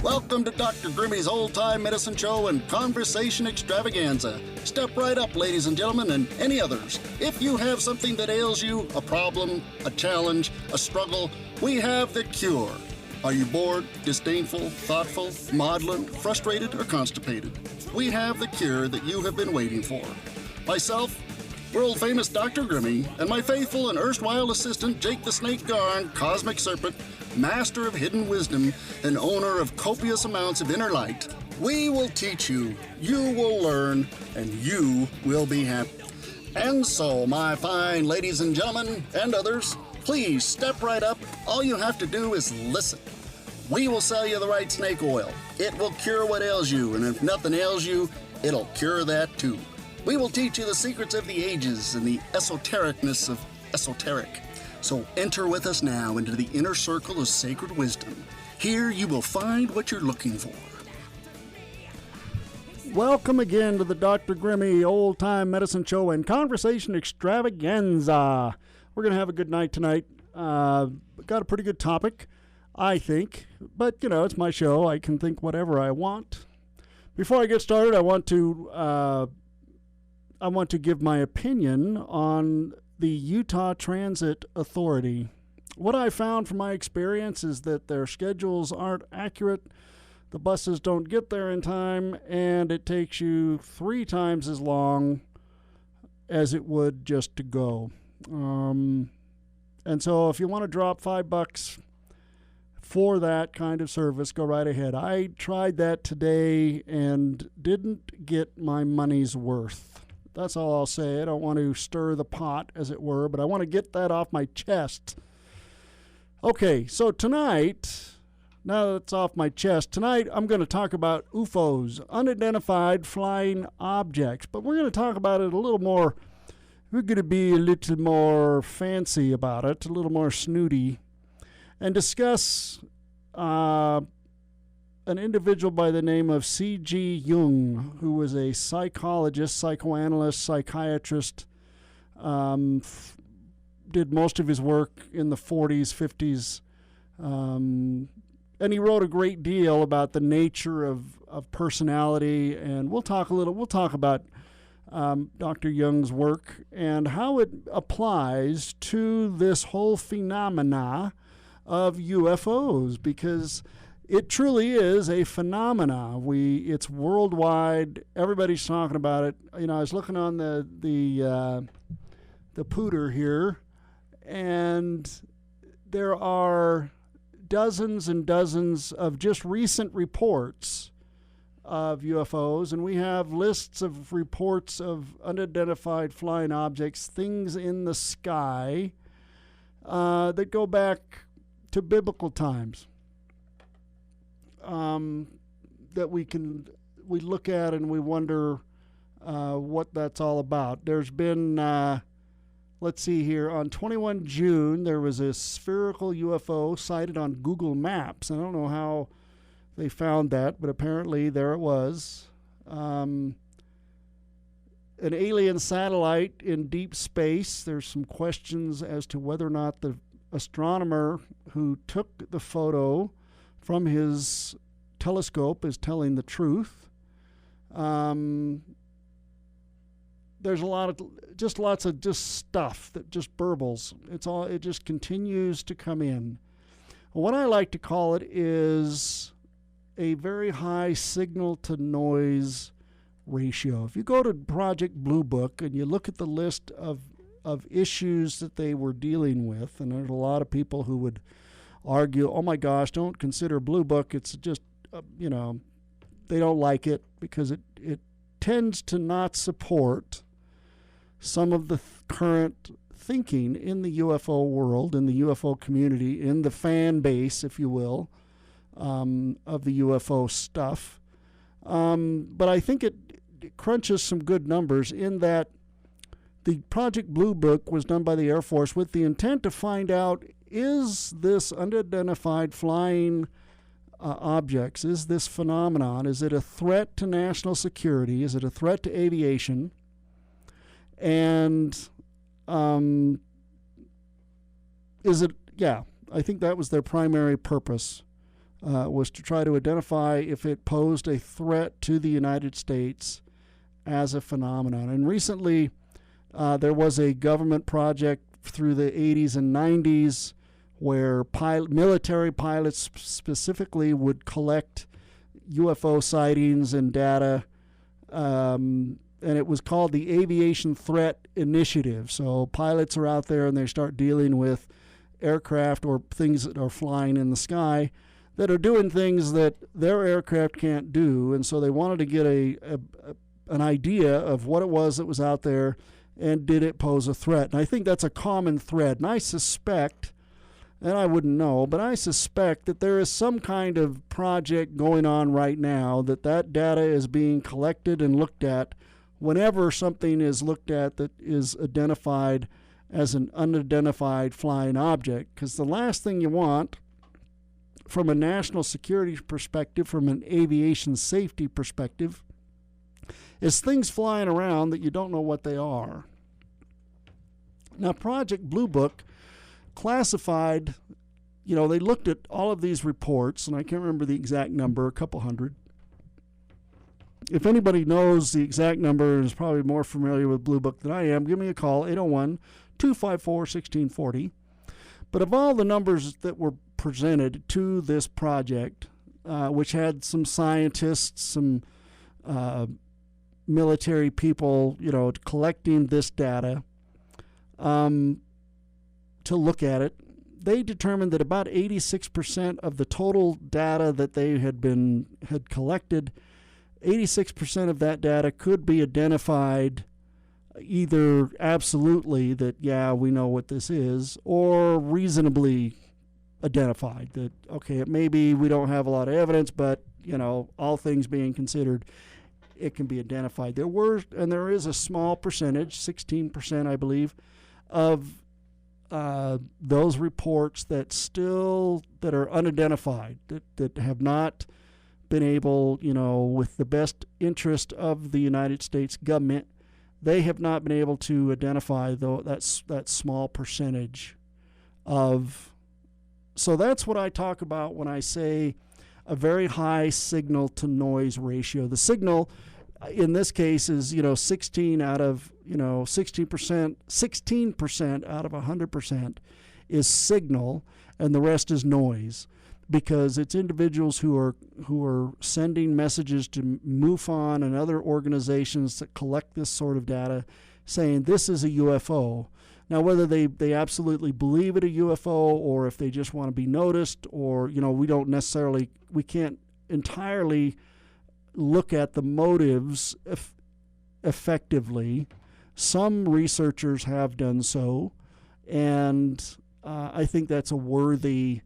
Welcome to Dr. Grimmy's Old Time Medicine Show and Conversation Extravaganza. Step right up, ladies and gentlemen, and any others. If you have something that ails you, a problem, a challenge, a struggle, we have the cure. Are you bored, disdainful, thoughtful, maudlin, frustrated, or constipated? We have the cure that you have been waiting for. Myself, world-famous Dr. Grimmy, and my faithful and erstwhile assistant, Jake the Snake Garn, Cosmic Serpent, master of hidden wisdom, and owner of copious amounts of inner light. We will teach you, you will learn, and you will be happy. And so, my fine ladies and gentlemen, and others, please step right up. All you have to do is listen. We will sell you the right snake oil. It will cure what ails you, and if nothing ails you, it'll cure that too. We will teach you the secrets of the ages and the esotericness of esoteric. So enter with us now into the inner circle of sacred wisdom. Here you will find what you're looking for. Welcome again to the Dr. Grimmy Old Time Medicine Show and Conversation Extravaganza. We're going to have a good night tonight. Got a pretty good topic, I think. But, you know, it's my show. I can think whatever I want. Before I get started, I want to give my opinion on the Utah Transit Authority. What I found from my experience is that their schedules aren't accurate, the buses don't get there in time, and it takes you 3 times as long as it would just to go. And so if you want to drop $5 for that kind of service, go right ahead. I tried that today and didn't get my money's worth. That's all I'll say. I don't want to stir the pot, as it were, but I want to get that off my chest. Okay, so tonight, now that it's off my chest, tonight I'm going to talk about UFOs, unidentified flying objects. But we're going to talk about it a little more, we're going to be a little more fancy about it, a little more snooty, and discuss an individual by the name of CG Jung, who was a psychologist, psychoanalyst, psychiatrist, did most of his work in the 40s, 50s, and he wrote a great deal about the nature of personality, and we'll talk about Dr. Jung's work and how it applies to this whole phenomena of UFOs, because it truly is a phenomena. It's worldwide. Everybody's talking about it. You know, I was looking on the pooter here, and there are dozens and dozens of just recent reports of UFOs, and we have lists of reports of unidentified flying objects, things in the sky that go back to biblical times. That we look at and we wonder what that's all about. There's been, let's see here, on 21 June, there was a spherical UFO sighted on Google Maps. I don't know how they found that, but apparently there it was. An alien satellite in deep space. There's some questions as to whether or not the astronomer who took the photo from his telescope is telling the truth. There's lots of stuff that just burbles. It just continues to come in. What I like to call it is a very high signal to noise ratio. If you go to Project Blue Book and you look at the list of issues that they were dealing with, and there's a lot of people who would argue, oh my gosh, don't consider Blue Book. It's just, they don't like it because it tends to not support some of the current thinking in the UFO world, in the UFO community, in the fan base, if you will, of the UFO stuff. But I think it crunches some good numbers in that the Project Blue Book was done by the Air Force with the intent to find out, is this unidentified flying objects, is this phenomenon, is it a threat to national security? Is it a threat to aviation? And is it, I think that was their primary purpose. was to try to identify if it posed a threat to the United States as a phenomenon. And recently, there was a government project through the 80s and 90s where military pilots specifically would collect UFO sightings and data, and it was called the Aviation Threat Initiative. So pilots are out there and they start dealing with aircraft or things that are flying in the sky that are doing things that their aircraft can't do, and so they wanted to get an idea of what it was that was out there and did it pose a threat. And I think that's a common thread, and I suspect, and I wouldn't know, but I suspect that there is some kind of project going on right now that data is being collected and looked at whenever something is looked at that is identified as an unidentified flying object. Because the last thing you want from a national security perspective, from an aviation safety perspective, is things flying around that you don't know what they are. Now, Project Blue Book classified, they looked at all of these reports, and I can't remember the exact number, a couple hundred. If anybody knows the exact number and is probably more familiar with Blue Book than I am, give me a call, 801-254-1640. But of all the numbers that were presented to this project, which had some scientists, some military people, collecting this data to look at it, they determined that about 86% of the total data that they had collected, 86% of that data could be identified either absolutely that, yeah, we know what this is, or reasonably identified that, okay, maybe we don't have a lot of evidence, but, all things being considered, it can be identified. There is a small percentage, 16%, I believe, of those reports that are unidentified, that have not been able, with the best interest of the United States government, they have not been able to identify that small percentage of. So that's what I talk about when I say a very high signal to noise ratio. The signal in this case is 16% out of 100% is signal, and the rest is noise, because it's individuals who are sending messages to MUFON and other organizations that collect this sort of data, saying this is a UFO. Now, whether they absolutely believe it a UFO, or if they just want to be noticed, or we can't entirely look at the motives effectively. Some researchers have done so, and I think that's a worthy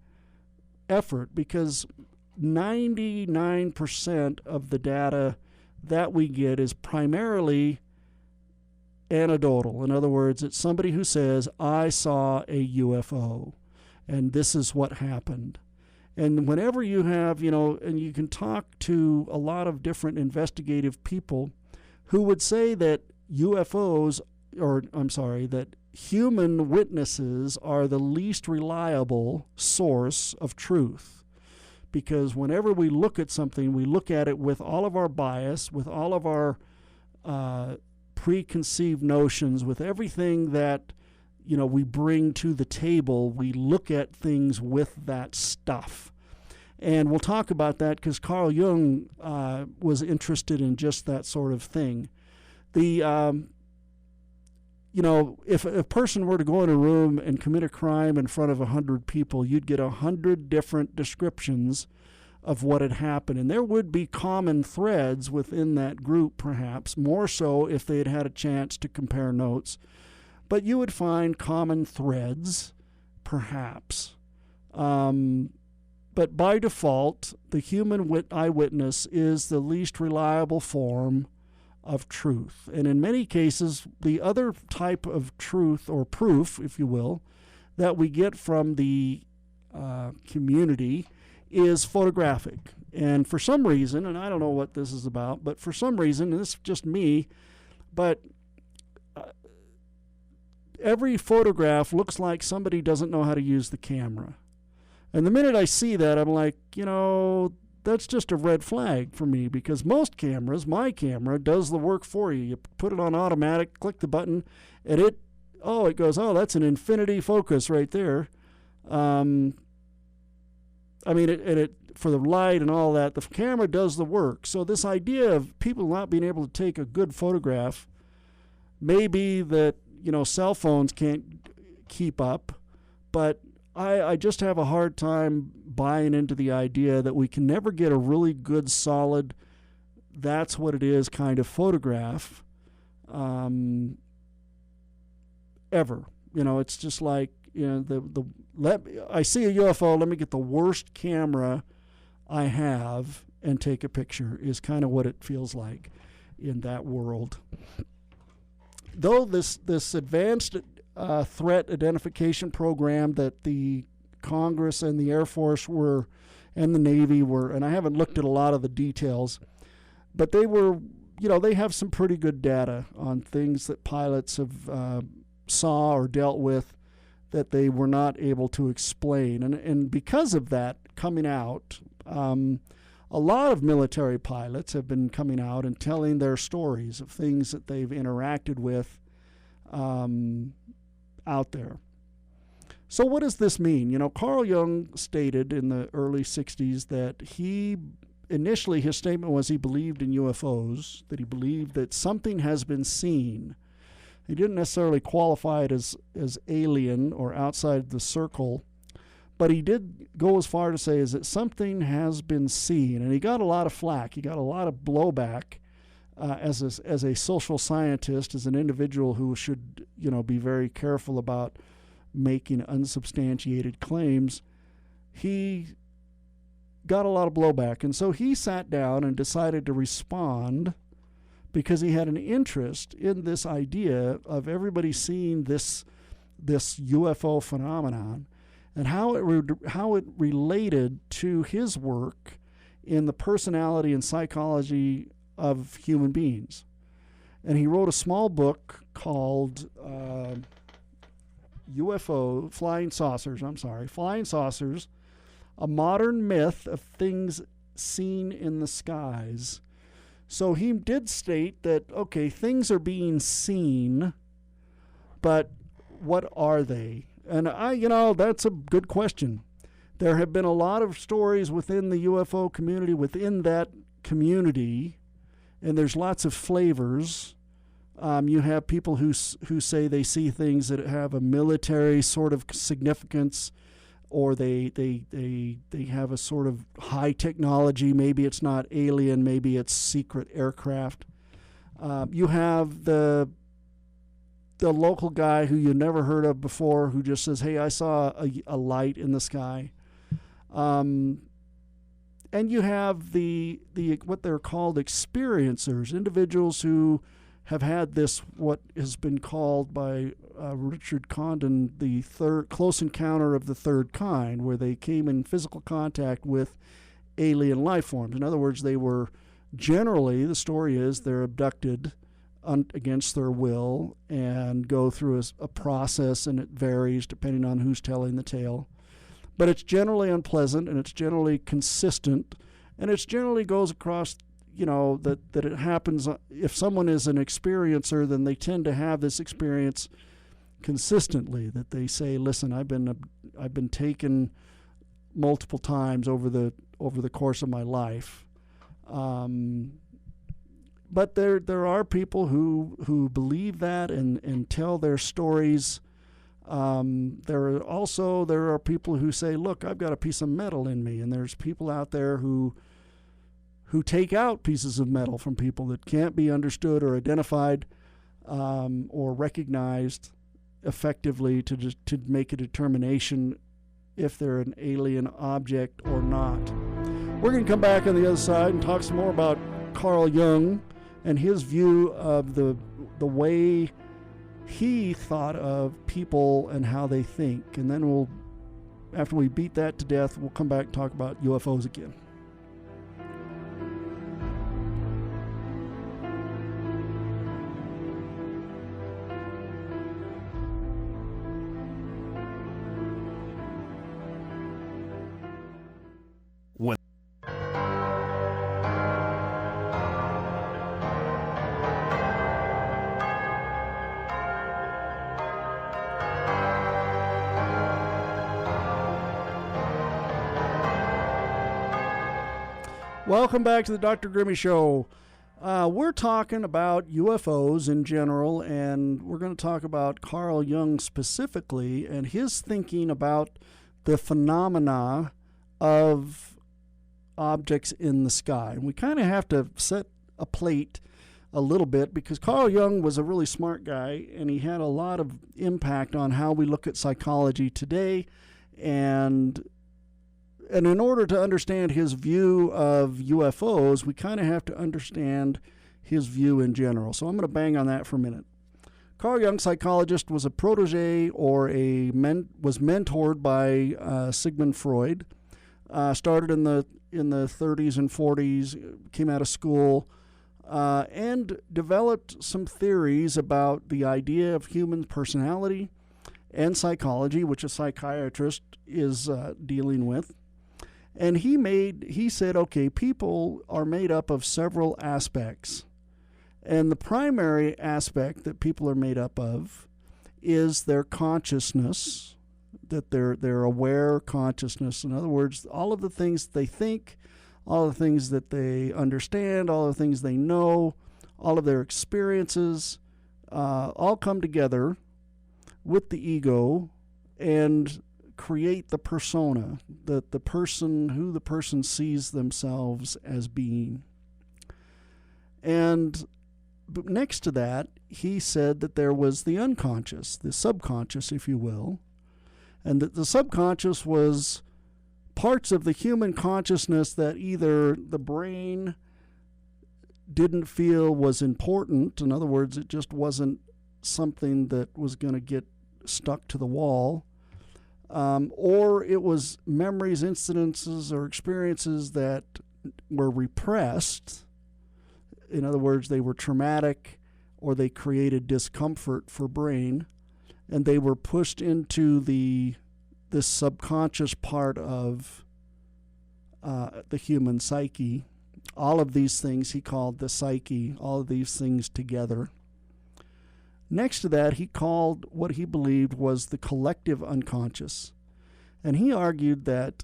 effort, because 99% of the data that we get is primarily anecdotal. In other words, it's somebody who says, I saw a UFO, and this is what happened. And whenever you have, and you can talk to a lot of different investigative people who would say that that human witnesses are the least reliable source of truth. Because whenever we look at something, we look at it with all of our bias, with all of our preconceived notions, with everything that we bring to the table. We look at things with that stuff. And we'll talk about that because Carl Jung was interested in just that sort of thing. If a person were to go in a room and commit a crime in front of 100 people, you'd get 100 different descriptions of what had happened. And there would be common threads within that group, perhaps, more so if they had had a chance to compare notes. But you would find common threads, perhaps. But by default, the human eyewitness is the least reliable form of truth. And in many cases, the other type of truth, or proof, if you will, that we get from the community is photographic. And for some reason, and I don't know what this is about, but for some reason, and this is just me, but every photograph looks like somebody doesn't know how to use the camera. And the minute I see that, I'm like, that's just a red flag for me, because most cameras, my camera, does the work for you. You put it on automatic, click the button, and it goes, that's an infinity focus right there. It for the light and all that, the camera does the work. So this idea of people not being able to take a good photograph, maybe that, cell phones can't keep up, but I just have a hard time buying into the idea that we can never get a really good, solid, that's what it is kind of photograph ever. It's just like, I see a UFO, let me get the worst camera I have and take a picture, is kind of what it feels like in that world. Though this advanced threat identification program that the Congress and the Air Force were, and the Navy were, and I haven't looked at a lot of the details, but they were, they have some pretty good data on things that pilots have saw or dealt with that they were not able to explain. And because of that coming out, a lot of military pilots have been coming out and telling their stories of things that they've interacted with out there. So what does this mean? Carl Jung stated in the early 60s that initially his statement was he believed in UFOs, that he believed that something has been seen. He didn't necessarily qualify it as alien or outside the circle, but he did go as far to say is that something has been seen. And he got a lot of flack. He got a lot of blowback as a social scientist, as an individual who should, be very careful about making unsubstantiated claims. He got a lot of blowback. And so he sat down and decided to respond, because he had an interest in this idea of everybody seeing this UFO phenomenon and how it related to his work in the personality and psychology of human beings. And he wrote a small book called Flying Saucers, A Modern Myth of Things Seen in the Skies. So he did state that, okay, things are being seen, but what are they? And that's a good question. There have been a lot of stories within the UFO community, within that community, and there's lots of flavors. You have people who say they see things that have a military sort of significance, or they have a sort of high technology. Maybe it's not alien, maybe it's secret aircraft. You have the local guy who you never heard of before, who just says, hey, I saw a light in the sky. And you have the what they're called experiencers, individuals who have had this, what has been called by Richard Condon, the close encounter of the third kind, where they came in physical contact with alien life forms. In other words, they were generally, the story is, they're abducted against their will and go through a process, and it varies depending on who's telling the tale. But it's generally unpleasant, and it's generally consistent, and it generally goes across, that it happens. If someone is an experiencer, then they tend to have this experience consistently, that they say, listen, I've been taken multiple times over the course of my life. But there are people who believe that and tell their stories. There are people who say, look, I've got a piece of metal in me, and there's people out there who take out pieces of metal from people that can't be understood or identified or recognized effectively to make a determination if they're an alien object or not. We're going to come back on the other side and talk some more about Carl Jung and his view of the way he thought of people and how they think. And then after we beat that to death, we'll come back and talk about UFOs again. when Welcome back to the Dr. Grimmy Show. We're talking about UFOs in general, and we're going to talk about Carl Jung specifically and his thinking about the phenomena of objects in the sky. And we kind of have to set a plate a little bit because Carl Jung was a really smart guy, and he had a lot of impact on how we look at psychology today. And in order to understand his view of UFOs, we kind of have to understand his view in general. So I'm going to bang on that for a minute. Carl Jung, psychologist, was a protege or was mentored by Sigmund Freud. Started in the 30s and 40s, came out of school, and developed some theories about the idea of human personality and psychology, which a psychiatrist is dealing with. And he said, okay, people are made up of several aspects. And the primary aspect that people are made up of is their consciousness, that they're aware consciousness. In other words, all of the things they think, all the things that they understand, all the things they know, all of their experiences, all come together with the ego and create the persona, who the person sees themselves as being. And next to that, he said that there was the unconscious, the subconscious, if you will, and that the subconscious was parts of the human consciousness that either the brain didn't feel was important, in other words, it just wasn't something that was going to get stuck to the wall, or it was memories, incidences, or experiences that were repressed. In other words, they were traumatic or they created discomfort for brain, and they were pushed into this subconscious part of the human psyche. All of these things he called the psyche, all of these things together. Next to that, he called what he believed was the collective unconscious. And he argued that,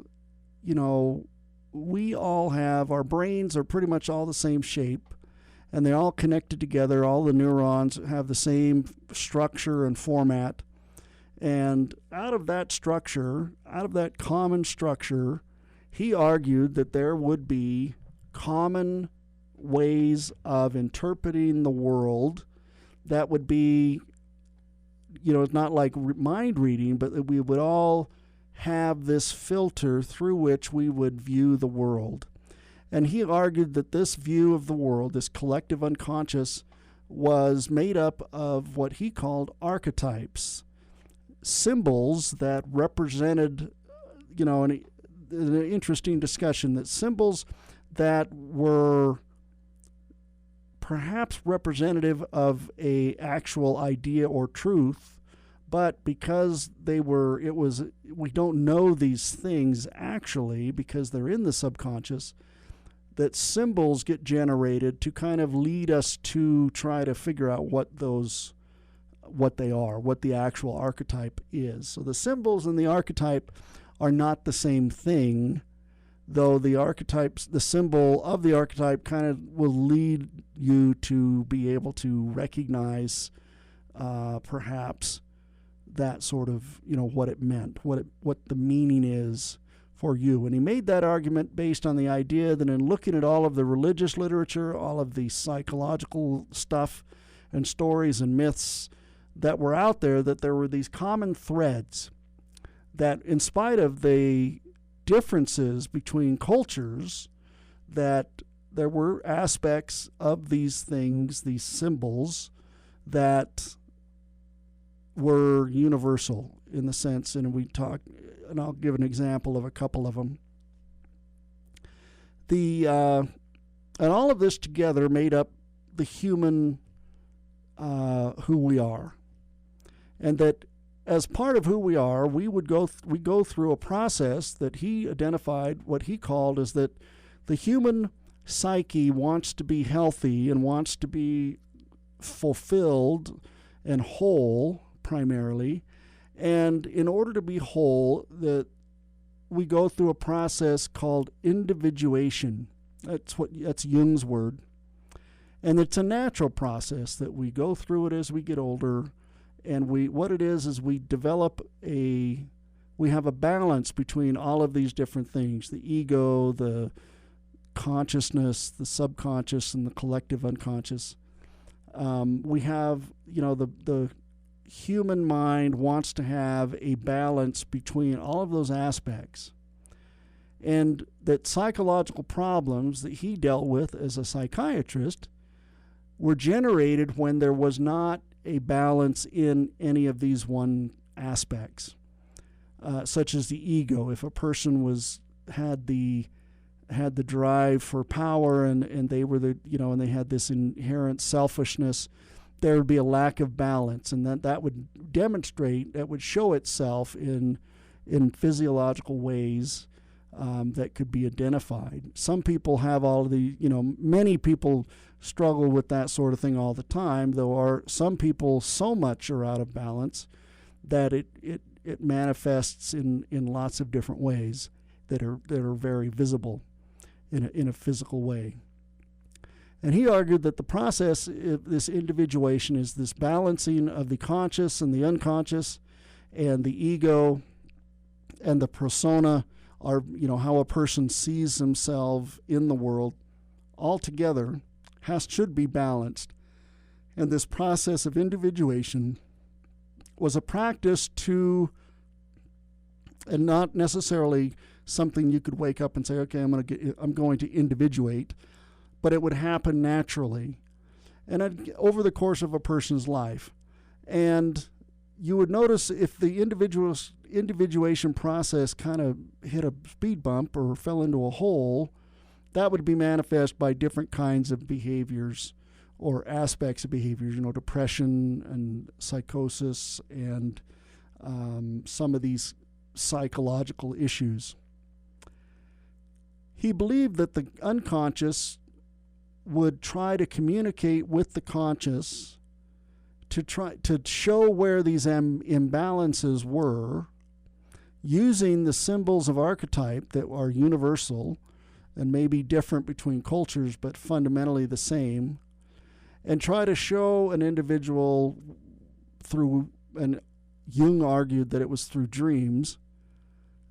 we all have, our brains are pretty much all the same shape, and they're all connected together. All the neurons have the same structure and format. And out of that structure, out of that common structure, he argued that there would be common ways of interpreting the world that would be, it's not like mind reading, but that we would all have this filter through which we would view the world. And he argued that this view of the world, this collective unconscious, was made up of what he called archetypes, symbols that represented, an interesting discussion, that symbols that were perhaps representative of a actual idea or truth, but because we don't know these things actually because they're in the subconscious, that symbols get generated to kind of lead us to try to figure out what they are, what the actual archetype is. So the symbols and the archetype are not the same thing, though the symbol of the archetype kind of will lead you to be able to recognize perhaps that sort of, what it meant, what the meaning is for you. And he made that argument based on the idea that in looking at all of the religious literature, all of the psychological stuff and stories and myths that were out there, that there were these common threads that in spite of the differences between cultures, that there were aspects of these things, these symbols, that were universal in the sense, and I'll give an example of a couple of them. And all of this together made up the human who we are. And that as part of who we are, we go through a process that he identified, what he called is that the human psyche wants to be healthy and wants to be fulfilled and whole primarily. And in order to be whole, that we go through a process called individuation. That's Jung's word. And it's a natural process that we go through it as we get older. And what it is we we have a balance between all of these different things: the ego, the consciousness, the subconscious, and the collective unconscious. We have, the human mind wants to have a balance between all of those aspects. And that psychological problems that he dealt with as a psychiatrist were generated when there was not a balance in any of these one aspects, such as the ego. If a person had the drive for power and they were and they had this inherent selfishness, there would be a lack of balance, and that would show itself in physiological ways that could be identified. Some people have all of the, many people struggle with that sort of thing all the time, though some people so much are out of balance that it manifests in lots of different ways that are very visible in a physical way. And he argued that the process of this individuation is this balancing of the conscious and the unconscious, and the ego and the persona are, how a person sees himself in the world, all together should be balanced. And this process of individuation was a practice and not necessarily something you could wake up and say, okay, I'm going to individuate, but it would happen naturally and over the course of a person's life. And you would notice if the individuation process kind of hit a speed bump or fell into a hole, that would be manifest by different kinds of behaviors or aspects of behaviors, depression and psychosis and some of these psychological issues. He believed that the unconscious would try to communicate with the conscious to try to show where these imbalances were, using the symbols of archetype that are universal and maybe different between cultures but fundamentally the same, and try to show an individual through, and Jung argued that it was through dreams,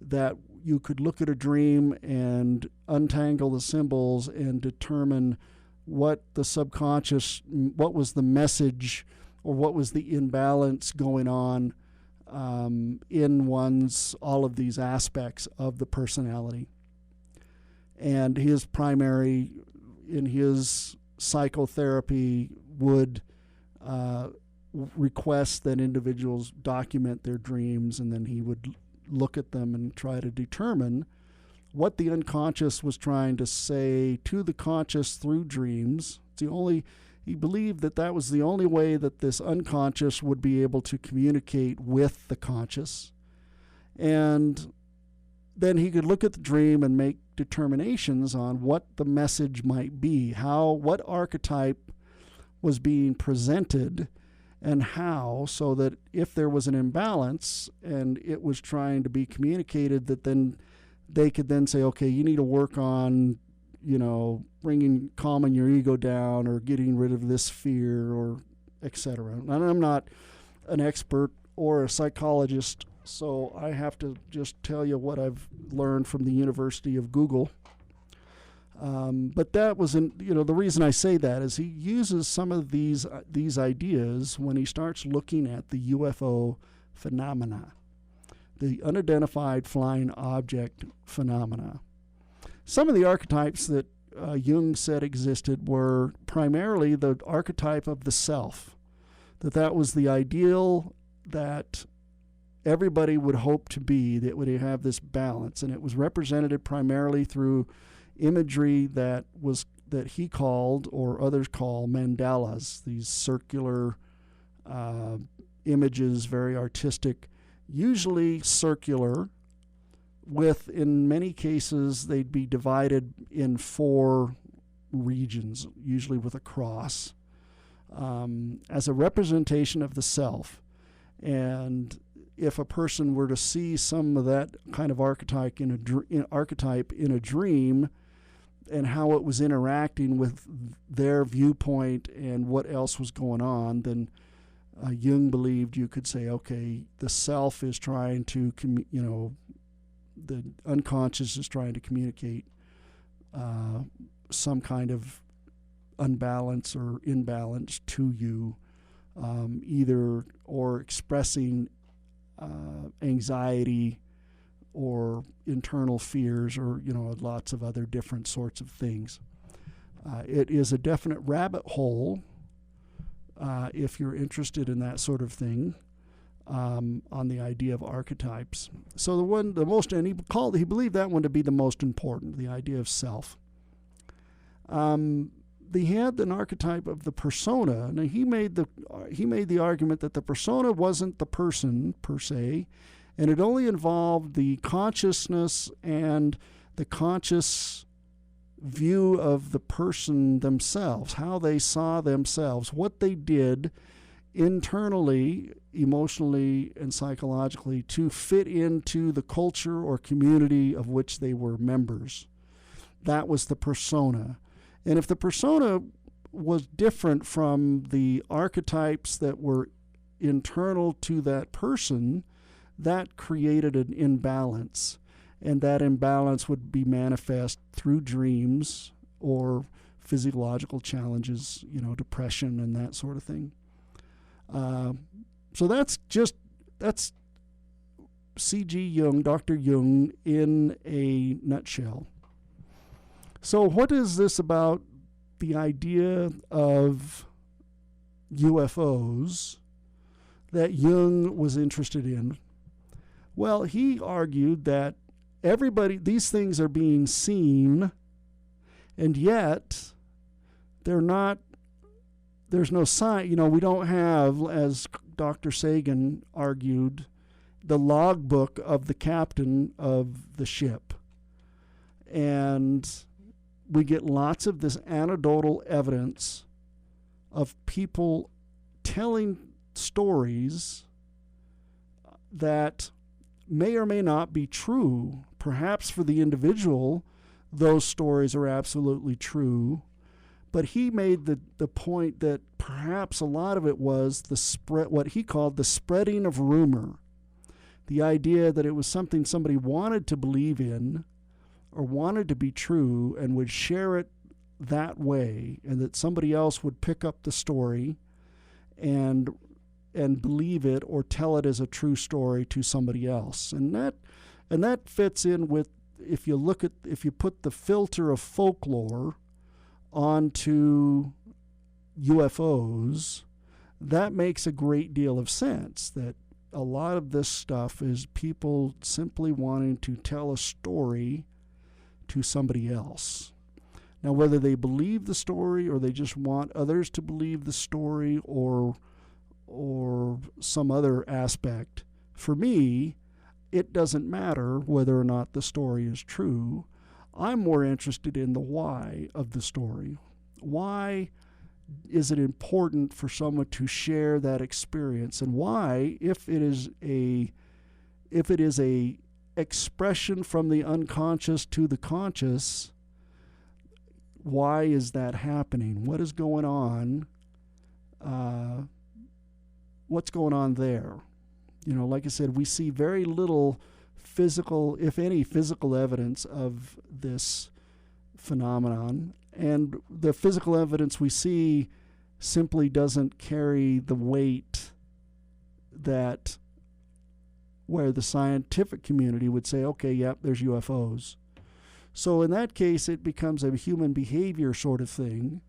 that you could look at a dream and untangle the symbols and determine what the subconscious, what was the message or what was the imbalance going on in all of these aspects of the personality. And his primary, in his psychotherapy, would request that individuals document their dreams, and then he would look at them and try to determine what the unconscious was trying to say to the conscious through dreams. He believed that was the only way that this unconscious would be able to communicate with the conscious. And then he could look at the dream and make determinations on what the message might be, what archetype was being presented, and how, so that if there was an imbalance and it was trying to be communicated, that then they could then say, okay, you need to work on, calming your ego down or getting rid of this fear, or etc. And I'm not an expert or a psychologist, so I have to just tell you what I've learned from the University of Google. But that was, the reason I say that is he uses some of these ideas when he starts looking at the UFO phenomena, the unidentified flying object phenomena. Some of the archetypes that Jung said existed were primarily the archetype of the self, that was the ideal that everybody would hope to be, that would have this balance, and it was represented primarily through imagery that he called, or others call, mandalas, these circular images, very artistic, usually circular, with, in many cases, they'd be divided in 4 regions, usually with a cross, as a representation of the self. And if a person were to see some of that kind of archetype in a dream, and how it was interacting with their viewpoint and what else was going on, then Jung believed you could say, okay, the self is trying to, the unconscious is trying to communicate some kind of unbalance or imbalance to you, either or expressing anxiety or internal fears, or lots of other different sorts of things. It is a definite rabbit hole if you're interested in that sort of thing, on the idea of archetypes. So and he believed that one to be the most important, the idea of self. They had an archetype of the persona. Now he made the argument that the persona wasn't the person per se, and it only involved the consciousness and the conscious view of the person themselves, how they saw themselves, what they did internally, emotionally, and psychologically to fit into the culture or community of which they were members. That was the persona. And if the persona was different from the archetypes that were internal to that person, that created an imbalance. And that imbalance would be manifest through dreams or physiological challenges, depression and that sort of thing. So that's CG Jung, Dr. Jung, in a nutshell. So what is this about the idea of UFOs that Jung was interested in? Well, he argued that these things are being seen, and yet there's no sign. We don't have, as Dr. Sagan argued, the logbook of the captain of the ship. And we get lots of this anecdotal evidence of people telling stories that may or may not be true. Perhaps for the individual, those stories are absolutely true. But he made the point that perhaps a lot of it was what he called the spreading of rumor. The idea that it was something somebody wanted to believe in or wanted to be true and would share it that way, and that somebody else would pick up the story and believe it or tell it as a true story to somebody else. And that fits in with, if you put the filter of folklore onto UFOs, that makes a great deal of sense, that a lot of this stuff is people simply wanting to tell a story to somebody else. Now, whether they believe the story or they just want others to believe the story or some other aspect, for me, it doesn't matter whether or not the story is true. I'm more interested in the why of the story. Why is it important for someone to share that experience? And why, if it is a expression from the unconscious to the conscious, why is that happening? What is going on? What's going on there? Like I said, we see very little physical, if any, physical evidence of this phenomenon. And the physical evidence we see simply doesn't carry the weight that where the scientific community would say, okay, yep, there's UFOs. So in that case, it becomes a human behavior sort of thing,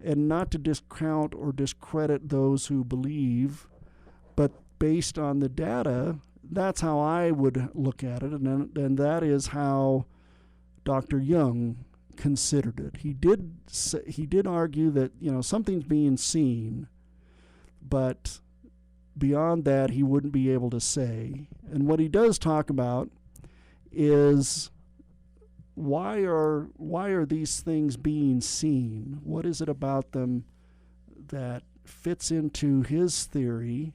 and not to discount or discredit those who believe, but based on the data, that's how I would look at it, and that is how Dr. Jung considered it. He did argue that something's being seen, but beyond that, he wouldn't be able to say. And what he does talk about is why are these things being seen? What is it about them that fits into his theory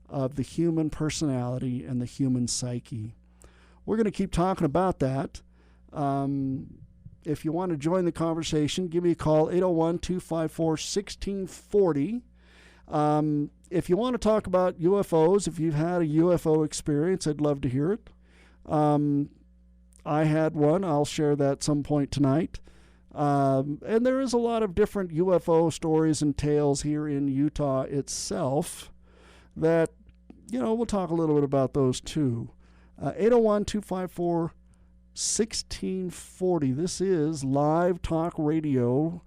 of the human personality and the human psyche? We're going to keep talking about that. If you want to join the conversation, give me a call, 801-254-1640. If you want to talk about UFOs, if you've had a UFO experience, I'd love to hear it. I had one. I'll share that some point tonight. And there is a lot of different UFO stories and tales here in Utah itself that, we'll talk a little bit about those too. 801-254-1640. This is Live Talk Radio,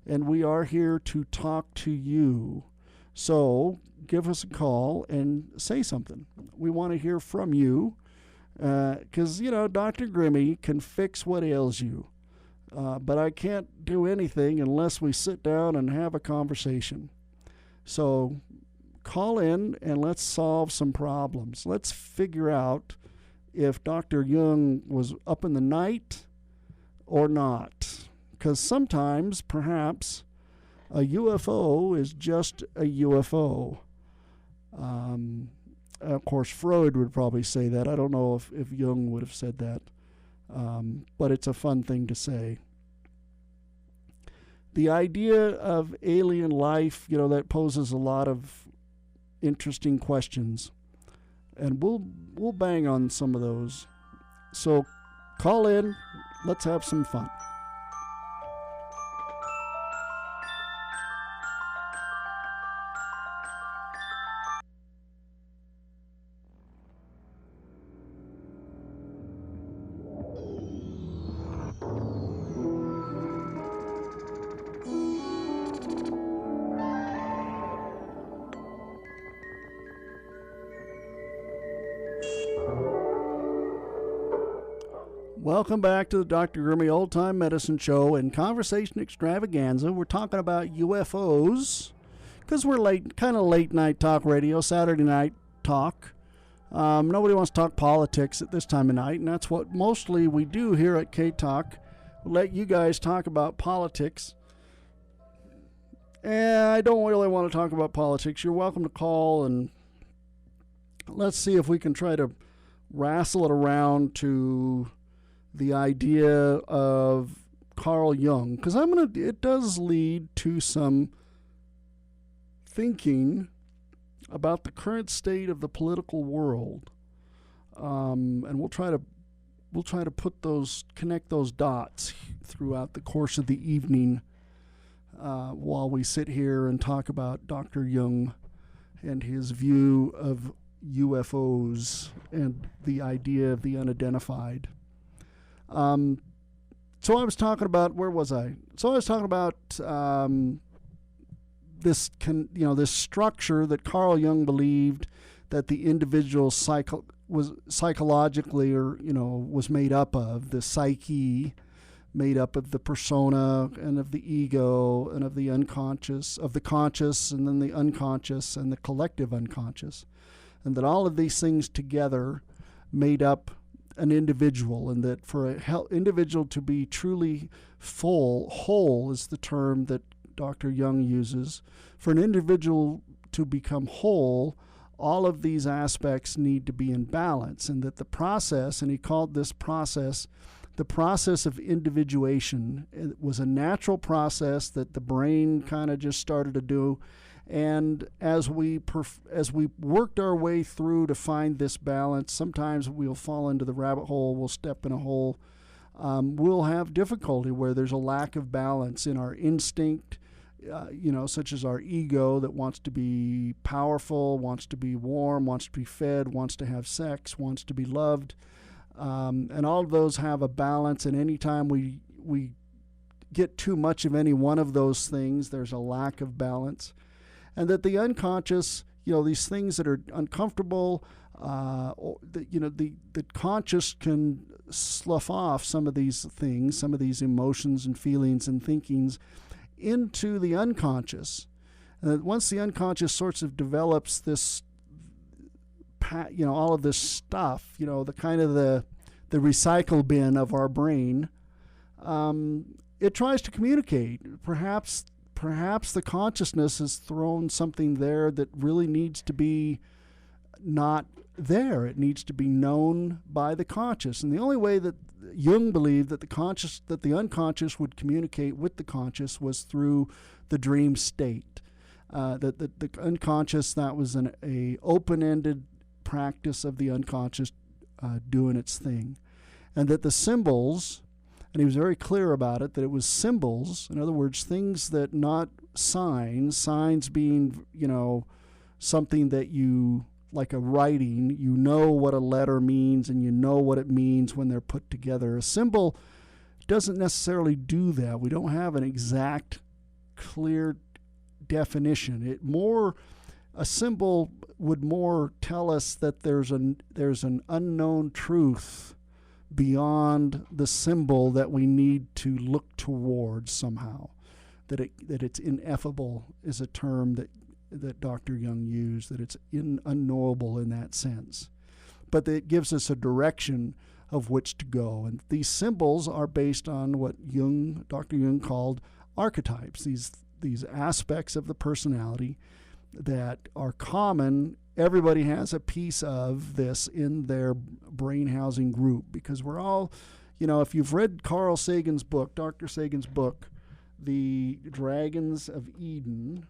and we are here to talk to you. So give us a call and say something. We want to hear from you because, Dr. Grimmy can fix what ails you. But I can't do anything unless we sit down and have a conversation. So call in and let's solve some problems. Let's figure out if Dr. Jung was up in the night or not. Because sometimes, perhaps, a UFO is just a UFO. Of course, Freud would probably say that. I don't know if Jung would have said that. But it's a fun thing to say. The idea of alien life, that poses a lot of interesting questions. And we'll bang on some of those. So call in. Let's have some fun. Welcome back to the Dr. Grimmy Old Time Medicine Show and Conversation Extravaganza. We're talking about UFOs because we're kind of late night talk radio, Saturday night talk. Nobody wants to talk politics at this time of night, and that's what mostly we do here at K-Talk. We'll let you guys talk about politics. And I don't really want to talk about politics. You're welcome to call, and let's see if we can try to wrestle it around to the idea of Carl Jung, because it does lead to some thinking about the current state of the political world, and we'll try to connect those dots throughout the course of the evening while we sit here and talk about Dr. Jung and his view of UFOs and the idea of the unidentified. So I was talking about, where was I? So I was talking about this structure that Carl Jung believed that the individual was psychologically was made up of, the psyche, made up of the persona and of the ego and of the unconscious, of the conscious and then the unconscious and the collective unconscious, and that all of these things together made up an individual, and that for an individual to be truly whole is the term that Dr. Jung uses. For an individual to become whole, all of these aspects need to be in balance, and that the process, and he called this process the process of individuation. It was a natural process that the brain kind of just started to do. And as we worked our way through to find this balance, sometimes we'll fall into the rabbit hole, we'll step in a hole, we'll have difficulty where there's a lack of balance in our instinct, such as our ego that wants to be powerful, wants to be warm, wants to be fed, wants to have sex, wants to be loved. And all of those have a balance, and anytime we get too much of any one of those things, there's a lack of balance. And that the unconscious, these things that are uncomfortable, the conscious can slough off some of these things, some of these emotions and feelings and thinkings into the unconscious. And that once the unconscious sorts of develops this all of this stuff, the kind of the recycle bin of our brain, it tries to communicate. Perhaps the consciousness has thrown something there that really needs to be not there. It needs to be known by the conscious. And the only way that Jung believed that the unconscious would communicate with the conscious was through the dream state. That the unconscious, that was a open-ended practice of the unconscious doing its thing. And that the symbols, and he was very clear about it, that it was symbols, in other words, things that not signs being, something that you, like a writing, you know what a letter means and you know what it means when they're put together. A symbol doesn't necessarily do that. We don't have an exact, clear definition. A symbol would more tell us that there's an unknown truth beyond the symbol that we need to look towards somehow. That it's ineffable is a term that Dr. Jung used, that it's unknowable in that sense. But it gives us a direction of which to go. And these symbols are based on what Dr. Jung called archetypes, these aspects of the personality that are common. Everybody has a piece of this in their brain housing group, because we're all, if you've read Carl Sagan's book, Dr. Sagan's book, The Dragons of Eden,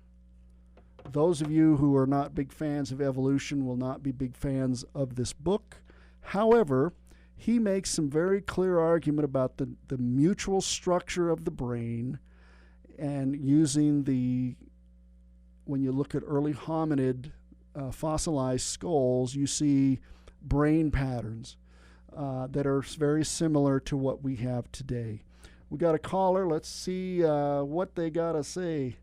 those of you who are not big fans of evolution will not be big fans of this book. However, he makes some very clear argument about the mutual structure of the brain, and using when you look at early hominid fossilized skulls, you see brain patterns that are very similar to what we have today. We got a caller. Let's see what they got to say.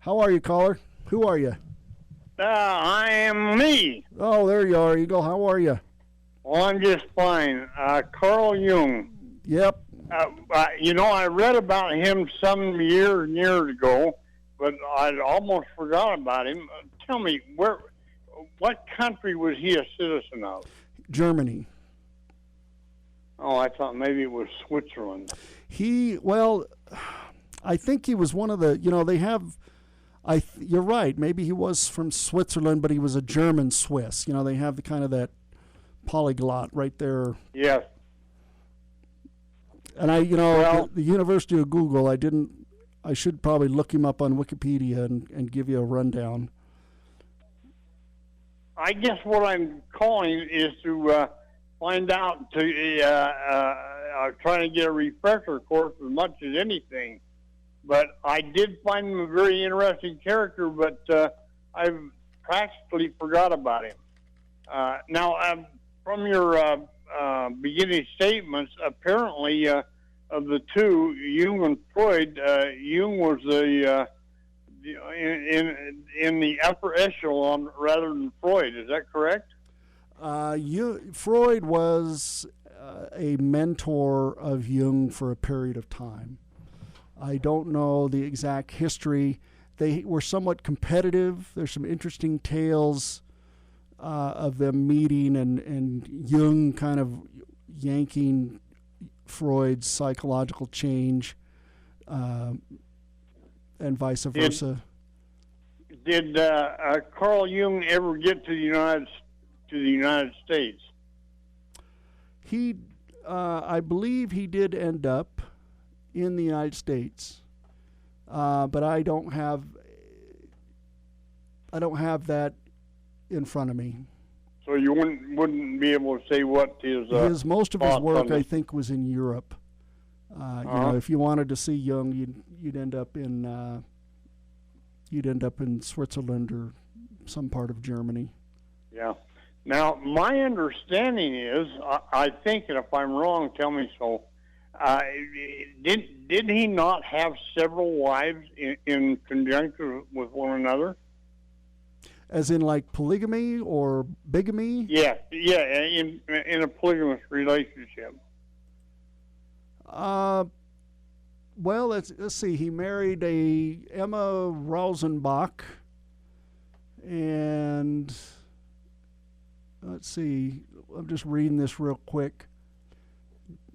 How are you, caller? Who are you? I am me. Oh, there you are, Eagle. How are you? Well, I'm just fine. Carl Jung. Yep. I read about him some years ago, but I'd almost forgot about him. Tell me, what country was he a citizen of? Germany. Oh, I thought maybe it was Switzerland. I think he was one of the, they have... you're right. Maybe he was from Switzerland, but he was a German Swiss. They have the kind of that polyglot right there. Yes. And the University of Google, I should probably look him up on Wikipedia and give you a rundown. I guess what I'm calling is to find out, trying to get a refresher course as much as anything. But I did find him a very interesting character, but I've practically forgot about him. Now, from your beginning statements, apparently of the two, Jung and Freud, Jung was in the upper echelon rather than Freud. Is that correct? Freud was a mentor of Jung for a period of time. I don't know the exact history. They were somewhat competitive. There's some interesting tales of them meeting and Jung kind of yanking Freud's psychological change, and vice versa. Did Carl Jung ever get to the United States? I believe he did end up in the United States, but I don't have that in front of me. So you wouldn't be able to say what his most of his work, I think, was in Europe. If you wanted to see Jung, you'd end up in Switzerland or some part of Germany. Yeah. Now, my understanding is, I think, and if I'm wrong, tell me so. Did he not have several wives in conjunction with one another? As in, like, polygamy or bigamy? Yeah, in a polygamous relationship. Well, let's see. He married a Emma Rosenbach, and let's see, I'm just reading this real quick.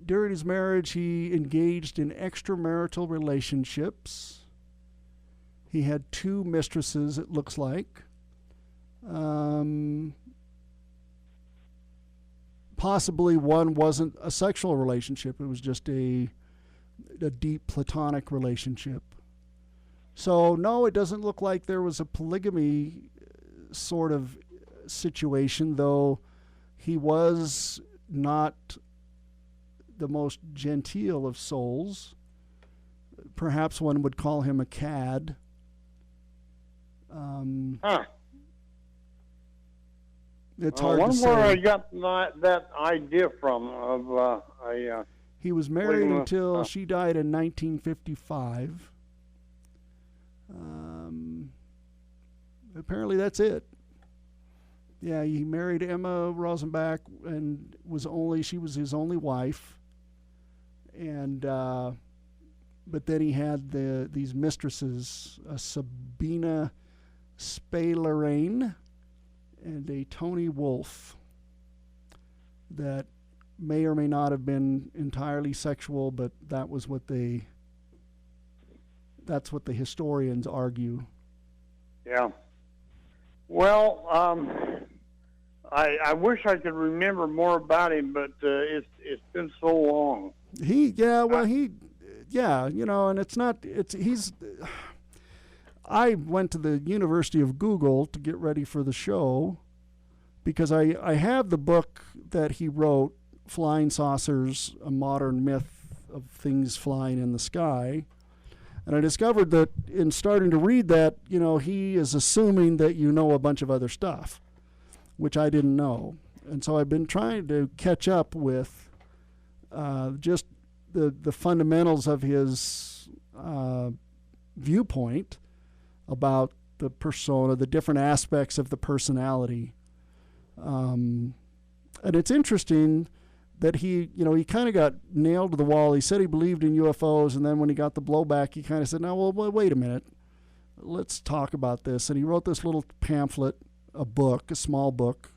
During his marriage, he engaged in extramarital relationships. He had 2 mistresses, it looks like. Possibly one wasn't a sexual relationship. It was just a deep platonic relationship. So, no, it doesn't look like there was a polygamy sort of situation, though he was not the most genteel of souls. Perhaps one would call him a cad. It's hard to say. I wonder where I got that idea from. He was married until she died in 1955. Apparently that's it. Yeah, he married Emma Rosenbach and she was his only wife. And but then he had these mistresses, Sabina Spalerain and a Tony Wolfe, that may or may not have been entirely sexual, but that's what the historians argue. Yeah. Well, I wish I could remember more about him, but it's been so long. I went to the University of Google to get ready for the show because I have the book that he wrote, Flying Saucers, A Modern Myth of Things Flying in the Sky. And I discovered that in starting to read that, he is assuming that you know a bunch of other stuff, which I didn't know. And so I've been trying to catch up with just the fundamentals of his viewpoint about the persona, the different aspects of the personality. And it's interesting that he kind of got nailed to the wall. He said he believed in UFOs, and then when he got the blowback, he kind of said, "No, well, wait a minute. Let's talk about this." And he wrote this little pamphlet, a small book,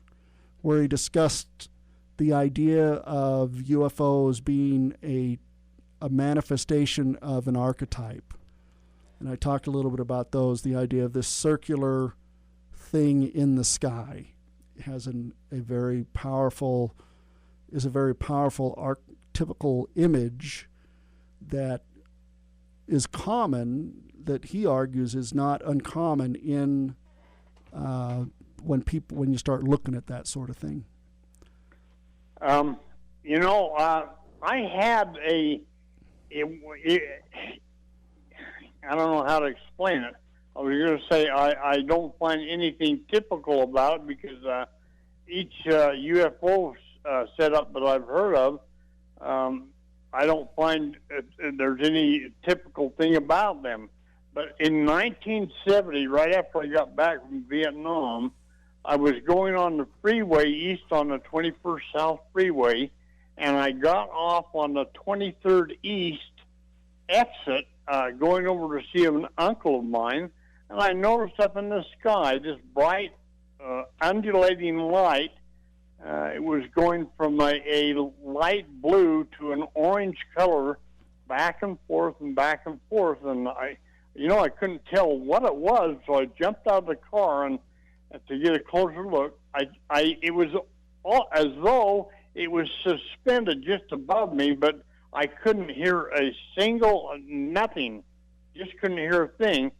where he discussed the idea of UFOs being a manifestation of an archetype. And I talked a little bit about those, the idea of this circular thing in the sky. It has a very powerful archetypical image that is common, that he argues is not uncommon in when you start looking at that sort of thing. I had I don't know how to explain it. I was going to say I don't find anything typical about it because each UFO setup that I've heard of, I don't find there's any typical thing about them. But in 1970, right after I got back from Vietnam, I was going on the freeway east on the 21st South Freeway, and I got off on the 23rd East exit going over to see an uncle of mine, and I noticed up in the sky this bright undulating light. It was going from a light blue to an orange color, back and forth and back and forth, and I couldn't tell what it was, so I jumped out of the car and to get a closer look. It was as though it was suspended just above me, but I couldn't hear nothing. Just couldn't hear a thing.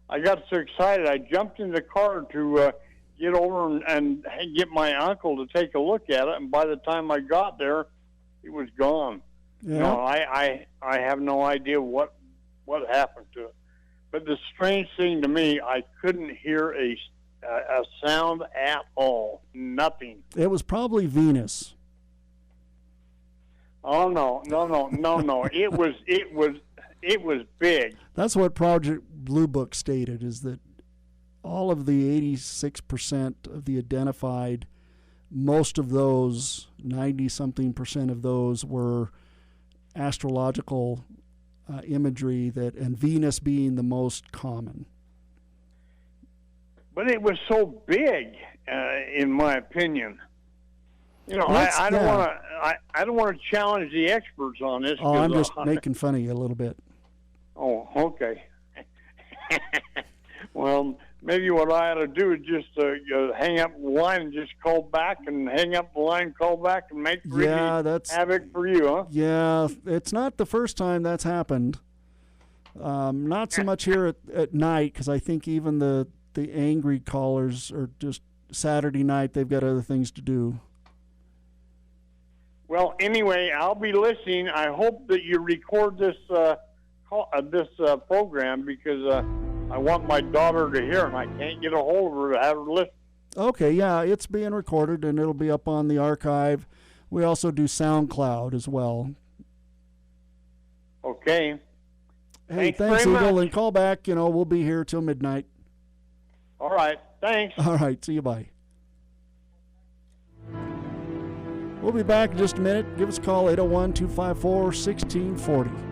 I got so excited, I jumped in the car to get over and get my uncle to take a look at it, and by the time I got there, it was gone. Yeah. I have no idea what happened to it. But the strange thing to me, I couldn't hear a sound at all. Nothing. It was probably Venus. Oh no! It was big. That's what Project Blue Book stated, is that all of the 86% of the identified, most of those, 90-something% of those were astrological imagery, and Venus being the most common. But it was so big, in my opinion. I don't want to. I don't want to challenge the experts on this. Oh, I'm just making fun of you a little bit. Oh, okay. Well, maybe what I ought to do is just hang up the line and just call back, and hang up the line, call back, and make havoc for you, huh? Yeah, it's not the first time that's happened. Not so much here at night, because I think even the angry callers are just Saturday night. They've got other things to do. Well, anyway, I'll be listening. I hope that you record this program, because I want my daughter to hear, and I can't get a hold of her to have her listen. Okay, yeah, it's being recorded, and it'll be up on the archive. We also do SoundCloud as well. Okay. Hey, thanks, Eagle, and call back. We'll be here till midnight. All right, thanks. All right, see you, bye. We'll be back in just a minute. Give us a call, 801-254-1640.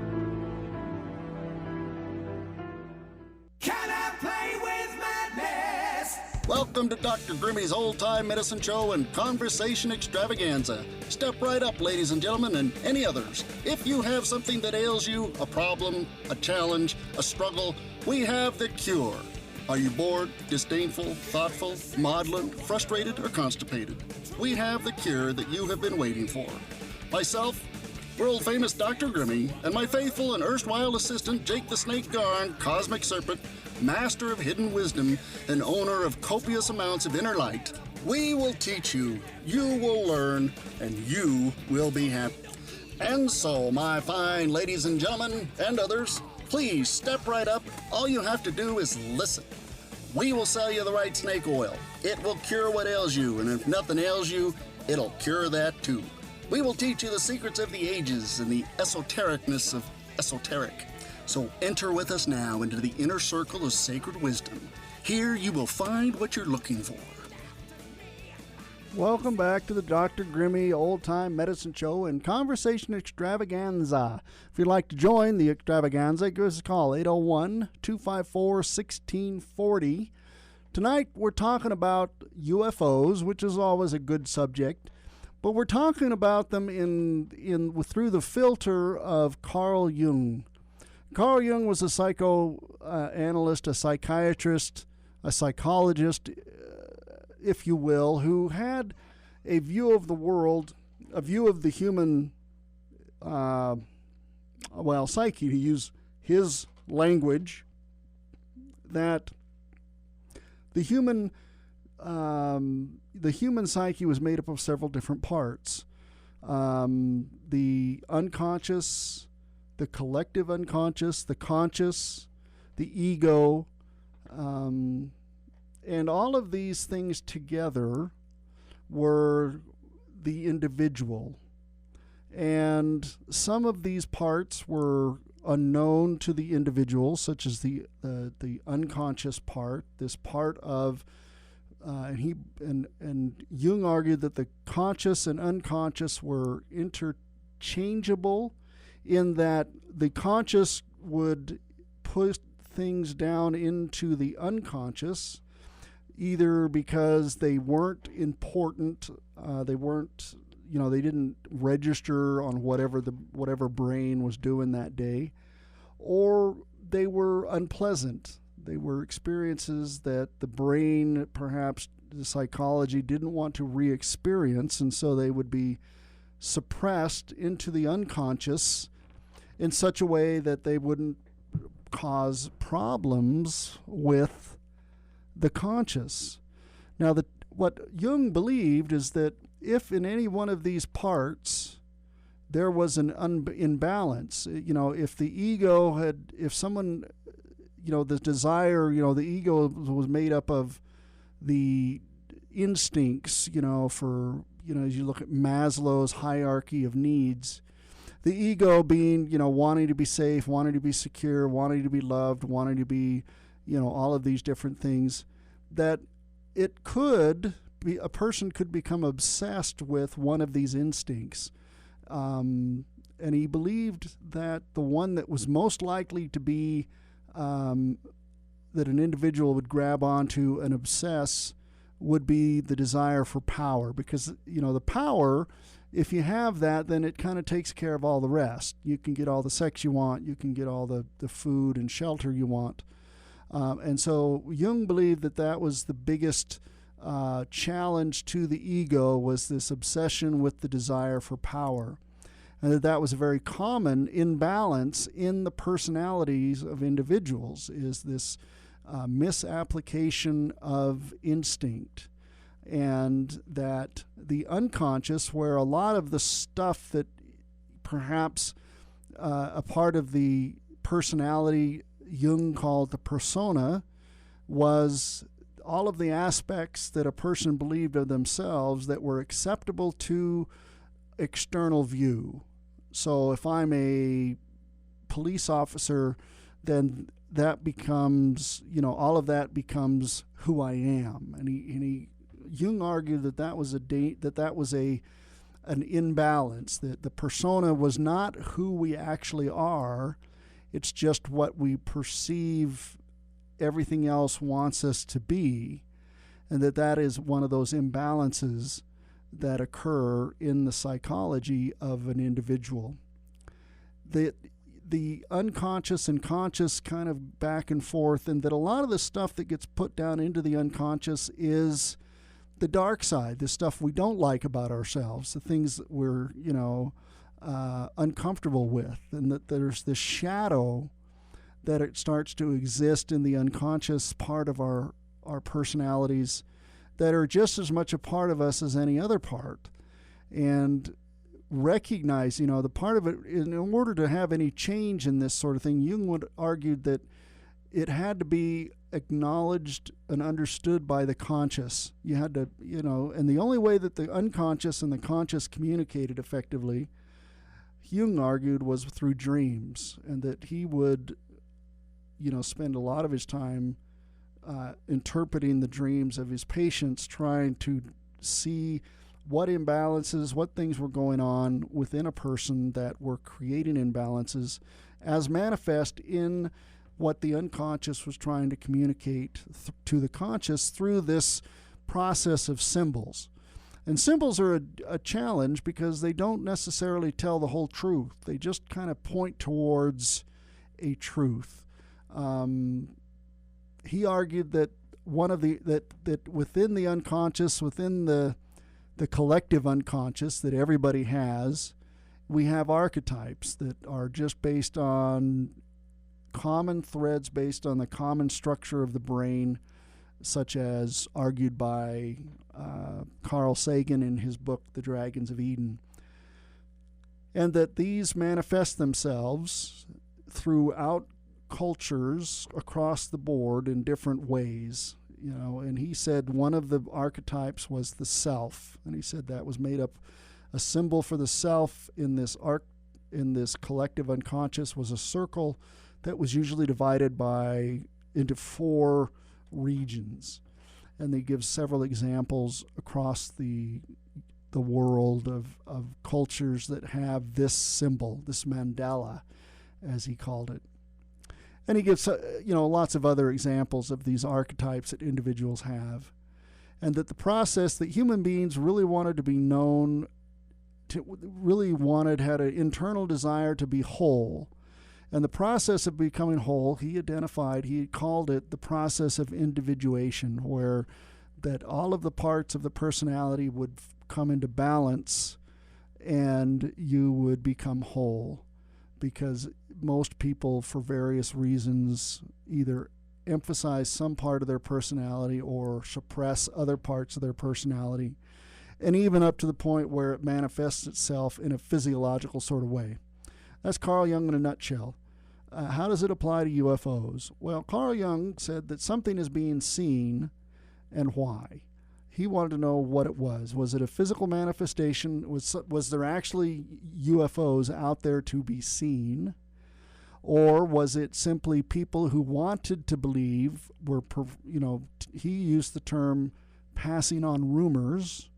Welcome to Dr. Grimmy's Old Time Medicine Show and Conversation Extravaganza. Step right up, ladies and gentlemen, and any others. If you have something that ails you, a problem, a challenge, a struggle, we have the cure. Are you bored, disdainful, thoughtful, maudlin, frustrated, or constipated? We have the cure that you have been waiting for. Myself, world-famous Dr. Grimmy, and my faithful and erstwhile assistant, Jake the Snake Garn, Cosmic Serpent, master of hidden wisdom, and owner of copious amounts of inner light. We will teach you, you will learn, and you will be happy. And so, my fine ladies and gentlemen, and others, please step right up. All you have to do is listen. We will sell you the right snake oil. It will cure what ails you, and if nothing ails you, it'll cure that too. We will teach you the secrets of the ages and the esotericness of esoteric. So enter with us now into the inner circle of sacred wisdom. Here you will find what you're looking for. Welcome back to the Dr. Grimmy Old Time Medicine Show and Conversation Extravaganza. If you'd like to join the extravaganza, give us a call, 801-254-1640. Tonight we're talking about UFOs, which is always a good subject, but we're talking about them through the filter of Carl Jung. Carl Jung was a psychoanalyst, a psychiatrist, a psychologist, if you will, who had a view of the world, a view of the human, psyche, to use his language, that the human psyche was made up of several different parts. The unconscious, the collective unconscious, the conscious, the ego, and all of these things together were the individual. And some of these parts were unknown to the individual, such as the unconscious part, this part of, and Jung argued that the conscious and unconscious were interchangeable, in that the conscious would push things down into the unconscious, either because they weren't important, they didn't register on whatever brain was doing that day, or they were unpleasant. They were experiences that the brain, perhaps the psychology, didn't want to re-experience, and so they would be suppressed into the unconscious in such a way that they wouldn't cause problems with the conscious. Now, what Jung believed is that if in any one of these parts there was an imbalance, if the ego the desire, the ego was made up of the instincts, as you look at Maslow's hierarchy of needs, the ego being, wanting to be safe, wanting to be secure, wanting to be loved, wanting to be, all of these different things, that it could be, a person could become obsessed with one of these instincts. And he believed that the one that was most likely to be, that an individual would grab onto and obsess would be the desire for power, because, the power, if you have that, then it kind of takes care of all the rest. You can get all the sex you want, you can get all the food and shelter you want. And so Jung believed that that was the biggest challenge to the ego, was this obsession with the desire for power. And that was a very common imbalance in the personalities of individuals, is this misapplication of instinct. And that the unconscious, where a lot of the stuff that perhaps a part of the personality Jung called the persona, was all of the aspects that a person believed of themselves that were acceptable to external view. So if I'm a police officer, then that becomes, all of that becomes who I am. And Jung argued that that was an imbalance, that the persona was not who we actually are. It's just what we perceive everything else wants us to be, and that is one of those imbalances that occur in the psychology of an individual. The unconscious and conscious kind of back and forth, and that a lot of the stuff that gets put down into the unconscious is the dark side, the stuff we don't like about ourselves, the things that we're, uncomfortable with, and that there's this shadow that it starts to exist in the unconscious part of our personalities that are just as much a part of us as any other part. And recognize, the part of it, in order to have any change in this sort of thing, Jung would argue that it had to be acknowledged and understood by the conscious. You had to, and the only way that the unconscious and the conscious communicated effectively, Jung argued, was through dreams, and that he would, spend a lot of his time interpreting the dreams of his patients, trying to see what imbalances, what things were going on within a person that were creating imbalances as manifest in what the unconscious was trying to communicate to the conscious through this process of symbols. And symbols are a challenge because they don't necessarily tell the whole truth. They just kind of point towards a truth. He argued that that within the unconscious, within the collective unconscious that everybody has, we have archetypes that are just based on common threads, based on the common structure of the brain, such as argued by Carl Sagan in his book, The Dragons of Eden. And that these manifest themselves throughout cultures across the board in different ways. And he said one of the archetypes was the self, and he said that was made up, a symbol for the self in this collective unconscious was a circle that was usually divided into 4 regions. And they give several examples across the world of cultures that have this symbol, this mandala, as he called it. And he gives, lots of other examples of these archetypes that individuals have. And that the process that human beings really wanted to be known, had an internal desire to be whole. And the process of becoming whole, he called it the process of individuation, where that all of the parts of the personality would come into balance and you would become whole. Because most people, for various reasons, either emphasize some part of their personality or suppress other parts of their personality, and even up to the point where it manifests itself in a physiological sort of way. That's Carl Jung in a nutshell. How does it apply to UFOs? Well, Carl Jung said that something is being seen, and why. He wanted to know what it was. Was it a physical manifestation? Was there actually UFOs out there to be seen? Or was it simply people who wanted to believe he used the term passing on rumors?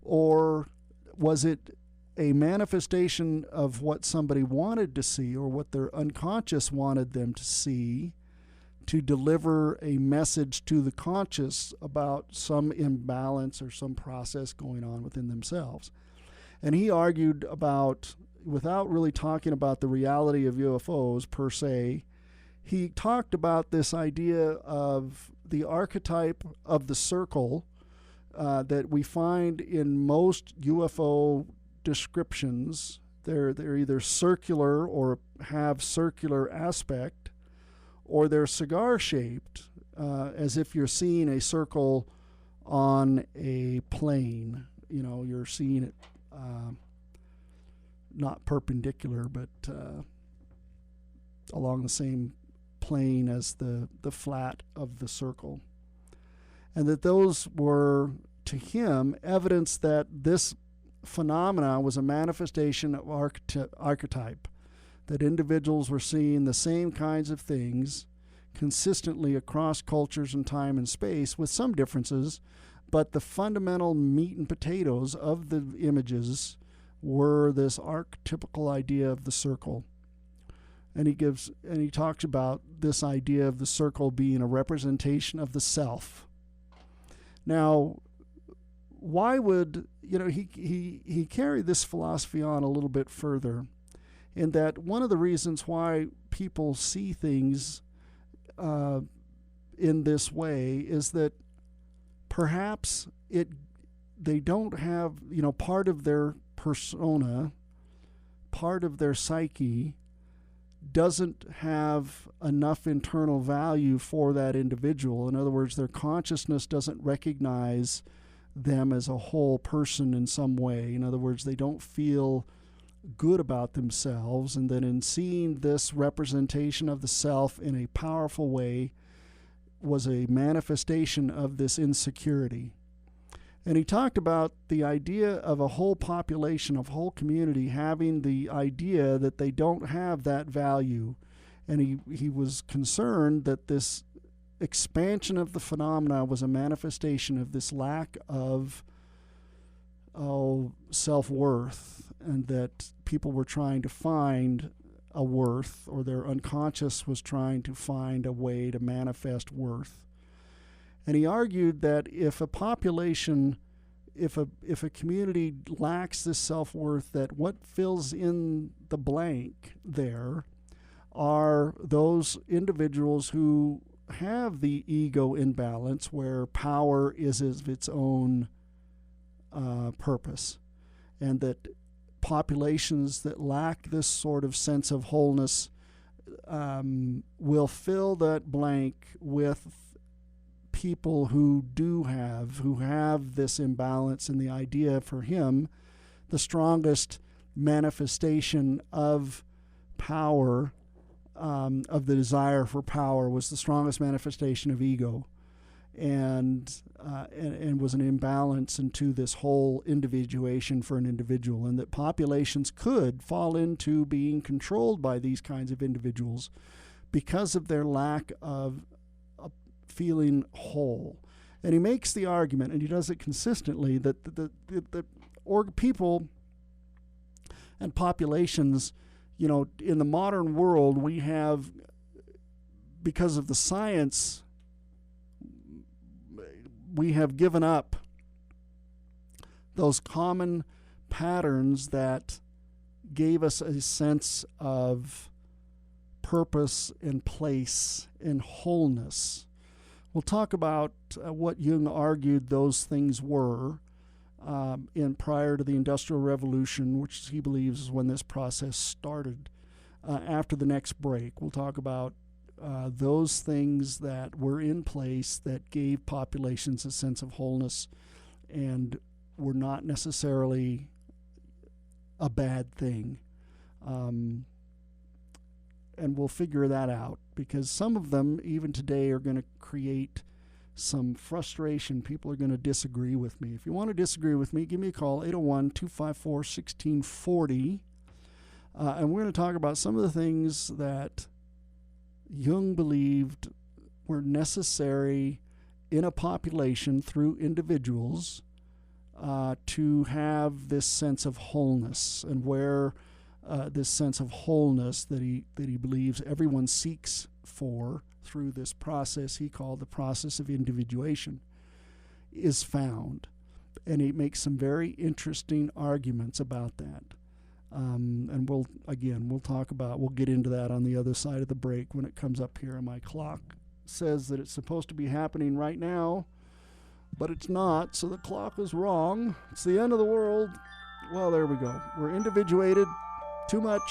Or was it a manifestation of what somebody wanted to see, or what their unconscious wanted them to see, to deliver a message to the conscious about some imbalance or some process going on within themselves. And he argued about, without really talking about the reality of UFOs per se, he talked about this idea of the archetype of the circle that we find in most UFO descriptions. They're either circular or have circular aspect, or they're cigar-shaped, as if you're seeing a circle on a plane. You know, you're seeing it not perpendicular, but along the same plane as the flat of the circle. And that those were, to him, evidence that this phenomena was a manifestation of archetype, that individuals were seeing the same kinds of things consistently across cultures and time and space, with some differences, but the fundamental meat and potatoes of the images were this archetypical idea of the circle. And he talks about this idea of the circle being a representation of the self. Now, why would, he carried this philosophy on a little bit further, in that one of the reasons why people see things in this way is that perhaps they don't have, part of their persona, part of their psyche doesn't have enough internal value for that individual. In other words, their consciousness doesn't recognize them as a whole person in some way. In other words, they don't feel good about themselves, and then in seeing this representation of the self in a powerful way was a manifestation of this insecurity. And he talked about the idea of a whole population, of whole community having the idea that they don't have that value. And he was concerned that this expansion of the phenomena was a manifestation of this lack of self-worth, and that people were trying to find a worth, or their unconscious was trying to find a way to manifest worth. And he argued that if a population, if a community lacks this self-worth, that what fills in the blank there are those individuals who have the ego imbalance, where power is of its own purpose, and that populations that lack this sort of sense of wholeness will fill that blank with people who have this imbalance. And the idea for him, the strongest manifestation of power, of the desire for power, was the strongest manifestation of ego, and was an imbalance into this whole individuation for an individual, and that populations could fall into being controlled by these kinds of individuals because of their lack of feeling whole. And he makes the argument, and he does it consistently, that the people and populations, in the modern world, we have, because of the science, we have given up those common patterns that gave us a sense of purpose and place and wholeness. We'll talk about what Jung argued those things were prior to the Industrial Revolution, which he believes is when this process started. After the next break, we'll talk about those things that were in place that gave populations a sense of wholeness and were not necessarily a bad thing. And we'll figure that out, because some of them, even today, are going to create some frustration. People are going to disagree with me. If you want to disagree with me, give me a call, 801-254-1640. And we're going to talk about some of the things that Jung believed were necessary in a population through individuals to have this sense of wholeness, and where this sense of wholeness that he believes everyone seeks for through this process he called the process of individuation is found. And he makes some very interesting arguments about that. And we'll get into that on the other side of the break when it comes up here. And my clock says that it's supposed to be happening right now, but it's not, so the clock is wrong. It's the end of the world. Well, there we go. We're individuated, too much,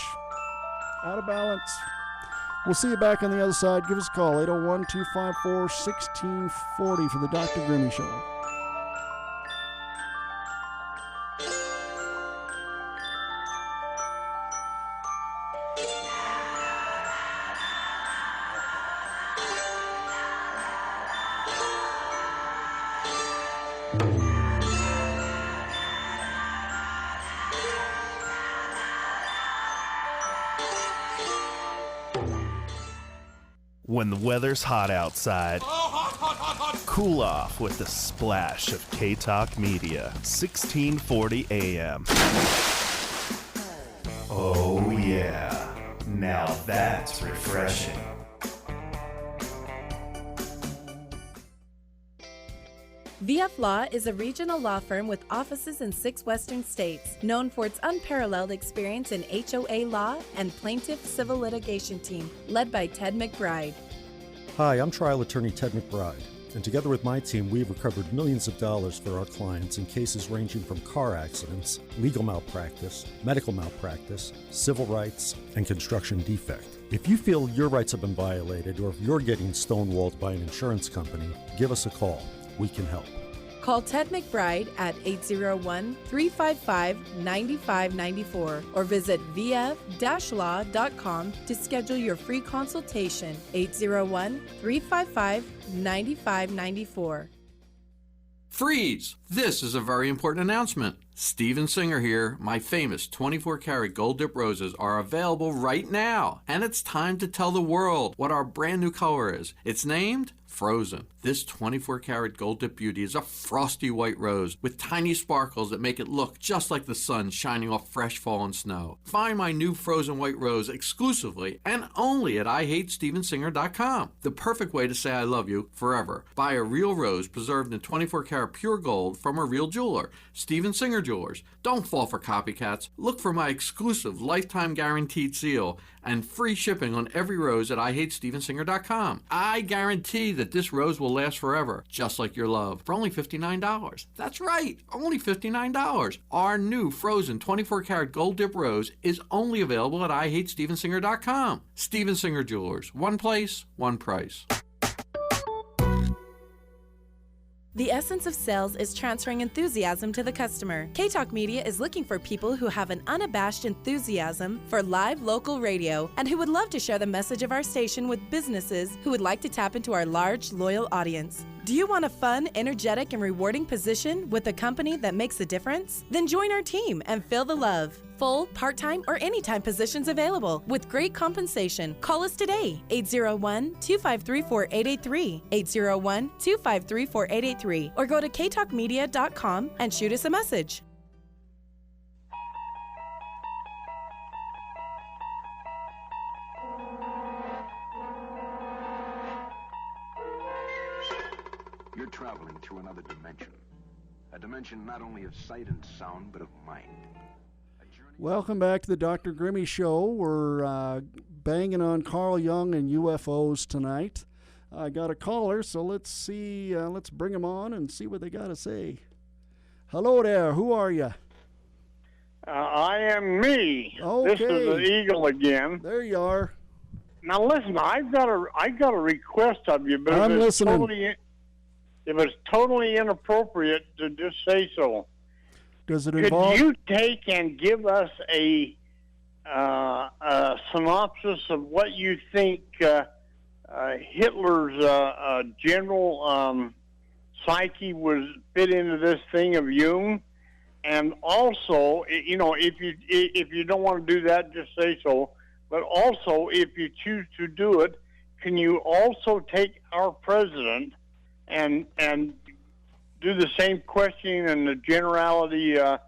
out of balance. We'll see you back on the other side. Give us a call, 801-254-1640 for the Dr. Grimmy Show. When the weather's hot outside, cool off with a splash of K-Talk Media, 1640 AM. Oh yeah, now that's refreshing. VF Law is a regional law firm with offices in 6 western states, known for its unparalleled experience in HOA law and plaintiff civil litigation team, led by Ted McBride. Hi, I'm trial attorney Ted McBride, and together with my team, we've recovered millions of dollars for our clients in cases ranging from car accidents, legal malpractice, medical malpractice, civil rights, and construction defect. If you feel your rights have been violated or if you're getting stonewalled by an insurance company, give us a call. We can help. Call Ted McBride at 801-355-9594 or visit vf-law.com to schedule your free consultation. 801-355-9594. Freeze! This is a very important announcement. Steven Singer here. My famous 24-karat gold dip roses are available right now. And it's time to tell the world what our brand new color is. It's named Frozen. This 24-karat gold dip beauty is a frosty white rose with tiny sparkles that make it look just like the sun shining off fresh fallen snow. Find my new frozen white rose exclusively and only at IHateStevenSinger.com. The perfect way to say I love you forever. Buy a real rose preserved in 24-karat pure gold from a real jeweler. Steven Singer Jewelers. Don't fall for copycats. Look for my exclusive lifetime guaranteed seal and free shipping on every rose at IHateStevenSinger.com. I guarantee that this rose will last forever, just like your love, for only $59. That's right, only $59. Our new frozen 24-karat gold dip rose is only available at IHateStevenSinger.com. Steven Singer Jewelers. One place, one price. The essence of sales is transferring enthusiasm to the customer. K-Talk Media is looking for people who have an unabashed enthusiasm for live local radio and who would love to share the message of our station with businesses who would like to tap into our large, loyal audience. Do you want a fun, energetic, and rewarding position with a company that makes a difference? Then join our team and feel the love. Full, part-time, or anytime positions available with great compensation. Call us today, 801-253-4883, 801-253-4883, or go to ktalkmedia.com and shoot us a message. You're traveling through another dimension. A dimension not only of sight and sound, but of mind. Welcome back to the Dr. Grimmy Show. We're banging on Carl Jung and UFOs tonight. I got a caller, so let's see. Let's bring him on and see what they got to say. Hello there. Who are you? I am me. Okay. This is the Eagle again. There you are. Now listen, I got a request of you, but I'm listening. It was totally inappropriate to just say so. Does it involve? Could you take and give us a synopsis of what you think Hitler's general psyche was fit into this thing of Jung? And also, you know, if you don't want to do that, just say so. But also, if you choose to do it, can you also take our president and do the same questioning and the generality of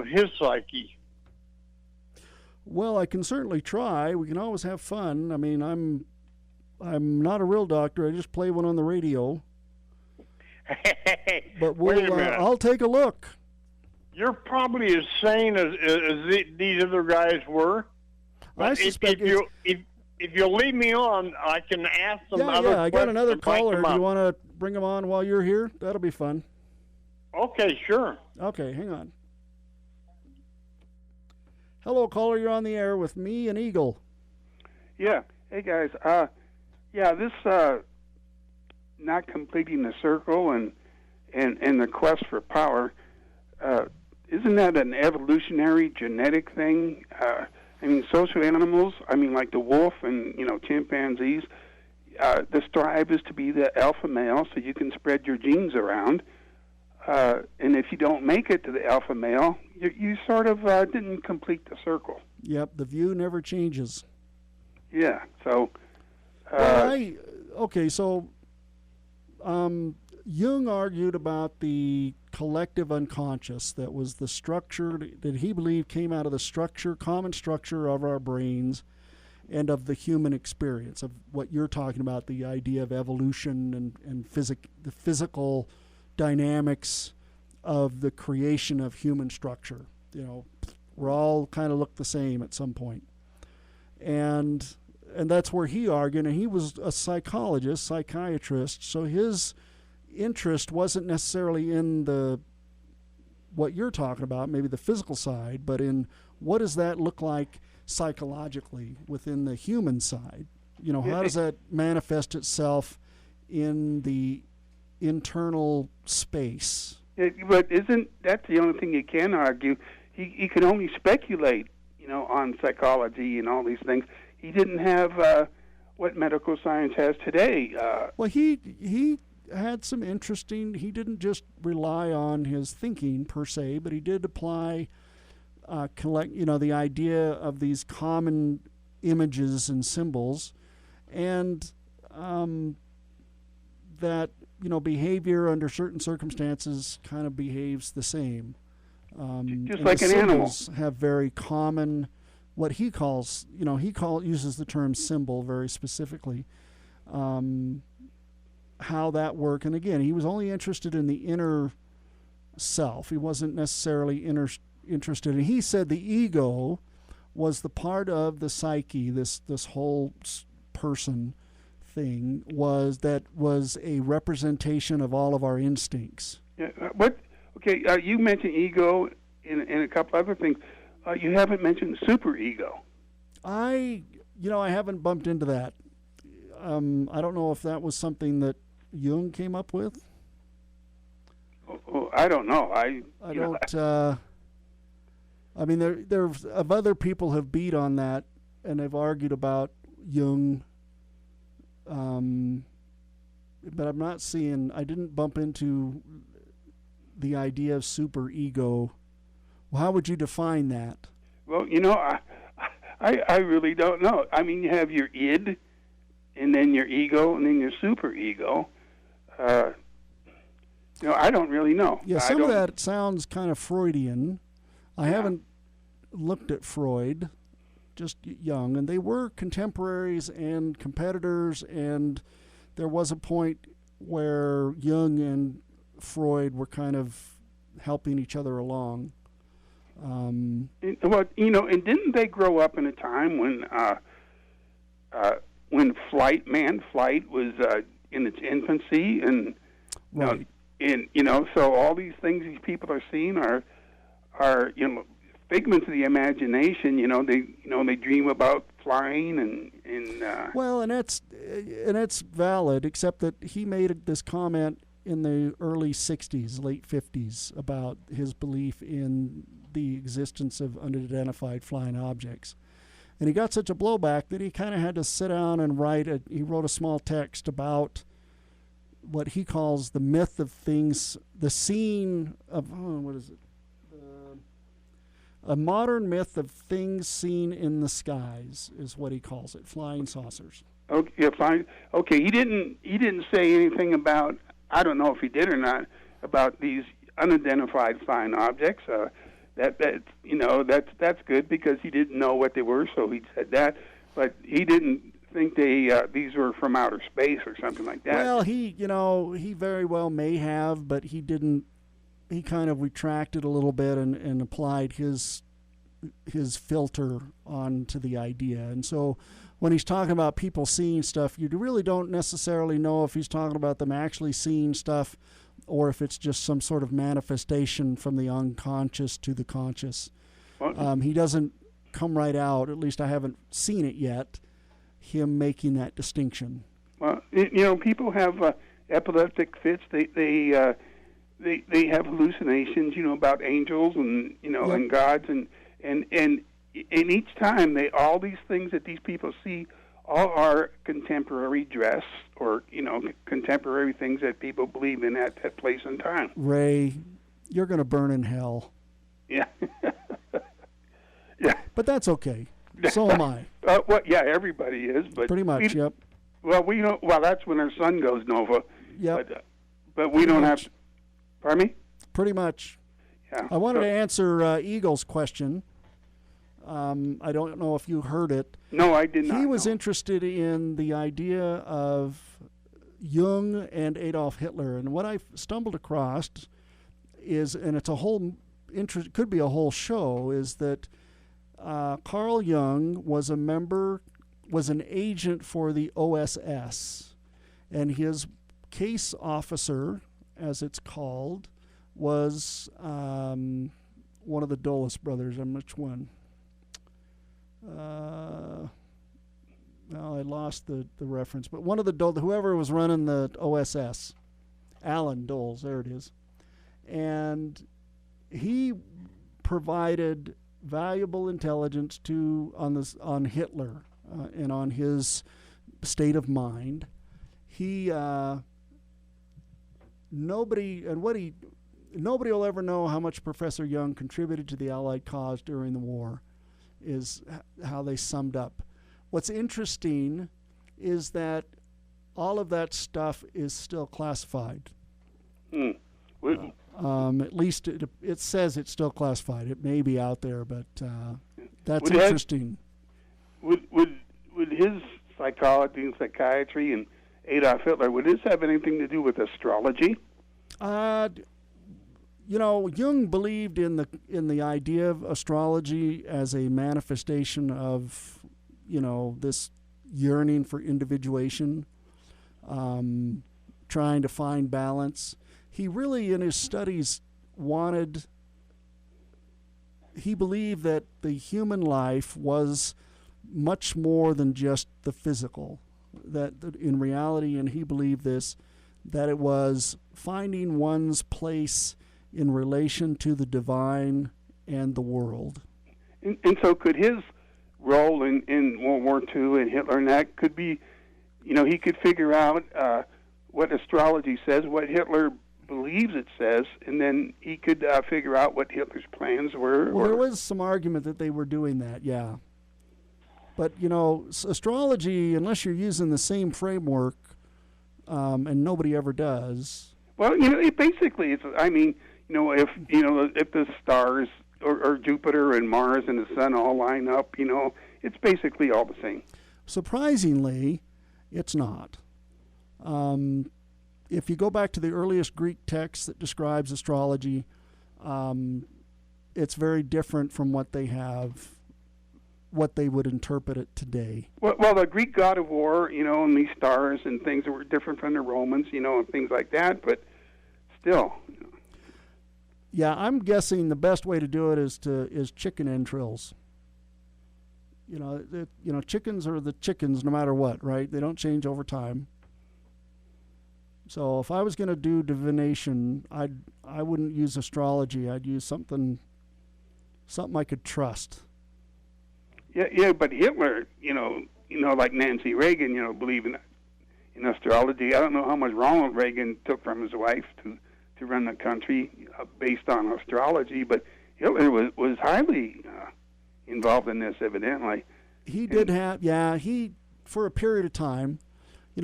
his psyche? Well, I can certainly try. We can always have fun. I mean, I'm I'm not a real doctor. I just play one on the radio. But Wait a minute. I'll take a look. You're probably as sane as these other guys were. I But suspect if you'll leave me on, I can ask some other questions. Yeah, I got another and mic caller. them Do you up. want to bring him on while you're here? That'll be fun. Okay, sure. Okay, hang on. Hello, caller. You're on the air with me and Eagle. Yeah. Hey, guys. This not completing the circle and the quest for power, isn't that an evolutionary genetic thing? I mean, social animals, like the wolf and, chimpanzees, the strive is to be the alpha male so you can spread your genes around. And if you don't make it to the alpha male, you sort of didn't complete the circle. Yep, the view never changes. Yeah, so... Jung argued about the collective unconscious that was the structure that he believed came out of the common structure of our brains and of the human experience, of what you're talking about, the idea of evolution and the physical dynamics of the creation of human structure. We're all kind of look the same at some point. And that's where he argued, and he was a psychiatrist, so his interest wasn't necessarily in what you're talking about, maybe the physical side, but in what does that look like psychologically within the human side? How does that manifest itself in the internal space? But isn't that the only thing you can argue? He can only speculate, on psychology and all these things. He didn't have what medical science has today. Well, he had some interesting. He didn't just rely on his thinking per se, but he did apply, the idea of these common images and symbols, and that behavior under certain circumstances kind of behaves the same. Just like an animal. Have very common. What he calls, uses the term symbol very specifically, how that work. And again, he was only interested in the inner self. He wasn't necessarily interested. And he said the ego was the part of the psyche, this whole person thing, was a representation of all of our instincts. Yeah, Okay, you mentioned ego and a couple other things. You haven't mentioned superego. I haven't bumped into that. I don't know if that was something that Jung came up with. Oh, I don't know. I don't. There other people have beat on that, and they've argued about Jung. But I'm not seeing. I didn't bump into the idea of superego. Well, how would you define that? Well, I really don't know. You have your id, and then your ego, and then your superego. I don't really know. Yeah, some of that sounds kind of Freudian. I haven't looked at Freud, just Jung, and they were contemporaries and competitors, and there was a point where Jung and Freud were kind of helping each other along. And didn't they grow up in a time when manned flight was in its infancy, and right. So all these things these people are seeing are figments of the imagination. They dream about flying and well, and that's valid, except that he made this comment in the early 60s, late 50s, about his belief in the existence of unidentified flying objects. And he got such a blowback that he kind of had to sit down and he wrote a small text about what he calls the myth of things, the scene of, a modern myth of things seen in the skies is what he calls it, flying saucers. Okay, fine. Okay, he didn't say anything about, I don't know if he did or not, about these unidentified flying objects. That's good because he didn't know what they were, so he said that. But he didn't think these were from outer space or something like that. Well, he very well may have, but he didn't. He kind of retracted a little bit and applied his filter onto the idea. And so when he's talking about people seeing stuff, you really don't necessarily know if he's talking about them actually seeing stuff or if it's just some sort of manifestation from the unconscious to the conscious. He doesn't come right out, at least I haven't seen it yet, him making that distinction. Well, people have epileptic fits. They have hallucinations, about angels and and gods and each time all these things that these people see all are contemporary dress or contemporary things that people believe in at that place and time. Ray, you're going to burn in hell. Yeah. Yeah. But that's okay. So am I. Well, yeah, everybody is, but pretty much. Yep. Well, we don't. Well, that's when our sun goes nova. Yep. But we don't have. Pardon me? Pretty much. Yeah. I wanted to answer Eagle's question. I don't know if you heard it. No, I did not. He was interested in the idea of Jung and Adolf Hitler, and what I stumbled across is, and it's a whole could be a whole show, is that Carl Jung was an agent for the OSS, and his case officer, as it's called, was one of the Dulles brothers. And which one? Well, I lost the reference, but one of the whoever was running the OSS, Alan Dulles, there it is, and he provided valuable intelligence on Hitler and on his state of mind. Nobody will ever know how much Professor Jung contributed to the Allied cause during the war, is how they summed up. What's interesting is that all of that stuff is still classified. At least it says it's still classified. It may be out there, but that's interesting. Would his psychology and psychiatry and Adolf Hitler, would this have anything to do with astrology? Jung believed in the idea of astrology as a manifestation of, this yearning for individuation, trying to find balance. He really, in his studies, he believed that the human life was much more than just the physical. That in reality, and he believed this, that it was finding one's place in relation to the divine and the world. And so could his role in World War II and Hitler and that could be, he could figure out what astrology says, what Hitler believes it says, and then he could figure out what Hitler's plans were. Well, there was some argument that they were doing that, yeah. But, astrology, unless you're using the same framework, and nobody ever does. Well, basically, if the stars or Jupiter and Mars and the sun all line up, it's basically all the same. Surprisingly, it's not. If you go back to the earliest Greek text that describes astrology, it's very different from what they would interpret it today. Well, the Greek god of war, and these stars and things that were different from the Romans, and things like that, but still. Yeah, I'm guessing the best way to do it is chicken entrails. Chickens are the chickens no matter what, right? They don't change over time. So if I was going to do divination, I wouldn't use astrology. I'd use something I could trust. Yeah, but Hitler, like Nancy Reagan, believe in astrology. I don't know how much Ronald Reagan took from his wife to run the country based on astrology, but Hitler was highly involved in this, evidently. He did have, for a period of time, in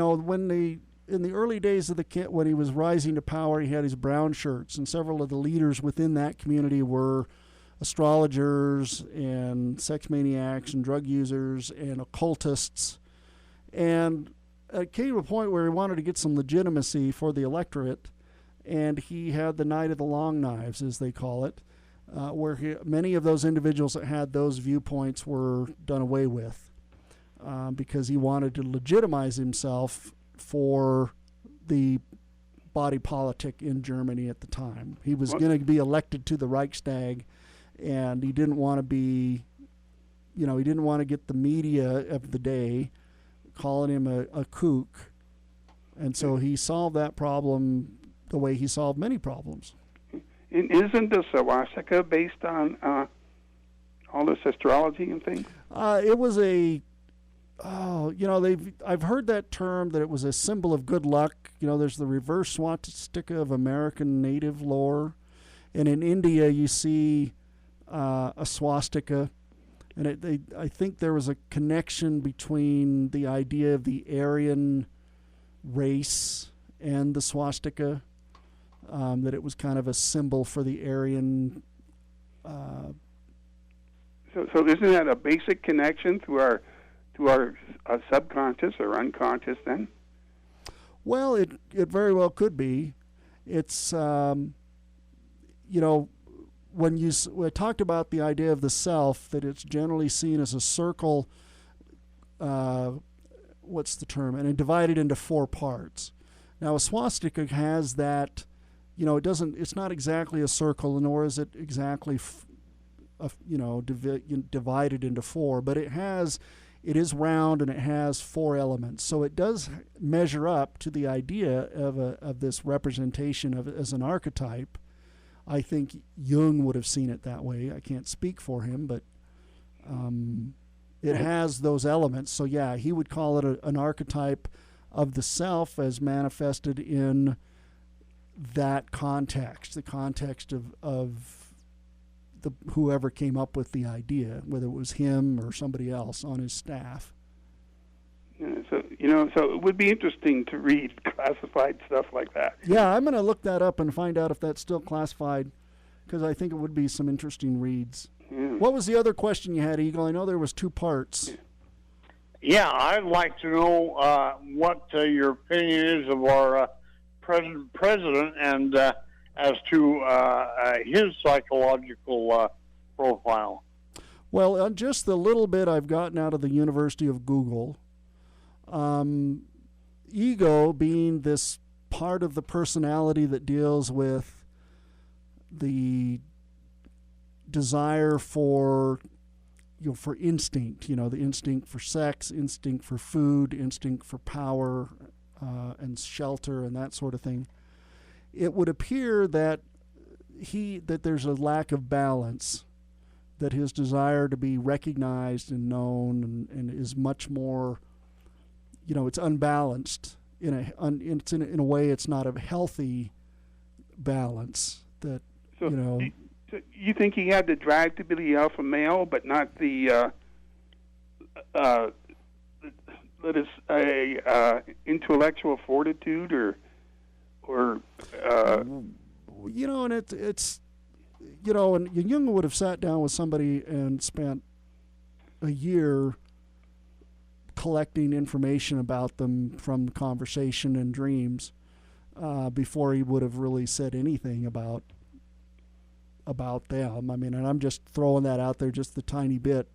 the early days of when he was rising to power, he had his brown shirts, and several of the leaders within that community were astrologers and sex maniacs and drug users and occultists. And it came to a point where he wanted to get some legitimacy for the electorate, and he had the Night of the Long Knives, as they call it, where many of those individuals that had those viewpoints were done away with because he wanted to legitimize himself for the body politic in Germany at the time. He was going to be elected to the Reichstag, and he didn't want to be, he didn't want to get the media of the day calling him a kook. And so he solved that problem the way he solved many problems. And isn't the swastika based on all this astrology and things? It was I've heard that term, that it was a symbol of good luck. There's the reverse swastika of American native lore. And in India, you see a swastika. And I think there was a connection between the idea of the Aryan race and the swastika, that it was kind of a symbol for the Aryan. So isn't that a basic connection to our subconscious or unconscious then? Well, it very well could be. It's when we talked about the idea of the self, that it's generally seen as a circle. What's the term? And it divided into 4 parts. Now, a swastika has that. It's not exactly a circle, nor is it exactly, divided into 4. But it is round, and it has 4 elements. So it does measure up to the idea of this representation as an archetype. I think Jung would have seen it that way. I can't speak for him, but it has those elements. So yeah, he would call it an archetype of the self as manifested in that context, the context of the whoever came up with the idea, whether it was him or somebody else on his staff. Yeah, so it would be interesting to read classified stuff like that. Yeah, I'm going to look that up and find out if that's still classified, because I think it would be some interesting reads. Yeah. What was the other question you had, Eagle? I know there was 2 parts. Yeah, I'd like to know what your opinion is of our present president, and as to his psychological profile. Well, just the little bit I've gotten out of the University of Google, ego being this part of the personality that deals with the desire for instinct, the instinct for sex, instinct for food, instinct for power and shelter and that sort of thing. It would appear that there's a lack of balance, that his desire to be recognized and known and is much more, it's unbalanced in a way. It's not a healthy balance. That So you think he had the drive to be the alpha male, but not the intellectual fortitude, or and it's and Jung would have sat down with somebody and spent a year collecting information about them from conversation and dreams before he would have really said anything about them. I mean, and I'm just throwing that out there, just the tiny bit,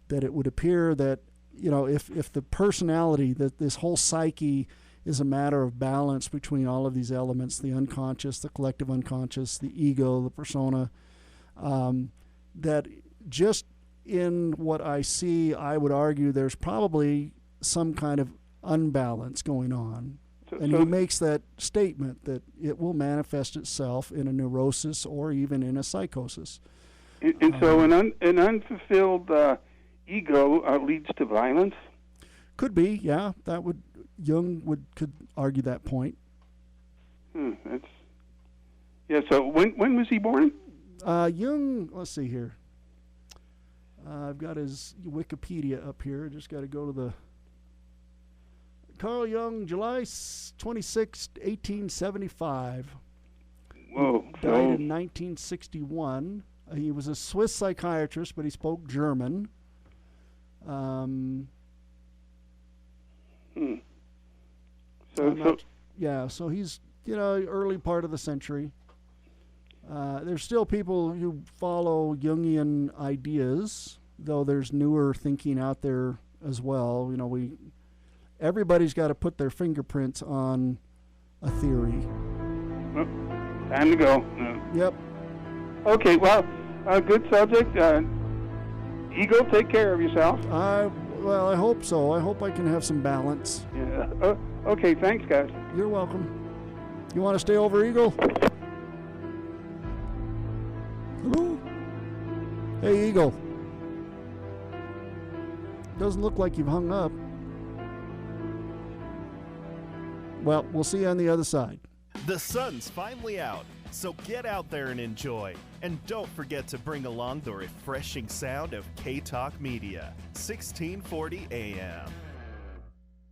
that it would appear that if the personality, that this whole psyche is a matter of balance between all of these elements, the unconscious, the collective unconscious, the ego, the persona, that just in what I see, I would argue there's probably some kind of unbalance going on. And he makes that statement that it will manifest itself in a neurosis or even in a psychosis. And so an unfulfilled ego leads to violence? Could be, yeah. Jung could argue that point. So when was he born? Jung, let's see here. I've got his Wikipedia up here. Just got to go to the... Carl Jung, July 26, 1875. Whoa. Died in 1961. He was a Swiss psychiatrist, but he spoke German. So he's, early part of the century. There's still people who follow Jungian ideas, though there's newer thinking out there as well. Everybody's got to put their fingerprints on a theory. Well, time to go. Yep. Okay, well, good subject. Eagle, take care of yourself. Well, I hope so. I hope I can have some balance. Yeah. Okay, thanks, guys. You're welcome. You want to stay over, Eagle? Hello? Hey, Eagle. Doesn't look like you've hung up. Well, we'll see you on the other side. The sun's finally out, so get out there and enjoy. And don't forget to bring along the refreshing sound of K-Talk Media, 1640 AM.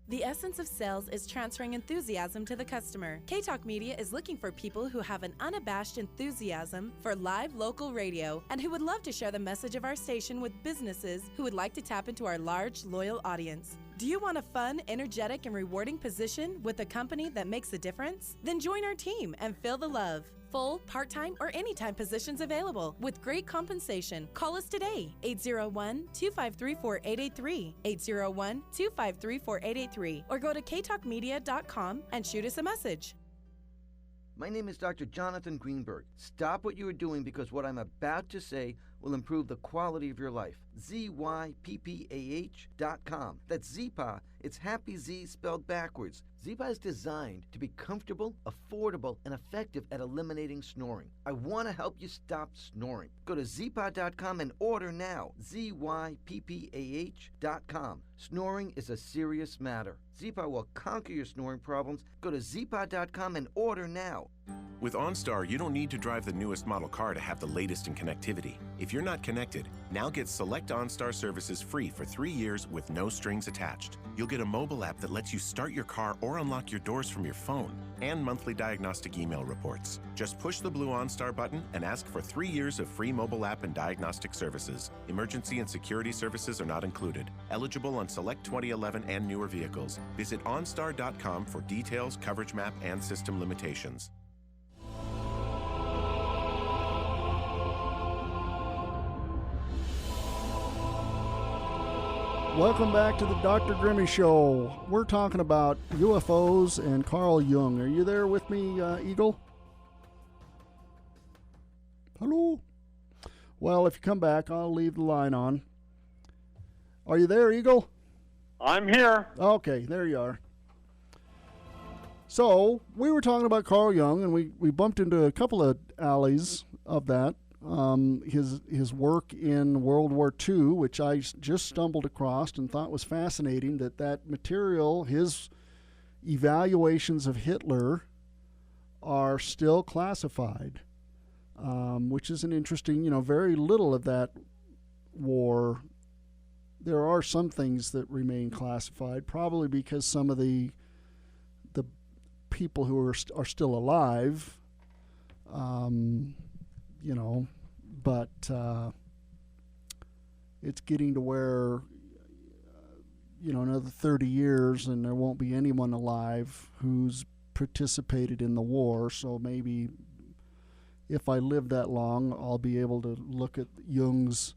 The essence of sales is transferring enthusiasm to the customer. K-Talk Media is looking for people who have an unabashed enthusiasm for live local radio and who would love to share the message of our station with businesses who would like to tap into our large, loyal audience. Do you want a fun, energetic, and rewarding position with a company that makes a difference? Then join our team and feel the love. Full, part-time, or anytime positions available with great compensation. Call us today, 801-253-4883, 801-253-4883, or go to ktalkmedia.com and shoot us a message. My name is Dr. Jonathan Greenberg. Stop what you are doing because what I'm about to say will improve the quality of your life. ZYPPAH.com. That's ZPA. It's Happy Z spelled backwards. ZPA is designed to be comfortable, affordable, and effective at eliminating snoring. I want to help you stop snoring. Go to ZPA.com and order now. ZYPPAH.com. Snoring is a serious matter. ZPA will conquer your snoring problems. Go to ZPA.com and order now. With OnStar, you don't need to drive the newest model car to have the latest in connectivity. If you're not connected, now get select OnStar services free for 3 years with no strings attached. You'll get a mobile app that lets you start your car or unlock your doors from your phone, and monthly diagnostic email reports. Just push the blue OnStar button and ask for 3 years of free mobile app and diagnostic services. Emergency and security services are not included. Eligible on select 2011 and newer vehicles. Visit OnStar.com for details, coverage map, and system limitations. Welcome back to the Dr. Grimmy Show. We're talking about UFOs and Carl Jung. Are you there with me, Eagle? Hello? Well, if you come back, I'll leave the line on. Are you there, Eagle? I'm here. Okay, there you are. So, we were talking about Carl Jung, and we bumped into a couple of alleys of that. His work in World War II, which I just stumbled across and thought was fascinating, that material, his evaluations of Hitler, are still classified, which is an interesting, very little of that war. There are some things that remain classified, probably because some of the people who are still alive, but it's getting to where, another 30 years and there won't be anyone alive who's participated in the war. So maybe if I live that long, I'll be able to look at Jung's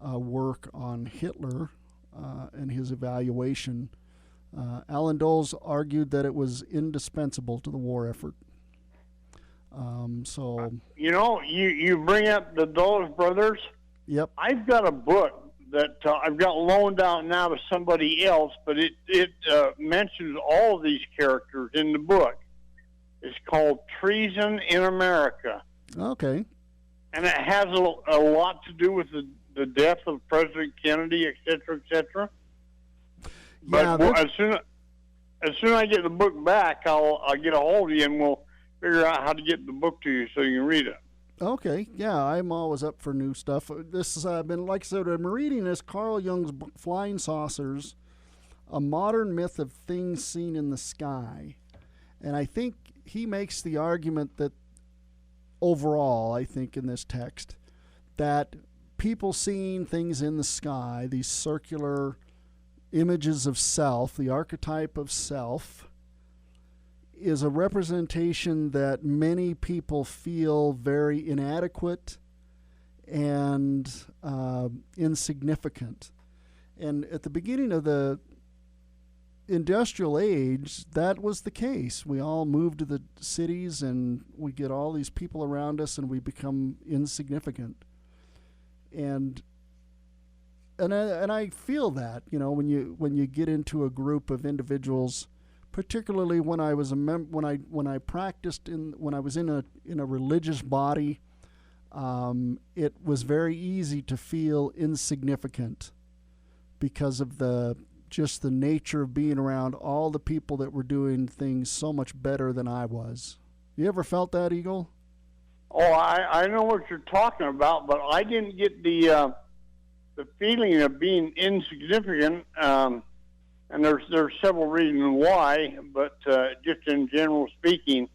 work on Hitler and his evaluation. Alan Dulles argued that it was indispensable to the war effort. You bring up the Dulles brothers. Yep. I've got a book that I've got loaned out now to somebody else, but it mentions all of these characters in the book. It's called Treason in America. Okay. And it has a lot to do with the death of President Kennedy, et cetera, et cetera. But as soon as I get the book back, I'll get a hold of you and we'll figure out how to get the book to you so you can read it. Okay, yeah, I'm always up for new stuff. This has been, like I said, I'm reading this Carl Jung's book, Flying Saucers, A Modern Myth of Things Seen in the Sky. And I think he makes the argument that overall, I think in this text, that people seeing things in the sky, these circular images of self, the archetype of self, is a representation that many people feel very inadequate and insignificant. And at the beginning of the industrial age, that was the case. We all moved to the cities, and we get all these people around us, and we become insignificant. And I feel that, you know, when you get into a group of individuals, particularly when I was when I practiced when I was in a religious body, it was very easy to feel insignificant because of just the nature of being around all the people that were doing things so much better than I was. You ever felt that, Eagle? Oh, I know what you're talking about, but I didn't get the feeling of being insignificant. And there's several reasons why, but just in general speaking,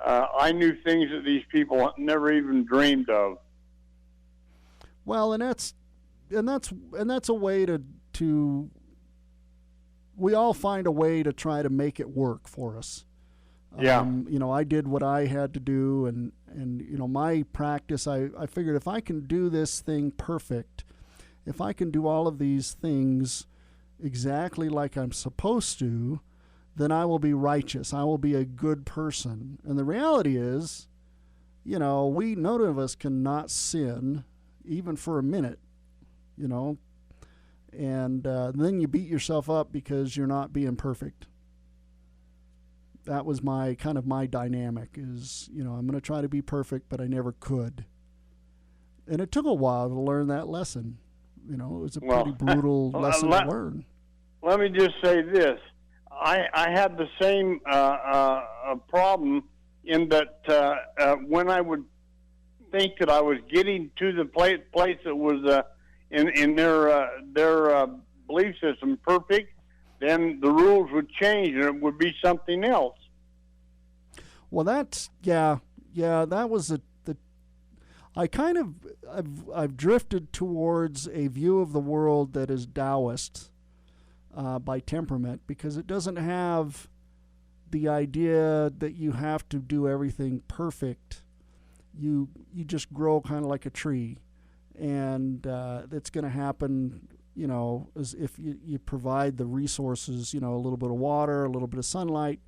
I knew things that these people never even dreamed of. Well, and that's a way to we all find a way to try to make it work for us. Yeah. You know, I did what I had to do, and you know, my practice, I figured if I can do this thing perfect, if I can do all of these things exactly like I'm supposed to, then I will be righteous. I will be a good person. And the reality is, you know, none of us cannot sin even for a minute, you know, and then you beat yourself up because you're not being perfect. That was my dynamic is, you know, I'm going to try to be perfect, but I never could. And it took a while to learn that lesson. You know, it was a pretty brutal lesson to learn. Let me just say this. I had the same problem in that when I would think that I was getting to the place that was in their belief system perfect, then the rules would change and it would be something else. Well, that was I've drifted towards a view of the world that is Taoist by temperament, because it doesn't have the idea that you have to do everything perfect. You just grow kind of like a tree, and it's going to happen, you know, as if you provide the resources, you know, a little bit of water, a little bit of sunlight,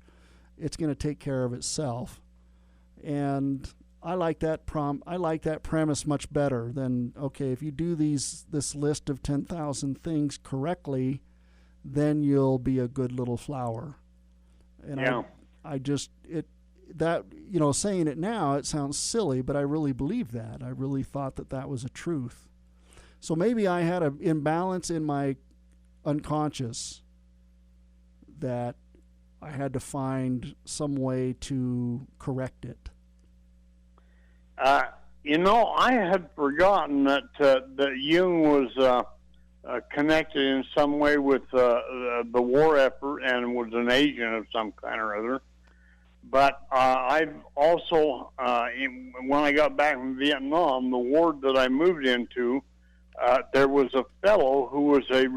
it's going to take care of itself. And I like that premise much better than, okay, if you do this list of 10,000 things correctly, then you'll be a good little flower. And yeah. That, you know, saying it now, it sounds silly, but I really believe that. I really thought that was a truth. So maybe I had an imbalance in my unconscious that I had to find some way to correct it. You know, I had forgotten that Jung was connected in some way with the war effort and was an agent of some kind or other. But I've also, when I got back from Vietnam, the ward that I moved into, there was a fellow who was a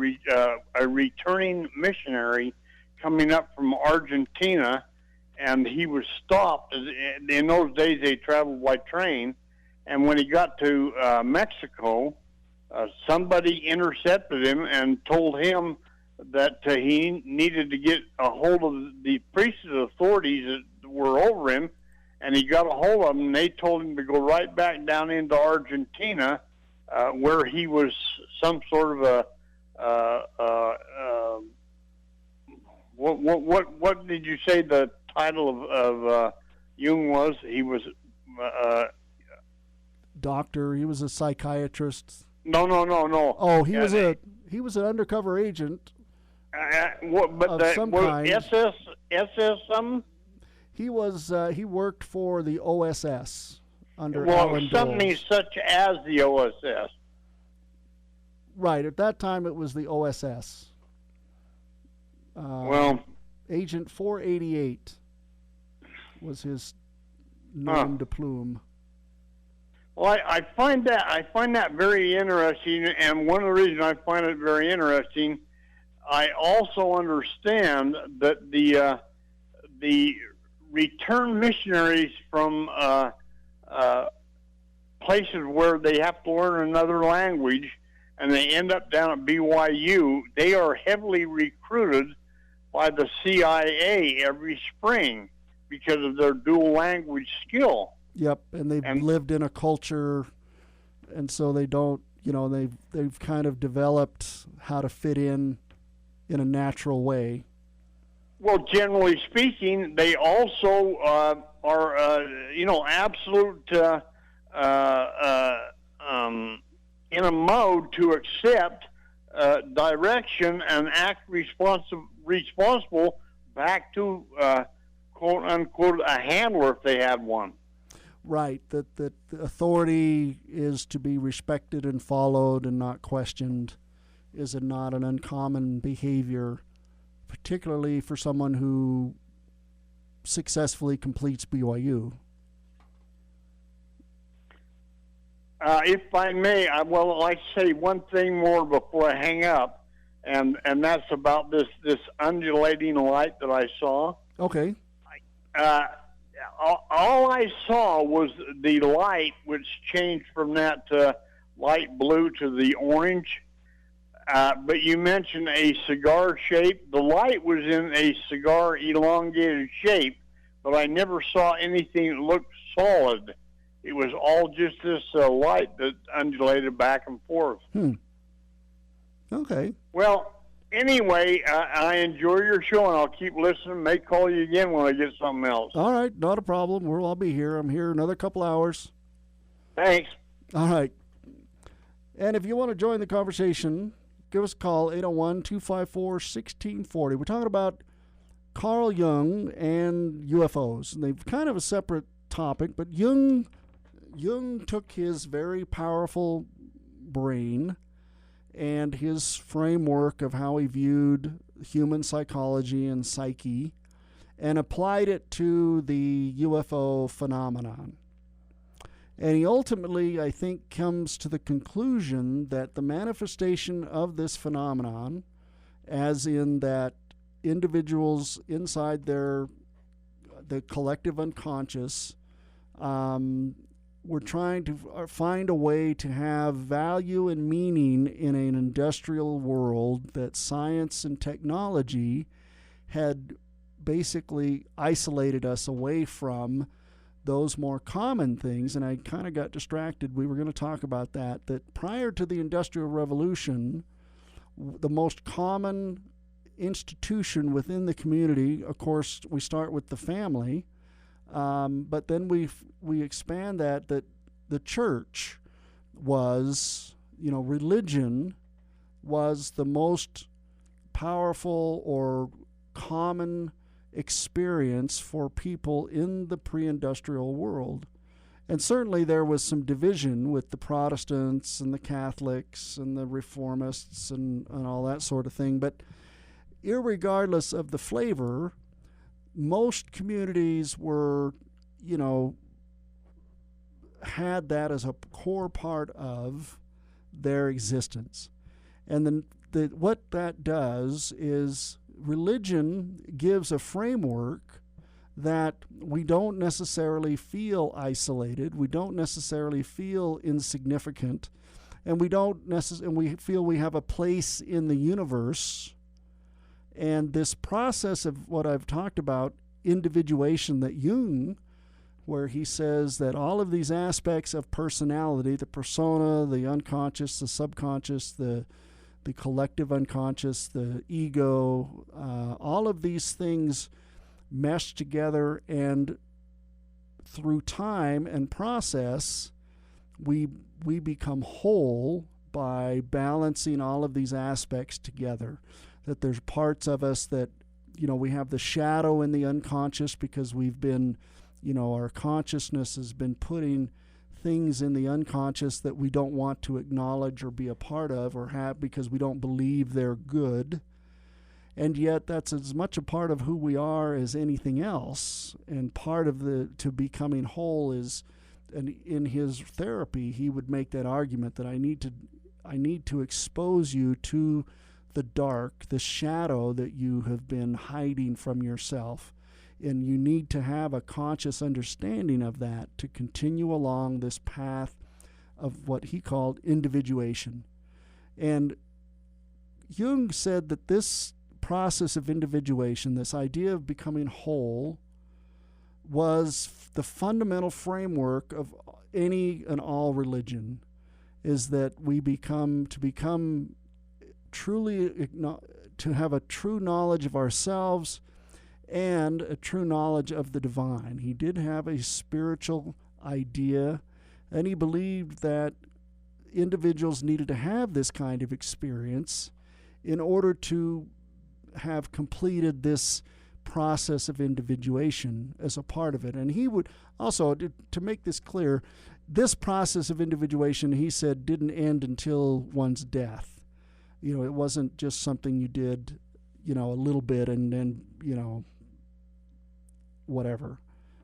returning missionary coming up from Argentina, and he was stopped. In those days, they traveled by train, and when he got to Mexico, somebody intercepted him and told him that he needed to get a hold of the priesthood authorities that were over him, and he got a hold of them, and they told him to go right back down into Argentina, where he was some sort of what did you say the title of Jung was? He was doctor. He was a psychiatrist. No. Oh, he was an undercover agent. Some kind. SS something. He worked for the OSS under Alan Dulles. Something such as the OSS. Right, at that time it was the OSS. Agent 488 was his nom de plume. Well, I find that very interesting, and one of the reasons I find it very interesting, I also understand that the return missionaries from places where they have to learn another language, and they end up down at BYU. They are heavily recruited by the CIA every spring because of their dual language skill. Yep, and they've lived in a culture, and so they don't, they've kind of developed how to fit in a natural way. Well, generally speaking, they also are, absolute in a mode to accept direction and act responsible back to quote unquote a handler if they had one. Right, that the authority is to be respected and followed and not questioned is not an uncommon behavior, particularly for someone who successfully completes BYU. If I may, I would like to say one thing more before I hang up, and that's about this undulating light that I saw. Okay. All I saw was the light, which changed from that light blue to the orange. But you mentioned a cigar shape. The light was in a cigar elongated shape, but I never saw anything that looked solid. It was all just this light that undulated back and forth. Okay. Well, anyway, I enjoy your show, and I'll keep listening. May call you again when I get something else. All right, not a problem. I'll be here. I'm here another couple hours. Thanks. All right. And if you want to join the conversation, give us a call, 801-254-1640. We're talking about Carl Jung and UFOs. And they've kind of a separate topic, but Jung took his very powerful brain and his framework of how he viewed human psychology and psyche and applied it to the UFO phenomenon. And he ultimately, I think, comes to the conclusion that the manifestation of this phenomenon, as in that individuals inside the collective unconscious were trying to find a way to have value and meaning in an industrial world that science and technology had basically isolated us away from those more common things. And I kind of got distracted. We were going to talk about that prior to the Industrial Revolution, the most common institution within the community, of course, we start with the family, but then we expand that the church was, religion was the most powerful or common experience for people in the pre-industrial world. And certainly there was some division with the Protestants and the Catholics and the Reformists and all that sort of thing. But irregardless of the flavor, most communities were, had that as a core part of their existence. And what that does is religion gives a framework that we don't necessarily feel isolated, we don't necessarily feel insignificant, and we feel we have a place in the universe. And this process of what I've talked about, individuation, that Jung, where he says that all of these aspects of personality, the persona, the unconscious, the subconscious, the collective unconscious, the ego, all of these things mesh together, and through time and process, we become whole by balancing all of these aspects together. That there's parts of us that, we have the shadow in the unconscious because we've been, our consciousness has been putting things in the unconscious that we don't want to acknowledge or be a part of or have because we don't believe they're good. And yet that's as much a part of who we are as anything else. And part of to becoming whole is, and in his therapy, he would make that argument that I need to expose you to the dark, the shadow that you have been hiding from yourself. And you need to have a conscious understanding of that to continue along this path of what he called individuation. And Jung said that this process of individuation, this idea of becoming whole, was the fundamental framework of any and all religion, is that we become truly, to have a true knowledge of ourselves and a true knowledge of the divine. He did have a spiritual idea, and he believed that individuals needed to have this kind of experience in order to have completed this process of individuation as a part of it. And he would also, to make this clear, this process of individuation, he said, didn't end until one's death. You know, it wasn't just something you did, you know, a little bit and then, you know, whatever.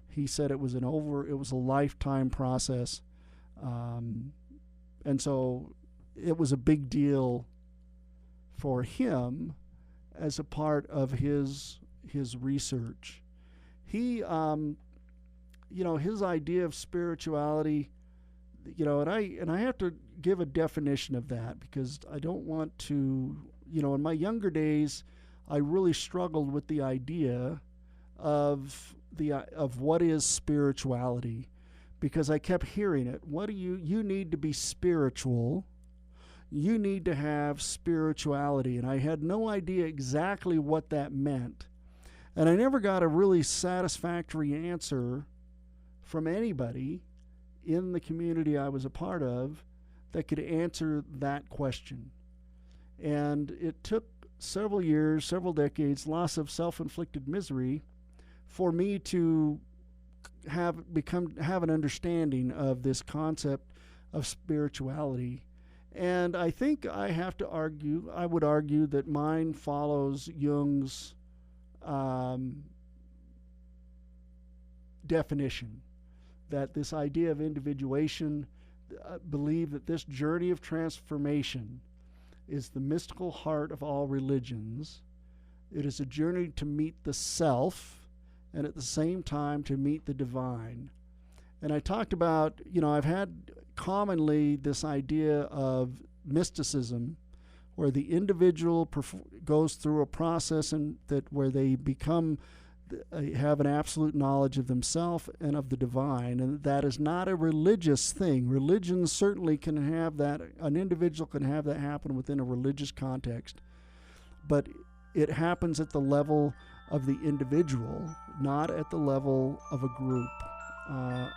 He said it was a lifetime process. And so it was a big deal for him as a part of his research. He, you know, his idea of spirituality, you know, and I have to give a definition of that, because I don't want to, you know, in my younger days, I really struggled with the idea of what is spirituality, because I kept hearing it. What do you need to be spiritual? You need to have spirituality. And I had no idea exactly what that meant. And I never got a really satisfactory answer from anybody in the community I was a part of that could answer that question. And it took several years, several decades, loss of self-inflicted misery, for me to have an understanding of this concept of spirituality. And I think I would argue that mine follows Jung's definition, that this idea of individuation, believe that this journey of transformation is the mystical heart of all religions. It is a journey to meet the self, and at the same time to meet the divine. And I talked about, you know, I've had commonly this idea of mysticism, where the individual goes through a process where they have an absolute knowledge of themselves and of the divine, and that is not a religious thing. Religion certainly can have that, an individual can have that happen within a religious context, but it happens at the level of the individual, not at the level of a group.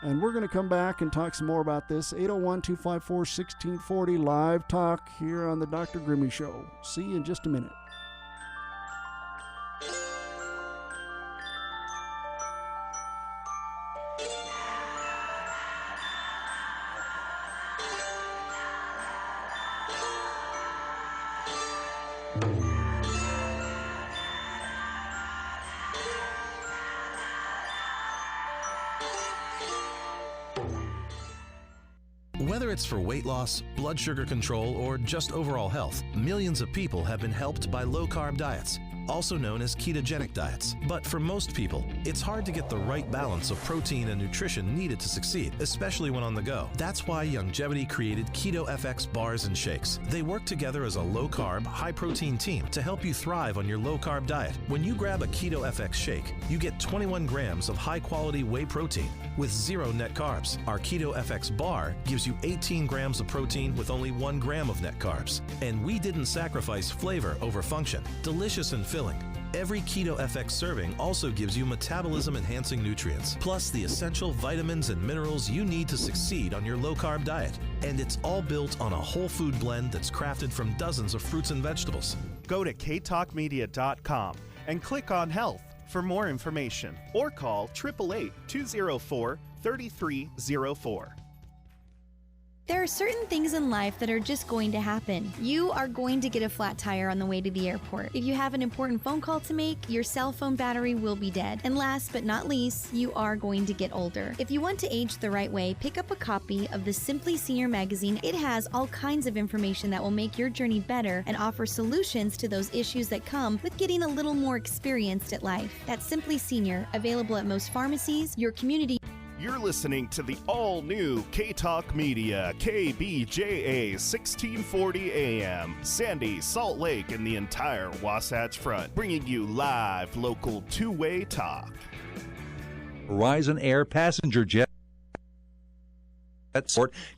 And we're going to come back and talk some more about this. 801-254-1640, live talk here on the Dr. Grimmy Show. See you in just a minute. Whether it's for weight loss, blood sugar control, or just overall health, millions of people have been helped by low-carb diets, also known as ketogenic diets. But for most people, it's hard to get the right balance of protein and nutrition needed to succeed, especially when on the go. That's why Longevity created Keto FX bars and shakes. They work together as a low-carb, high-protein team to help you thrive on your low-carb diet. When you grab a Keto FX shake, you get 21 grams of high-quality whey protein with 0 net carbs. Our Keto FX bar gives you 18 grams of protein with only 1 gram of net carbs. And we didn't sacrifice flavor over function. Delicious and filling. Every Keto FX serving also gives you metabolism-enhancing nutrients, plus the essential vitamins and minerals you need to succeed on your low-carb diet. And it's all built on a whole food blend that's crafted from dozens of fruits and vegetables. Go to ktalkmedia.com and click on Health for more information, or call 888-204-3304. There are certain things in life that are just going to happen. You are going to get a flat tire on the way to the airport. If you have an important phone call to make, your cell phone battery will be dead. And last but not least, you are going to get older. If you want to age the right way, pick up a copy of the Simply Senior magazine. It has all kinds of information that will make your journey better and offer solutions to those issues that come with getting a little more experienced at life. That's Simply Senior, available at most pharmacies, your community. You're listening to the all-new K-Talk Media, KBJA 1640 AM, Sandy, Salt Lake, and the entire Wasatch Front, bringing you live local two-way talk. Horizon Air passenger jet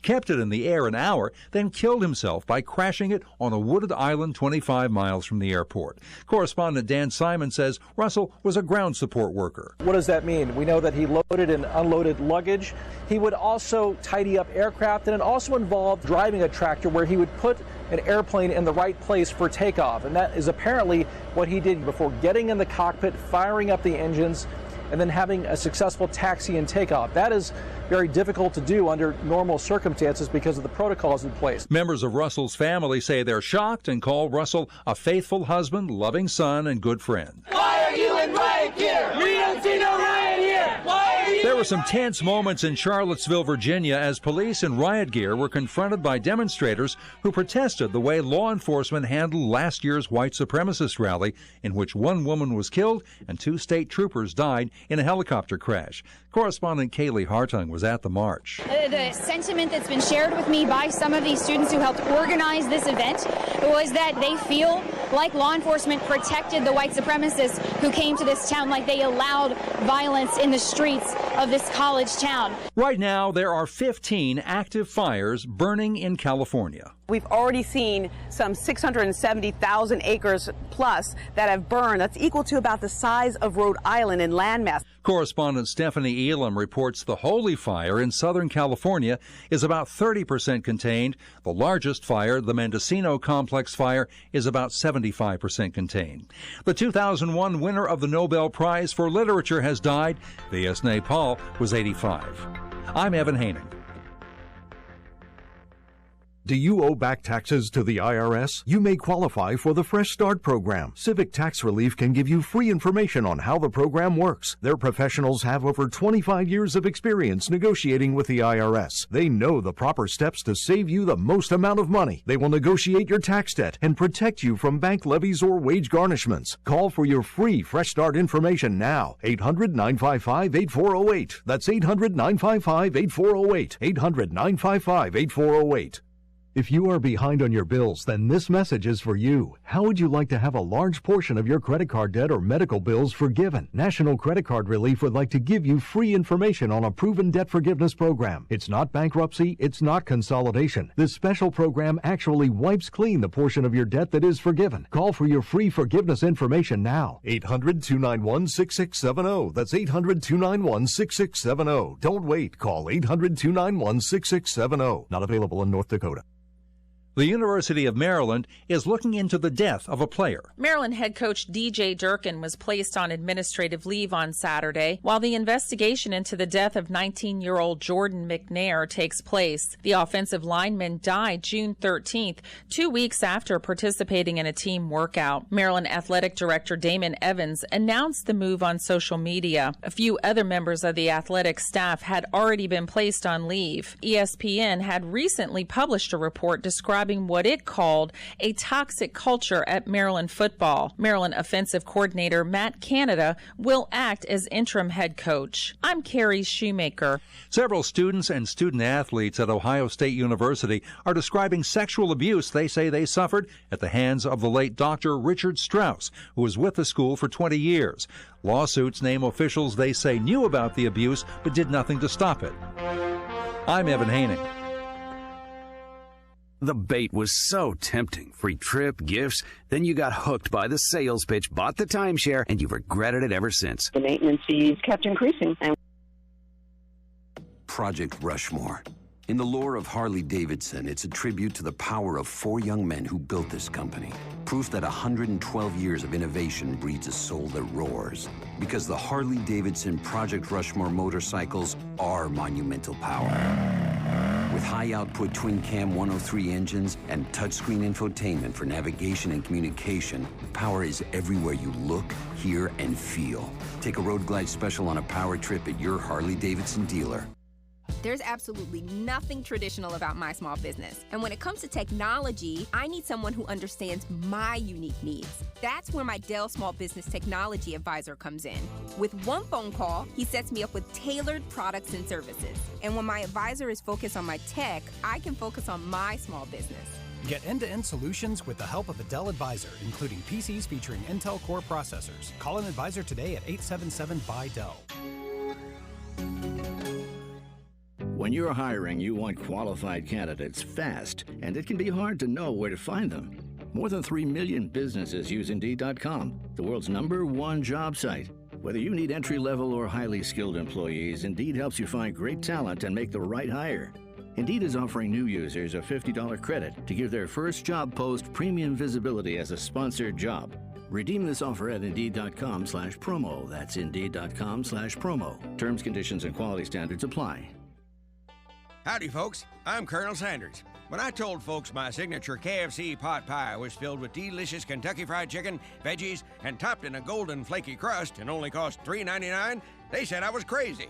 kept it in the air an hour, then killed himself by crashing it on a wooded island 25 miles from the airport. Correspondent Dan Simon says Russell was a ground support worker. What does that mean? We know that he loaded and unloaded luggage. He would also tidy up aircraft, and it also involved driving a tractor where he would put an airplane in the right place for takeoff. And that is apparently what he did before getting in the cockpit, firing up the engines, and then having a successful taxi and takeoff. That is very difficult to do under normal circumstances because of the protocols in place. Members of Russell's family say they're shocked and call Russell a faithful husband, loving son, and good friend. Why are you in riot gear? We don't see no riot here. Why are you? There were some tense moments in Charlottesville, Virginia, as police in riot gear were confronted by demonstrators who protested the way law enforcement handled last year's white supremacist rally, in which one woman was killed and 2 state troopers died in a helicopter crash. Correspondent Kaylee Hartung was at the march. The sentiment that's been shared with me by some of these students who helped organize this event was that they feel like law enforcement protected the white supremacists who came to this town, like they allowed violence in the streets of this college town. Right now, there are 15 active fires burning in California. We've already seen some 670,000 acres plus that have burned. That's equal to about the size of Rhode Island in landmass. Correspondent Stephanie Elam reports the Holy Fire in Southern California is about 30% contained. The largest fire, the Mendocino Complex Fire, is about 75% contained. The 2001 winner of the Nobel Prize for Literature has died. V.S. Naipaul was 85. I'm Evan Haining. Do you owe back taxes to the IRS? You may qualify for the Fresh Start program. Civic Tax Relief can give you free information on how the program works. Their professionals have over 25 years of experience negotiating with the IRS. They know the proper steps to save you the most amount of money. They will negotiate your tax debt and protect you from bank levies or wage garnishments. Call for your free Fresh Start information now. 800-955-8408. That's 800-955-8408. 800-955-8408. If you are behind on your bills, then this message is for you. How would you like to have a large portion of your credit card debt or medical bills forgiven? National Credit Card Relief would like to give you free information on a proven debt forgiveness program. It's not bankruptcy, it's not consolidation. This special program actually wipes clean the portion of your debt that is forgiven. Call for your free forgiveness information now. 800-291-6670. That's 800-291-6670. Don't wait. Call 800-291-6670. Not available in North Dakota. The University of Maryland is looking into the death of a player. Maryland head coach DJ Durkin was placed on administrative leave on Saturday while the investigation into the death of 19-year-old Jordan McNair takes place. The offensive lineman died June 13th, 2 weeks after participating in a team workout. Maryland Athletic Director Damon Evans announced the move on social media. A few other members of the athletic staff had already been placed on leave. ESPN had recently published a report describing what it called a toxic culture at Maryland football. Maryland offensive coordinator Matt Canada will act as interim head coach. I'm Carrie Shoemaker. Several students and student athletes at Ohio State University are describing sexual abuse they say they suffered at the hands of the late Dr. Richard Strauss, who was with the school for 20 years. Lawsuits name officials they say knew about the abuse but did nothing to stop it. I'm Evan Haining. The bait was so tempting. Free trip, gifts. Then you got hooked by the sales pitch, bought the timeshare, and you've regretted it ever since. The maintenance fees kept increasing. Project Rushmore. In the lore of Harley-Davidson, it's a tribute to the power of 4 young men who built this company. Proof that 112 years of innovation breeds a soul that roars. Because the Harley-Davidson Project Rushmore motorcycles are monumental power. With With high-output twin-cam 103 engines and touchscreen infotainment for navigation and communication, power is everywhere you look, hear, and feel. Take a Road Glide Special on a power trip at your Harley-Davidson dealer. There's absolutely nothing traditional about my small business. And when it comes to technology, I need someone who understands my unique needs. That's where my Dell Small Business Technology Advisor comes in. With one phone call, he sets me up with tailored products and services. And when my advisor is focused on my tech, I can focus on my small business. Get end-to-end solutions with the help of a Dell advisor, including PCs featuring Intel Core processors. Call an advisor today at 877-BUY-DELL. When you're hiring, you want qualified candidates fast, and it can be hard to know where to find them. More than 3 million businesses use Indeed.com, the world's #1 job site. Whether you need entry-level or highly skilled employees, Indeed helps you find great talent and make the right hire. Indeed is offering new users a $50 credit to give their first job post premium visibility as a sponsored job. Redeem this offer at Indeed.com/promo. That's Indeed.com/promo. Terms, conditions, and quality standards apply. Howdy, folks. I'm Colonel Sanders. When I told folks my signature KFC pot pie was filled with delicious Kentucky Fried Chicken, veggies, and topped in a golden flaky crust and only cost $3.99, they said I was crazy.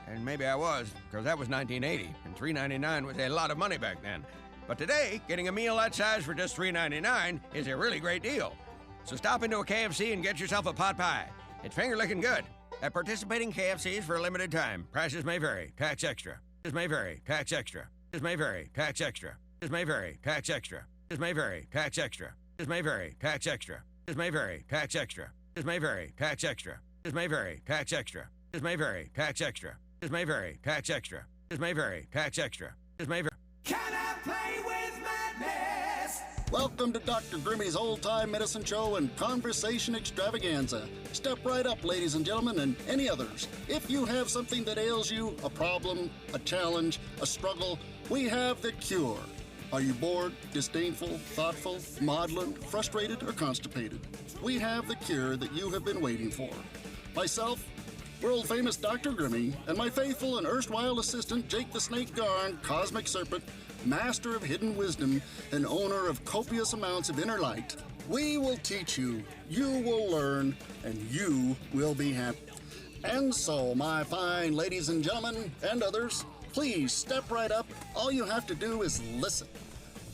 And maybe I was, because that was 1980, and $3.99 was a lot of money back then. But today, getting a meal that size for just $3.99 is a really great deal. So stop into a KFC and get yourself a pot pie. It's finger-licking good. At participating KFCs for a limited time. Prices may vary. Tax extra. This may vary. Tax extra. This may vary. Tax extra. This may vary. Tax extra. This may vary. Tax extra. This may vary. Tax extra. This may vary. Tax extra. This may vary. Tax extra. This may vary. Tax extra. This may vary. Tax extra. This may vary. Tax extra. This may vary. Tax extra. This may vary. Can I play with madness? Welcome to Dr. Grimmy's Old Time Medicine Show and Conversation Extravaganza. Step right up, ladies and gentlemen, and any others. If you have something that ails you, a problem, a challenge, a struggle, we have the cure. Are you bored, disdainful, thoughtful, maudlin, frustrated, or constipated? We have the cure that you have been waiting for. Myself, world-famous Dr. Grimmy, and my faithful and erstwhile assistant, Jake the Snake Garn, Cosmic Serpent, master of hidden wisdom, and owner of copious amounts of inner light. We will teach you, you will learn, and you will be happy. And so, my fine ladies and gentlemen, and others, please step right up. All you have to do is listen.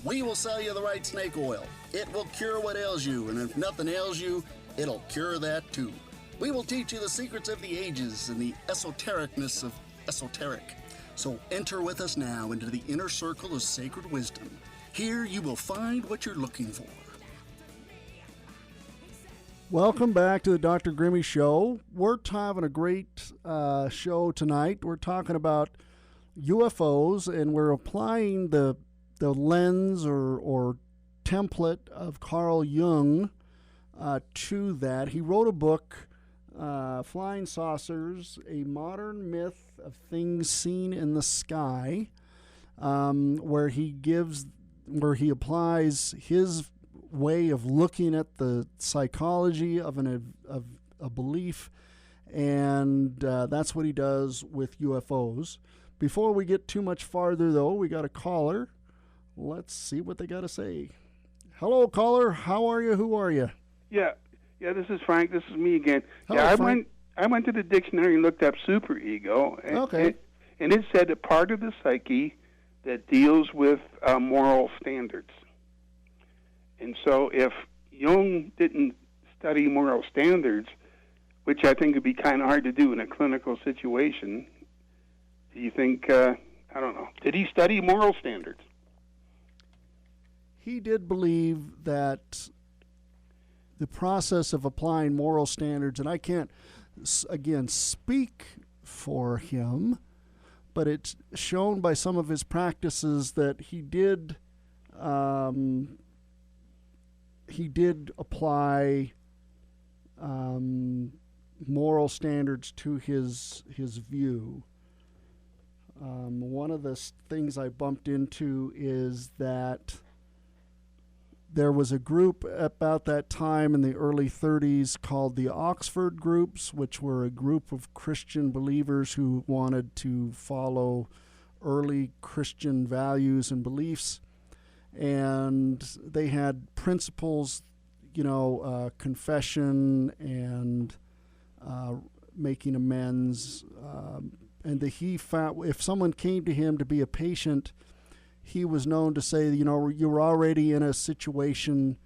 We will sell you the right snake oil. It will cure what ails you, and if nothing ails you, it'll cure that too. We will teach you the secrets of the ages and the esotericness of esoteric. So enter with us now into the inner circle of sacred wisdom. Here you will find what you're looking for. Welcome back to the Dr. Grimmy Show. We're having a great show tonight. We're talking about UFOs, and we're applying the lens or template of Carl Jung to that. He wrote a book, Flying Saucers, A Modern Myth of Things Seen in the Sky, where he applies his way of looking at the psychology of a belief, and that's what he does with UFOs. Before we get too much farther, though, we got a caller. Let's see what they got to say. Hello, caller. How are you? Who are you? Yeah, this is Frank. This is me again. Hello, Frank. I went to the dictionary and looked up superego, and it said a part of the psyche that deals with moral standards. And so if Jung didn't study moral standards, which I think would be kind of hard to do in a clinical situation, do you think, I don't know, did he study moral standards? He did believe that the process of applying moral standards, and I can't, again, speak for him, but it's shown by some of his practices that he did apply moral standards to his view. One of the things I bumped into is that there was a group about that time in the early 30s called the Oxford Groups, which were a group of Christian believers who wanted to follow early Christian values and beliefs, and they had principles, confession and making amends, and that he found if someone came to him to be a patient, he was known to say, you're already in a situation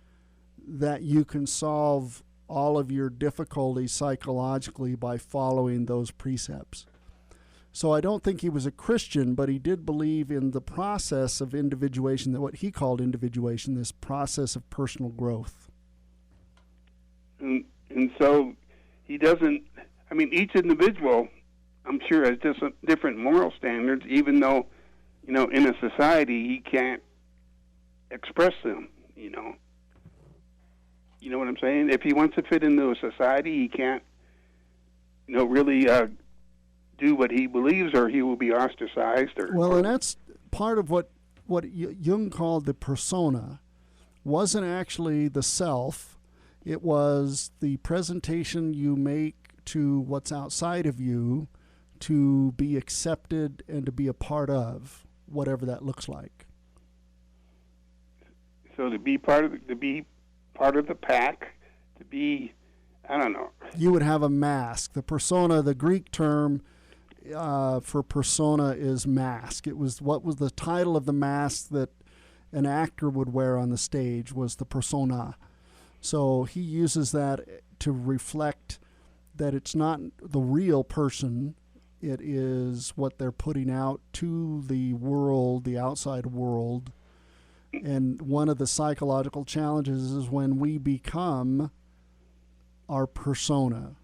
that you can solve all of your difficulties psychologically by following those precepts. So I don't think he was a Christian, but he did believe in the process of individuation, that what he called individuation, this process of personal growth. And so he doesn't, each individual, I'm sure, has different moral standards, even though, in a society he can't express them, You know what I'm saying? If he wants to fit into a society, he can't, really do what he believes, or he will be ostracized. And that's part of what Jung called the persona. Wasn't actually the self. It was the presentation you make to what's outside of you to be accepted and to be a part of, whatever that looks like. So to be part of the pack, to be, I don't know. You would have a mask. The persona, the Greek term for persona is mask. It was what was the title of the mask that an actor would wear on the stage, was the persona. So he uses that to reflect that it's not the real person. It is what they're putting out to the world, the outside world. And one of the psychological challenges is when we become our persona.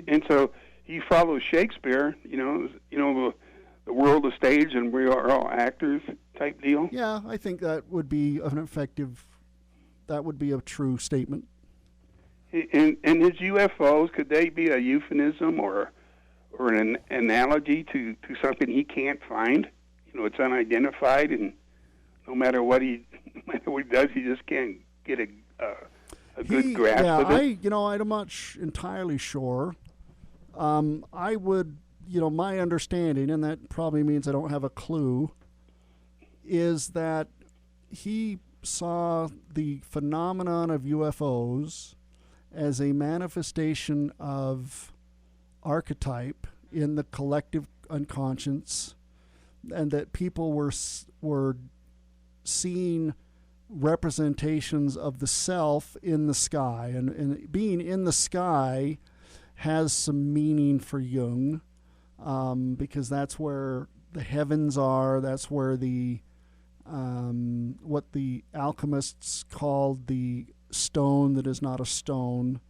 And so he follows Shakespeare, the world of stage and we are all actors type deal. Yeah, I think that would be that would be a true statement. And his UFOs, could they be a euphemism or an analogy to something he can't find? It's unidentified, and no matter what he does, he just can't get a good grasp of it. I'm not entirely sure. I would, my understanding, and that probably means I don't have a clue, is that he saw the phenomenon of UFOs as a manifestation of archetype in the collective unconscious, and that people were seeing representations of the self in the sky, and being in the sky has some meaning for Jung, because that's where the heavens are. That's where the what the alchemists called the stone that is not a stone,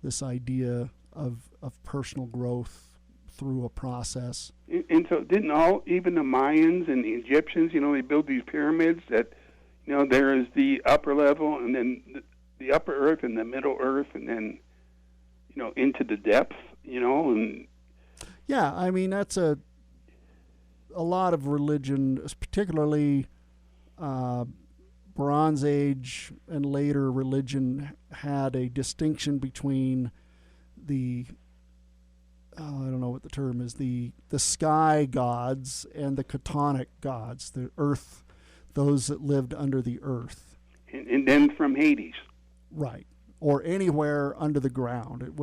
this idea of personal growth through a process. And so didn't even the Mayans and the Egyptians, they build these pyramids that, there is the upper level and then the upper earth and the middle earth and then, into the depth, and... Yeah, that's a lot of religion, particularly Bronze Age and later religion, had a distinction between the I don't know what the term is, the sky gods and the chthonic gods, the earth, those that lived under the earth. And then from Hades. Right. Or anywhere under the ground.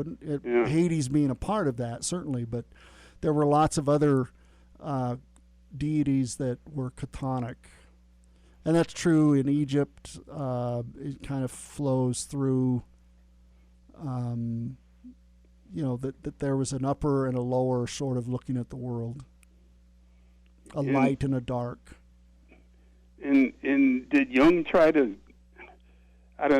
Hades being a part of that, certainly, but there were lots of other deities that were chthonic. And that's true in Egypt. It kind of flows through, that there was an upper and a lower sort of looking at the world, a light and a dark. And did Jung try to,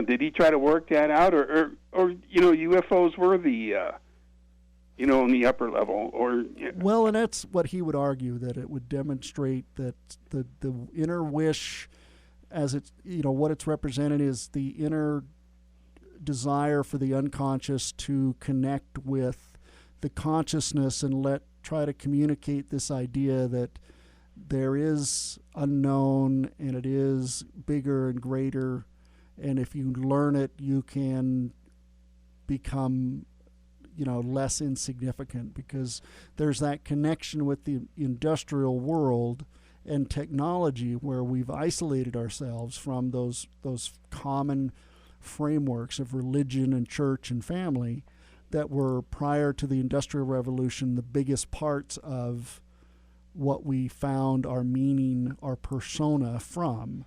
did he try to work that out, or UFOs were the, on the upper level, or? Well, and that's what he would argue, that it would demonstrate that the inner wish, as it's, what it's represented is the inner desire for the unconscious to connect with the consciousness and try to communicate this idea that there is unknown and it is bigger and greater, and if you learn it, you can become, less insignificant, because there's that connection with the industrial world and technology where we've isolated ourselves from those common frameworks of religion and church and family that were, prior to the Industrial Revolution, the biggest parts of what we found our meaning, our persona from.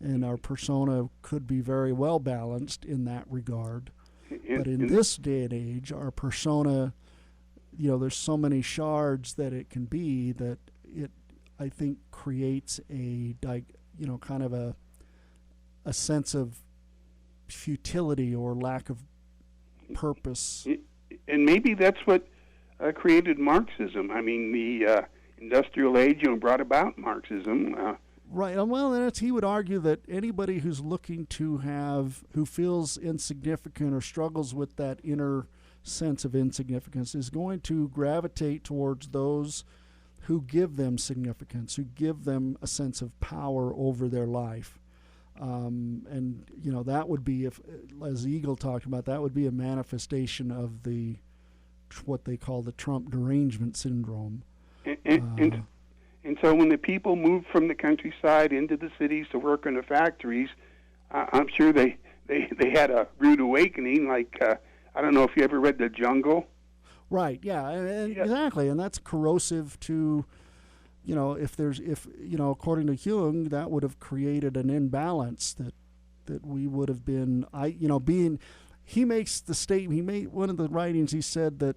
And our persona could be very well balanced in that regard. But in this day and age, our persona, there's so many shards that it can be that it, I think, creates a kind of a sense of futility or lack of purpose. And maybe that's what created Marxism. I mean, the industrial age brought about Marxism. Right. Well, and he would argue that anybody who's looking to who feels insignificant or struggles with that inner sense of insignificance is going to gravitate towards those who give them significance, who give them a sense of power over their life. And, that would be, as Eagle talked about, that would be a manifestation of what they call the Trump derangement syndrome. And so when the people moved from the countryside into the cities to work in the factories, I'm sure they had a rude awakening. Like, I don't know if you ever read The Jungle. Right, yeah, exactly. And that's corrosive to, according to Jung, that would have created an imbalance that we would have been, he makes the statement, one of the writings, he said that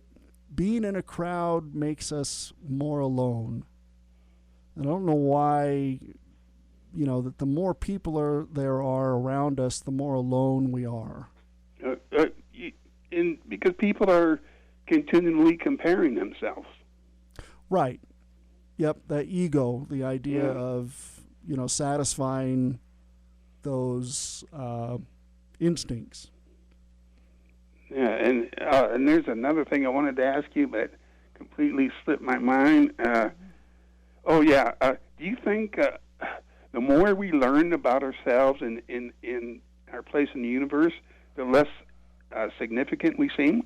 being in a crowd makes us more alone. I don't know why, that the more people there are around us, the more alone we are. And because people are continually comparing themselves. Right. Yep, that ego, the idea of, satisfying those instincts. Yeah, and there's another thing I wanted to ask you, but completely slipped my mind. Do you think the more we learn about ourselves and in our place in the universe, the less significant we seem?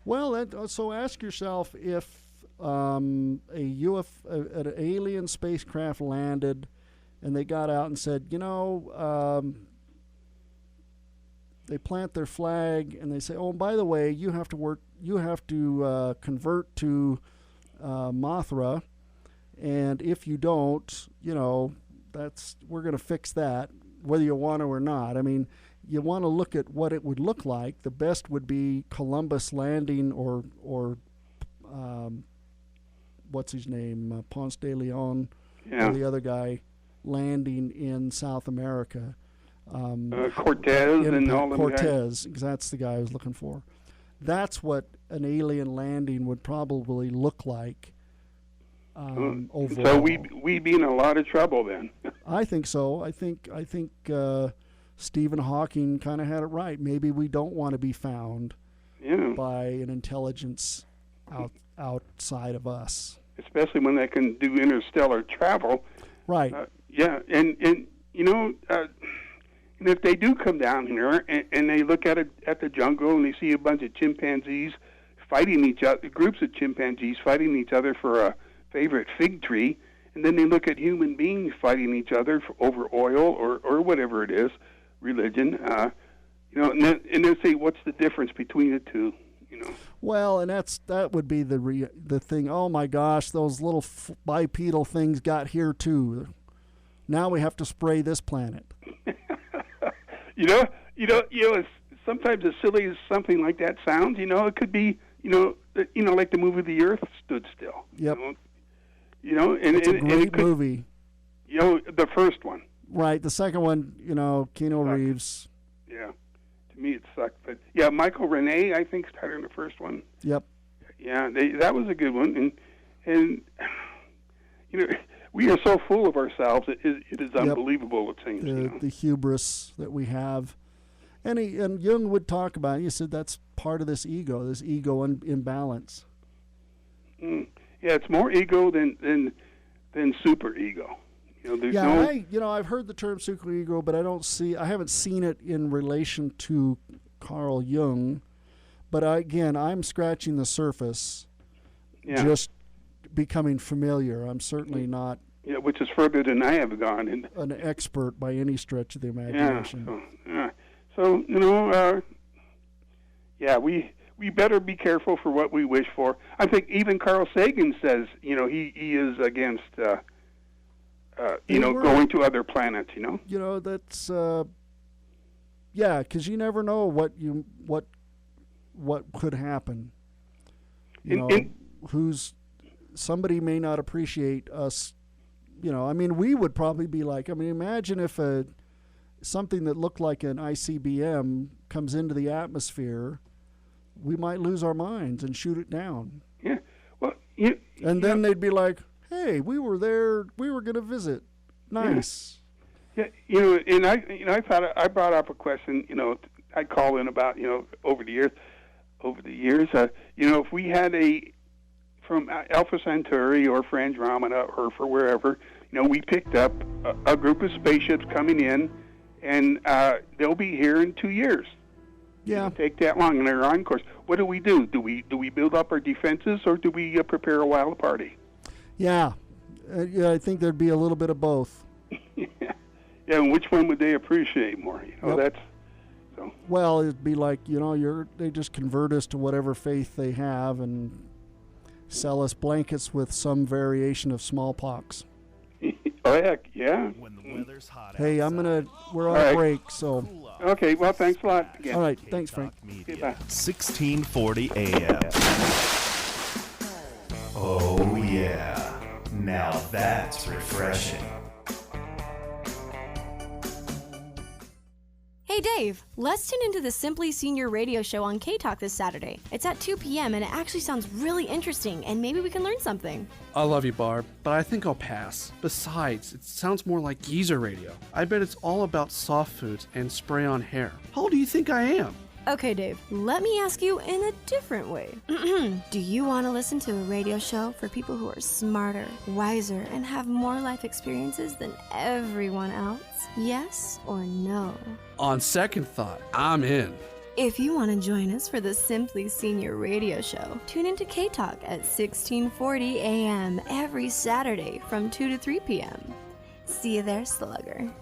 Well, so ask yourself if an alien spacecraft landed and they got out and said, they plant their flag and they say, oh, by the way, you have to convert to Mothra. And if you don't, we're going to fix that, whether you want to or not. I mean, you want to look at what it would look like. The best would be Columbus landing or what's his name, Ponce de Leon, or the other guy landing in South America. Cortez and all of them. Cortez, that's the guy I was looking for. That's what an alien landing would probably look like. Overall. So we'd be in a lot of trouble then. I think so. I think Stephen Hawking kind of had it right. Maybe we don't want to be found by an intelligence outside of us. Especially when they can do interstellar travel. Right. And if they do come down here and they look at the jungle and they see a bunch of chimpanzees fighting each other, groups of chimpanzees fighting each other for a favorite fig tree, and then they look at human beings fighting each other over oil or whatever it is, religion, and they say, what's the difference between the two? Well, and that would be the thing. Oh my gosh, those little bipedal things got here too. Now we have to spray this planet. Sometimes as silly as something like that sounds, it could be, like the movie The Earth Stood Still. Yep. It's a great movie. The first one. Right. The second one, Keanu Reeves. Yeah. To me, it sucked. But yeah, Michael Rene, I think, started in the first one. Yep. Yeah, that was a good one, and we are so full of ourselves. It is unbelievable. It seems the hubris that we have, and Jung would talk about it. He said that's part of this ego imbalance. Yeah, it's more ego than super ego. I've heard the term super ego, but I haven't seen it in relation to Carl Jung. But again, I'm scratching the surface, just becoming familiar. I'm certainly not which is further than I have gone. An expert by any stretch of the imagination. So we better be careful for what we wish for. I think even Carl Sagan says, he is against, going to other planets. That's because you never know what could happen. Somebody may not appreciate us. We would probably be like, imagine if something that looked like an ICBM comes into the atmosphere, we might lose our minds and shoot it down. Yeah. Well, then they'd be like, hey, we were there, we were going to visit. Nice. Yeah. And I thought I brought up a question, I call in about, over the years, if we had from Alpha Centauri or for Andromeda or for wherever, we picked up a group of spaceships coming in, and they'll be here in 2 years. Yeah. It'll take that long, and they're on course. What do we do? Do we build up our defenses, or do we prepare a wild party? Yeah. I think there'd be a little bit of both. Yeah, and which one would they appreciate more? That's so. Well, it'd be like they just convert us to whatever faith they have and sell us blankets with some variation of smallpox. Oh heck, yeah. When the weather's hot. Hey, we're on a break, so. Okay, well, thanks a lot again. All right, thanks, Frank. Okay, bye. 1640 AM. Oh yeah, now that's refreshing. Hey Dave, let's tune into the Simply Senior radio show on K-Talk this Saturday. It's at 2 p.m. and it actually sounds really interesting, and maybe we can learn something. I love you, Barb, but I think I'll pass. Besides, it sounds more like geezer radio. I bet it's all about soft foods and spray-on hair. How old do you think I am? Okay, Dave, let me ask you in a different way. Do you want to listen to a radio show for people who are smarter, wiser, and have more life experiences than everyone else? Yes or no? On second thought, I'm in. If you want to join us for the Simply Senior radio show, tune into K-Talk at 1640 a.m. every Saturday from 2 to 3 p.m. See you there, slugger.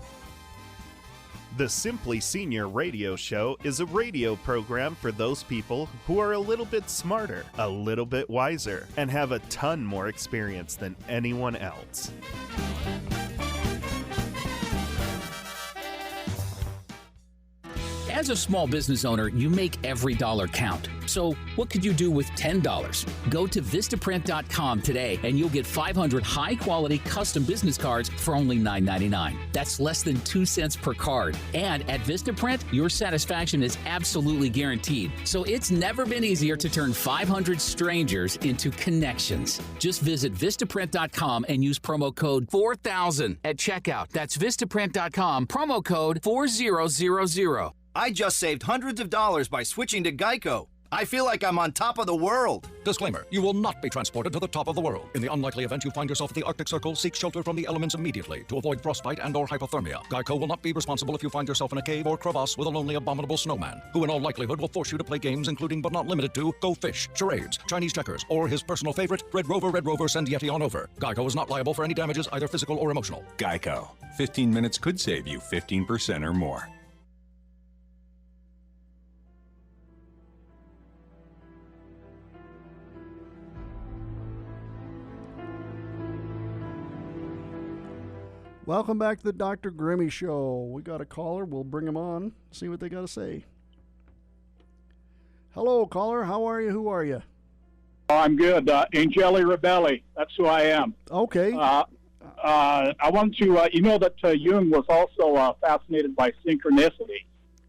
The Simply Senior Radio Show is a radio program for those people who are a little bit smarter, a little bit wiser, and have a ton more experience than anyone else. As a small business owner, you make every dollar count. So what could you do with $10? Go to Vistaprint.com today and you'll get 500 high-quality custom business cards for only $9.99. That's less than 2 cents per card. And at Vistaprint, your satisfaction is absolutely guaranteed. So it's never been easier to turn 500 strangers into connections. Just visit Vistaprint.com and use promo code 4000 at checkout. That's Vistaprint.com, promo code 4000. I just saved hundreds of dollars by switching to Geico. I feel like I'm on top of the world. Disclaimer, you will not be transported to the top of the world. In the unlikely event you find yourself at the Arctic Circle, seek shelter from the elements immediately to avoid frostbite and or hypothermia. Geico will not be responsible if you find yourself in a cave or crevasse with a lonely, abominable snowman, who in all likelihood will force you to play games including but not limited to Go Fish, charades, Chinese checkers, or his personal favorite, Red Rover, send Yeti on over. Geico is not liable for any damages, either physical or emotional. Geico. 15 minutes could save you 15% or more. Welcome back to the Dr. Grimmy Show. We got a caller. We'll bring him on, see what they got to say. Hello, caller. How are you? Who are you? I'm good. Angeli Rebelli. That's who I am. Okay. I want to, you know that Jung was also fascinated by synchronicity.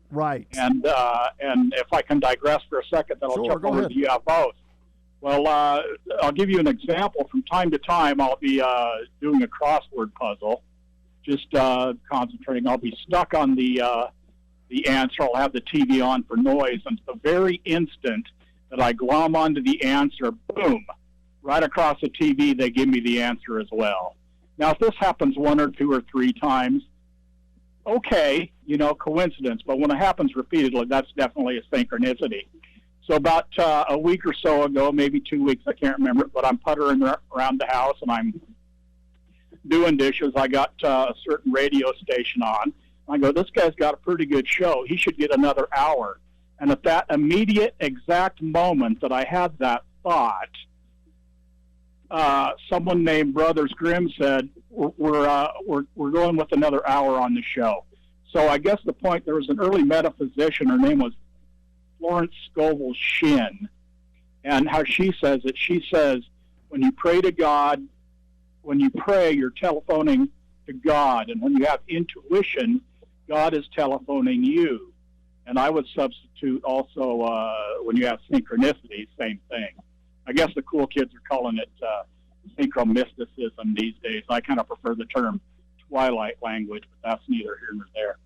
Right. And if I can digress for a second, then I'll jump over to UFOs. Well, I'll give you an example. From time to time, I'll be doing a crossword puzzle, just concentrating. I'll be stuck on the answer. I'll have the TV on for noise, and the very instant that I glom onto the answer, boom, right across the TV, they give me the answer as well. Now, if this happens 1 or 2 or 3 times, okay, coincidence. But when it happens repeatedly, that's definitely a synchronicity. So about a week or so ago, maybe 2 weeks, I can't remember, but I'm puttering around the house and I'm doing dishes. I got a certain radio station on. I go, this guy's got a pretty good show. He should get another hour. And at that immediate exact moment that I had that thought, someone named Brothers Grimm said, we're going with another hour on the show. So I guess the point, there was an early metaphysician, her name was Florence Scovel Shinn, and how she says it, she says, when you pray to God, when you pray, you're telephoning to God, and when you have intuition, God is telephoning you. And I would substitute also when you have synchronicity, same thing. I guess the cool kids are calling it synchromysticism these days. I kind of prefer the term twilight language, but that's neither here nor there.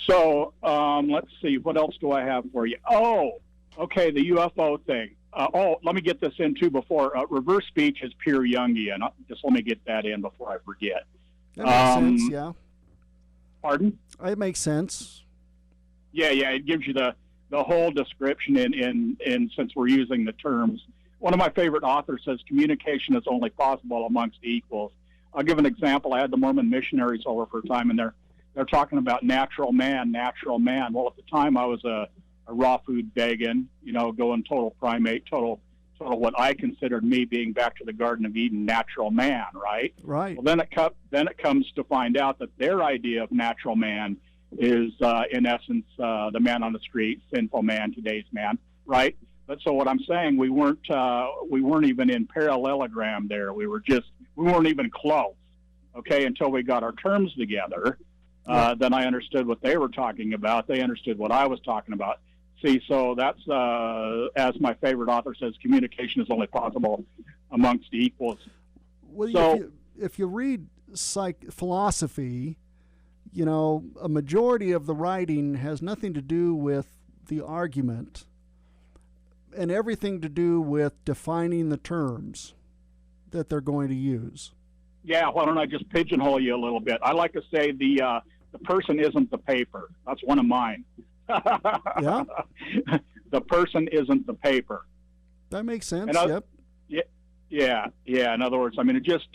So let's see. What else do I have for you? Oh, okay, the UFO thing. Let me get this in, too, before. Reverse speech is pure Jungian. Just let me get that in before I forget. That makes sense, yeah. Pardon? It makes sense. Yeah, it gives you the whole description in since we're using the terms. One of my favorite authors says communication is only possible amongst equals. I'll give an example. I had the Mormon missionaries over for a time, and they're talking about natural man. Well, at the time I was a raw food vegan, going total primate, total what I considered me being back to the Garden of Eden, natural man, right? Right. Well, then it comes to find out that their idea of natural man is, in essence, the man on the street, sinful man, today's man, right? But so what I'm saying, we weren't even in parallelogram there. We weren't even close, okay, until we got our terms together. Then I understood what they were talking about. They understood what I was talking about. See, so that's, as my favorite author says, communication is only possible amongst equals. Well, so, if you read philosophy, a majority of the writing has nothing to do with the argument and everything to do with defining the terms that they're going to use. Yeah, why don't I just pigeonhole you a little bit? I like to say the person isn't the paper. That's one of mine. Yeah. The person isn't the paper. That makes sense. Yep. Yeah. In other words, I mean, it just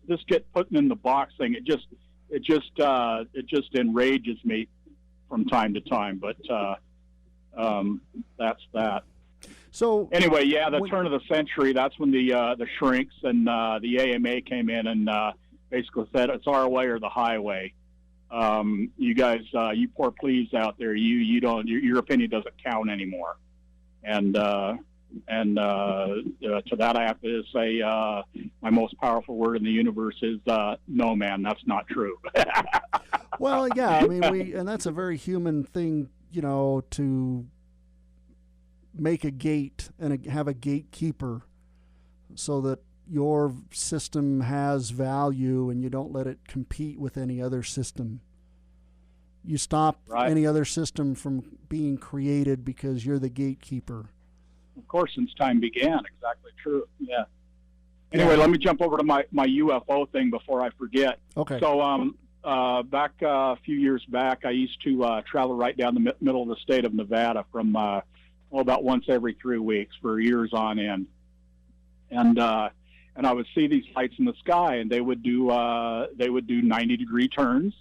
this get putting in the box thing. It just enrages me from time to time. But that's that. So anyway, yeah, the turn of the century. That's when the shrinks and the AMA came in and basically said it's our way or the highway. You guys, you poor please out there, you don't, your opinion doesn't count anymore. And to that I have to say, my most powerful word in the universe is, no, man, that's not true. Well, yeah, I mean, and that's a very human thing, to make a gate and have a gatekeeper so that your system has value and you don't let it compete with any other system. You stop any other system from being created because you're the gatekeeper. Of course, since time began. Exactly true. Yeah. Anyway, let me jump over to my UFO thing before I forget. Okay. So back a few years back, I used to travel right down the middle of the state of Nevada from about once every 3 weeks for years on end. And I would see these lights in the sky, and they would do 90-degree turns.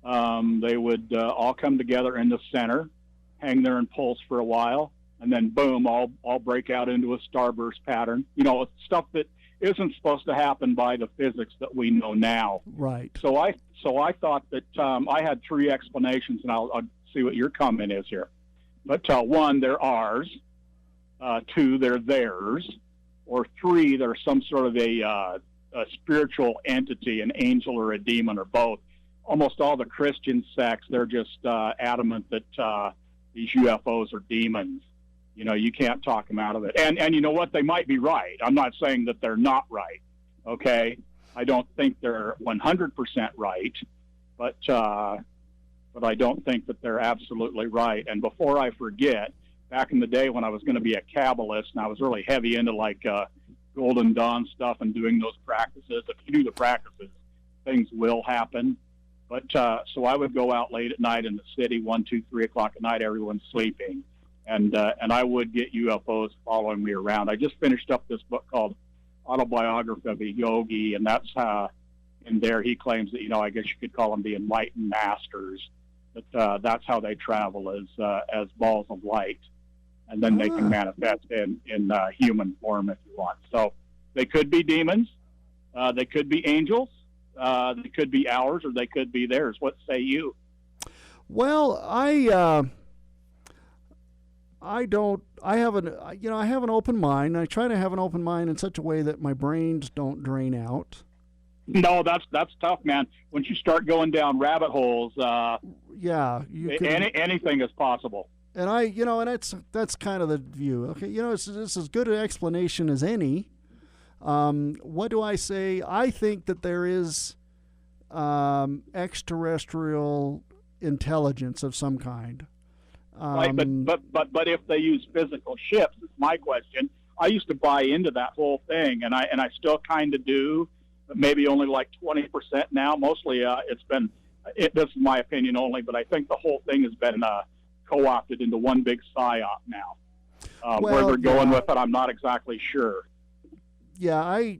They would all come together in the center, hang there and pulse for a while, and then boom, all break out into a starburst pattern. Stuff that isn't supposed to happen by the physics that we know now. Right. So I thought that I had three explanations, and I'll see what your comment is here. But one, they're ours. Two, they're theirs. Or three, they're some sort of a spiritual entity, an angel or a demon or both. Almost all the Christian sects, they're just adamant that these UFOs are demons. You can't talk them out of it. And you know what? They might be right. I'm not saying that they're not right, okay? I don't think they're 100% right, but I don't think that they're absolutely right. And before I forget, back in the day when I was going to be a Kabbalist, and I was really heavy into Golden Dawn stuff and doing those practices. If you do the practices, things will happen. But so I would go out late at night in the city, 1, 2, 3 o'clock at night, everyone's sleeping. and I would get UFOs following me around. I just finished up this book called Autobiography of a Yogi, and that's in there he claims that, I guess you could call them the enlightened masters. That that's how they travel as balls of light, and then they can manifest in human form if you want. So they could be demons, they could be angels, they could be ours, or they could be theirs. What say you? Well, I have an open mind. I try to have an open mind in such a way that my brains don't drain out. No, that's tough, man. Once you start going down rabbit holes, anything is possible. And that's kind of the view. Okay, it's as good an explanation as any. What do I say? I think that there is extraterrestrial intelligence of some kind. Right, but if they use physical ships, is my question. I used to buy into that whole thing, and I still kind of do, but maybe only like 20% now. Mostly, this is my opinion only, but I think the whole thing has been co-opted into one big psyop now. Where they're going with it, I'm not exactly sure. Yeah,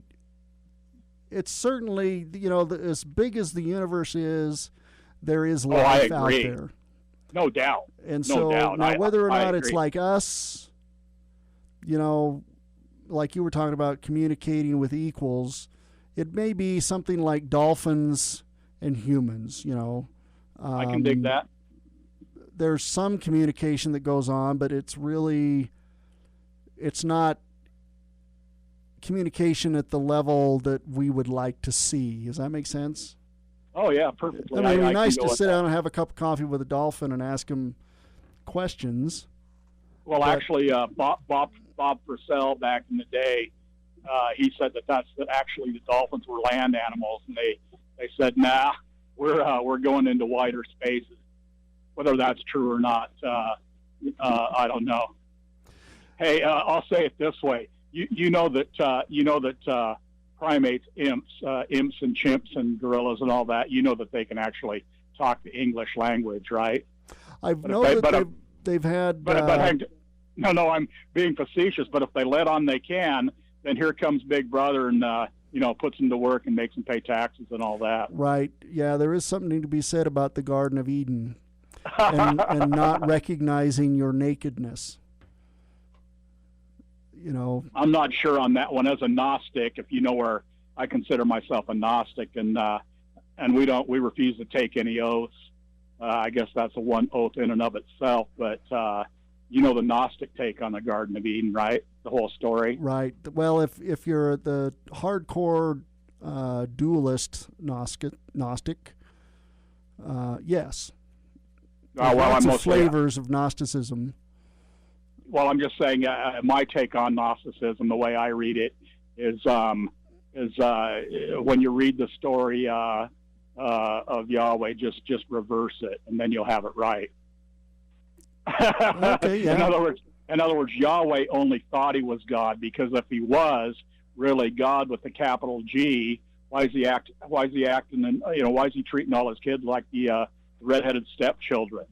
it's certainly, as big as the universe is, there is life out there. No doubt. And so now whether or not it's like us, like you were talking about communicating with equals, it may be something like dolphins and humans, I can dig that. There's some communication that goes on, but it's not communication at the level that we would like to see. Does that make sense? Oh, yeah, perfectly. I mean, it'd be nice to sit down and have a cup of coffee with a dolphin and ask him questions. Well, actually, Bob Purcell back in the day, he said that actually the dolphins were land animals, and they said, nah, we're going into wider spaces. Whether that's true or not, I don't know. Hey, I'll say it this way: you know that primates, imps and chimps and gorillas and all that, that they can actually talk the English language, right? I've known that they've had... No, I'm being facetious, but if they let on they can, then here comes Big Brother and, puts them to work and makes them pay taxes and all that. Right. Yeah, there is something to be said about the Garden of Eden and not recognizing your nakedness. I'm not sure on that one. As a Gnostic, if you know where I consider myself a Gnostic, and we refuse to take any oaths. I guess that's a one oath in and of itself. But the Gnostic take on the Garden of Eden, right? The whole story. Right. Well, if you're the hardcore dualist Gnostic, yes. Lots of flavors of Gnosticism. Well, I'm just saying my take on Gnosticism, the way I read it, is when you read the story of Yahweh, just reverse it, and then you'll have it right. Okay, yeah. In other words, Yahweh only thought he was God, because if he was really God with a capital G, why is he acting? Why is he treating all his kids like the redheaded stepchildren?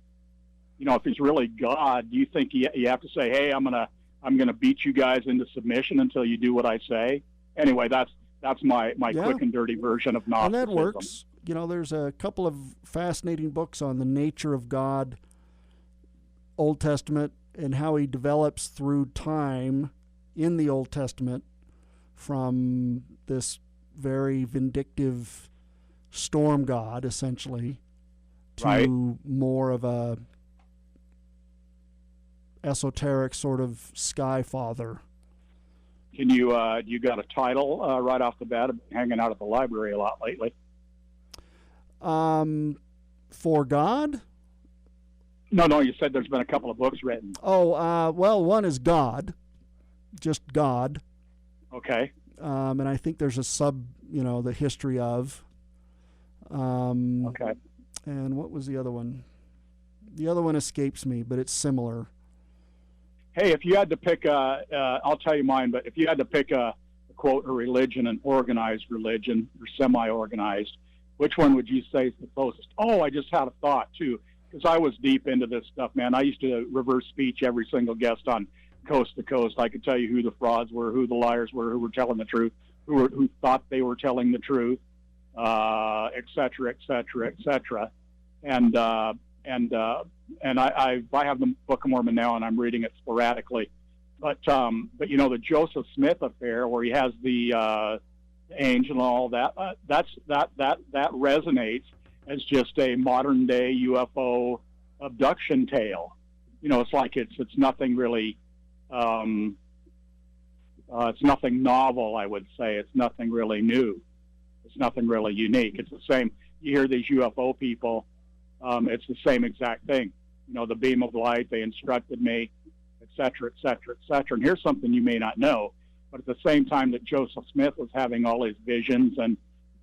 If he's really God, do you think you have to say, hey, I'm gonna beat you guys into submission until you do what I say? Anyway, that's my quick and dirty version of Gnosticism. And that works. There's a couple of fascinating books on the nature of God, Old Testament, and how he develops through time in the Old Testament from this very vindictive storm god, essentially, to more of a esoteric sort of sky father. Can you got a title right off the bat? I've been hanging out at the library a lot lately. For God? No, you said there's been a couple of books written. Oh, well, one is God, just God. Okay. And I think there's a the history of. Okay. And what was the other one? The other one escapes me, but it's similar. Hey, if you had to pick I'll tell you mine, but if you had to pick a quote, a religion, an organized religion or semi-organized, which one would you say is the closest? Oh, I just had a thought too, because I was deep into this stuff, man. I used to reverse speech every single guest on Coast to Coast. I could tell you who the frauds were, who the liars were, who were telling the truth, who thought they were telling the truth, et cetera, et cetera, et cetera. And I have the Book of Mormon now, and I'm reading it sporadically. But you know, the Joseph Smith affair, where he has the angel and all that, that resonates as just a modern day UFO abduction tale. You know, it's like it's nothing really. It's nothing novel, I would say. It's nothing really new. It's nothing really unique. It's the same. You hear these UFO people. It's the same exact thing. You know, the beam of light, they instructed me, et cetera, et cetera, et cetera. And here's something you may not know, but at the same time that Joseph Smith was having all his visions and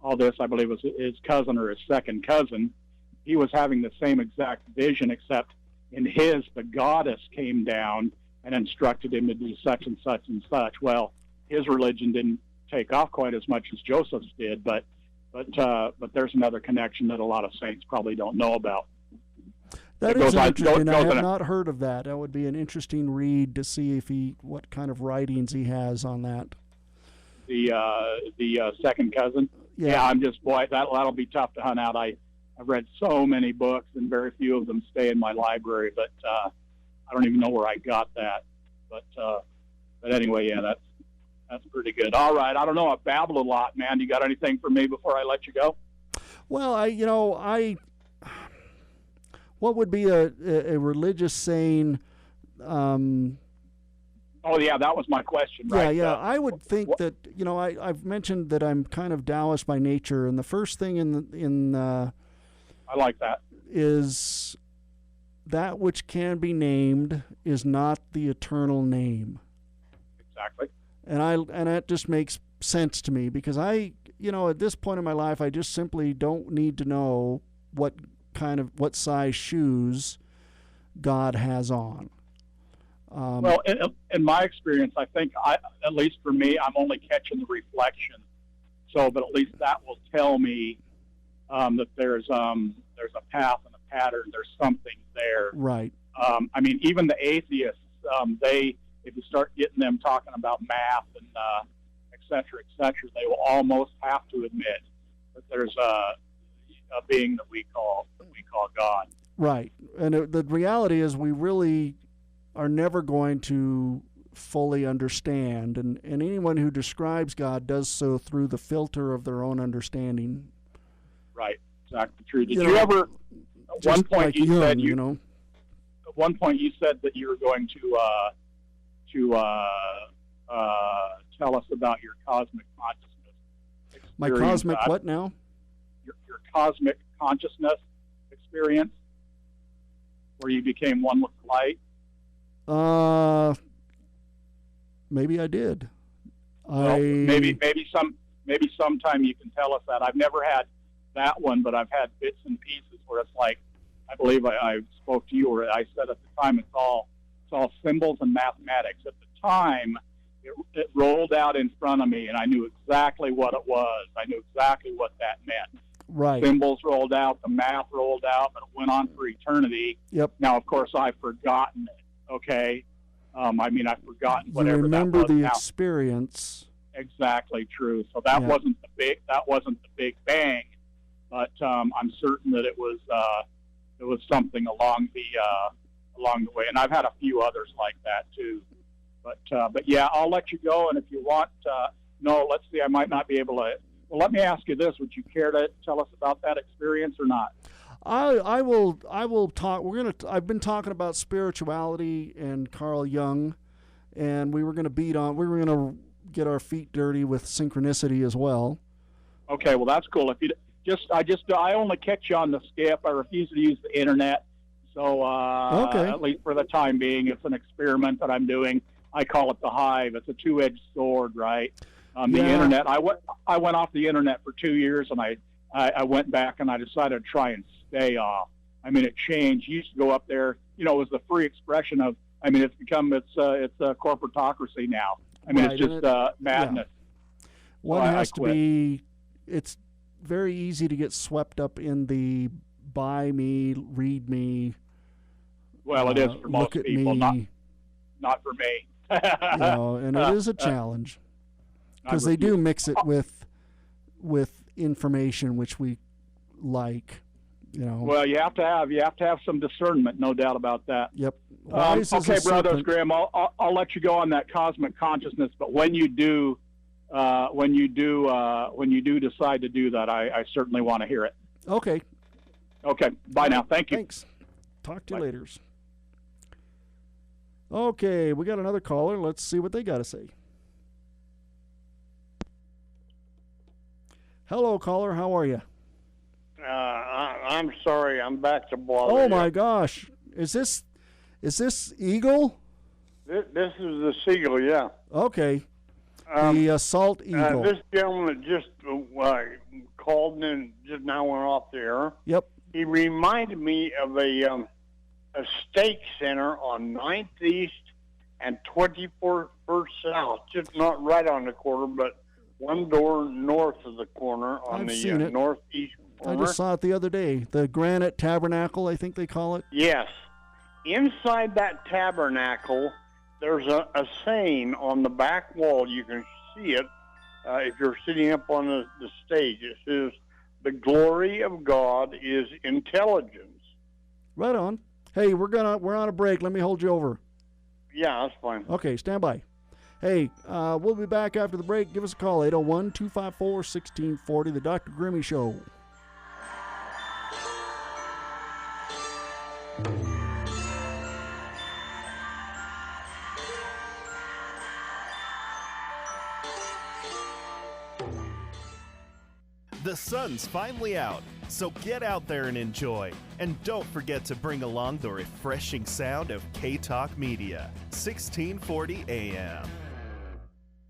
all this, I believe it was his cousin or his second cousin, he was having the same exact vision, except in his, the goddess came down and instructed him to do such and such and such. Well, his religion didn't take off quite as much as Joseph's did, but there's another connection that a lot of saints probably don't know about. That is interesting. I have not heard of that. That would be an interesting read to see what kind of writings he has on that. The second cousin. Yeah, I'm just that'll be tough to hunt out. I've read so many books, and very few of them stay in my library. But I don't even know where I got that. But anyway, yeah, that's pretty good. All right, I don't know. I babbled a lot, man. You got anything for me before I let you go? Well, what would be a religious saying? Oh, yeah, that was my question, right? Yeah. I would think that, I've mentioned that I'm kind of Taoist by nature, and the first thing I like that. Is that which can be named is not the eternal name. Exactly. And that just makes sense to me, because at this point in my life, I just simply don't need to know what size shoes God has on. Well, in my experience, I think, at least for me, I'm only catching the reflection. So, but at least that will tell me that there's a path and a pattern. There's something there. Right. I mean, even the atheists, if you start getting them talking about math and et cetera, they will almost have to admit that there's a being that we call God. Right. And the reality is, we really are never going to fully understand, and anyone who describes God does so through the filter of their own understanding. Right. Exactly true. Did you ever? At one point, you said At one point, you said that you were going to tell us about your cosmic consciousness experience. My cosmic what now? Your cosmic consciousness experience, where you became one with light. Maybe I did. Well, maybe sometime you can tell us that. I've never had that one, but I've had bits and pieces where it's like, I believe I spoke to you, or I said at the time it's all symbols and mathematics. At the time, it rolled out in front of me, and I knew exactly what it was. I knew exactly what that meant. Right. Symbols rolled out, the math rolled out, but it went on for eternity. Yep. Now, of course, I've forgotten it. Okay. I've forgotten whatever you remember that was. the experience. Exactly true. So that wasn't the big bang, but I'm certain that it was something along the way. And I've had a few others like that too. But yeah, I'll let you go. And if you want, let's see, I might not be able to. Well, let me ask you this: would you care to tell us about that experience or not? I will talk. I've been talking about spirituality and Carl Jung, and we were going to get our feet dirty with synchronicity as well. Okay, well that's cool. If you I only catch you on the skip. I refuse to use the internet. So okay. At least for the time being, it's an experiment that I'm doing. I call it the hive. It's a two-edged sword, right? The internet. I went off the internet for 2 years, and I went back and I decided to try and stay off. I mean, it changed. You used to go up there. It was the free expression of. I mean, it's a corporatocracy now. I mean, right. It's just madness. Yeah. One has to be. It's very easy to get swept up in the buy me, read me. Well, it is for most look at people, me. not for me. And it is a challenge because they do mix it with information which we like. Well, you have to have some discernment, no doubt about that. Yep. Okay, Brothers Grimm, I'll let you go on that cosmic consciousness, but when you do decide to do that, I certainly want to hear it. Okay. Okay. Bye now. Thank you. Thanks. Talk to you later. Okay, we got another caller. Let's see what they got to say. Hello, caller. How are you? I'm sorry. I'm back to bother Oh you. my gosh! Is this Eagle? This is the Seagull, yeah. Okay. The Assault Eagle. This gentleman just called and just now went off the air. Yep. He reminded me of a steak center on 9th East and 24th South, just not right on the corner, but one door north of the corner on the northeast corner. I just saw it the other day. The Granite Tabernacle, I think they call it. Yes. Inside that tabernacle, there's a saying on the back wall. You can see it if you're sitting up on the stage. It says, "The glory of God is intelligence." Right on. Hey, we're on a break. Let me hold you over. Yeah, that's fine. Okay, stand by. Hey, we'll be back after the break. Give us a call, 801-254-1640, The Dr. Grimmy Show. The sun's finally out, so get out there and enjoy. And don't forget to bring along the refreshing sound of K-Talk Media, 1640 AM.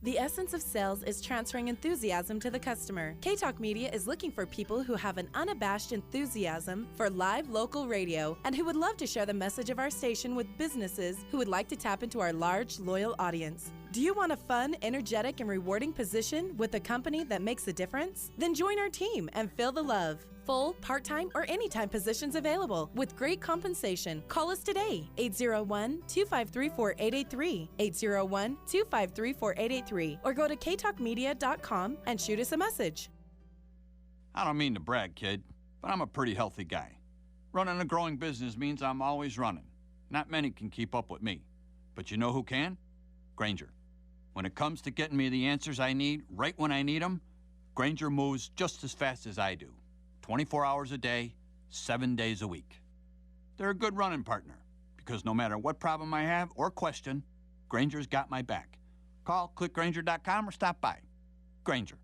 The essence of sales is transferring enthusiasm to the customer. K-Talk Media is looking for people who have an unabashed enthusiasm for live local radio and who would love to share the message of our station with businesses who would like to tap into our large, loyal audience. Do you want a fun, energetic, and rewarding position with a company that makes a difference? Then join our team and feel the love. Full, part-time, or anytime positions available with great compensation. Call us today, 801-253-4883, 801-253-4883, or go to ktalkmedia.com and shoot us a message. I don't mean to brag, kid, but I'm a pretty healthy guy. Running a growing business means I'm always running. Not many can keep up with me. But you know who can? Grainger. When it comes to getting me the answers I need right when I need them, Grainger moves just as fast as I do. 24 hours a day, 7 days a week. They're a good running partner because no matter what problem I have or question, Grainger's got my back. Call clickgrainger.com or stop by. Grainger,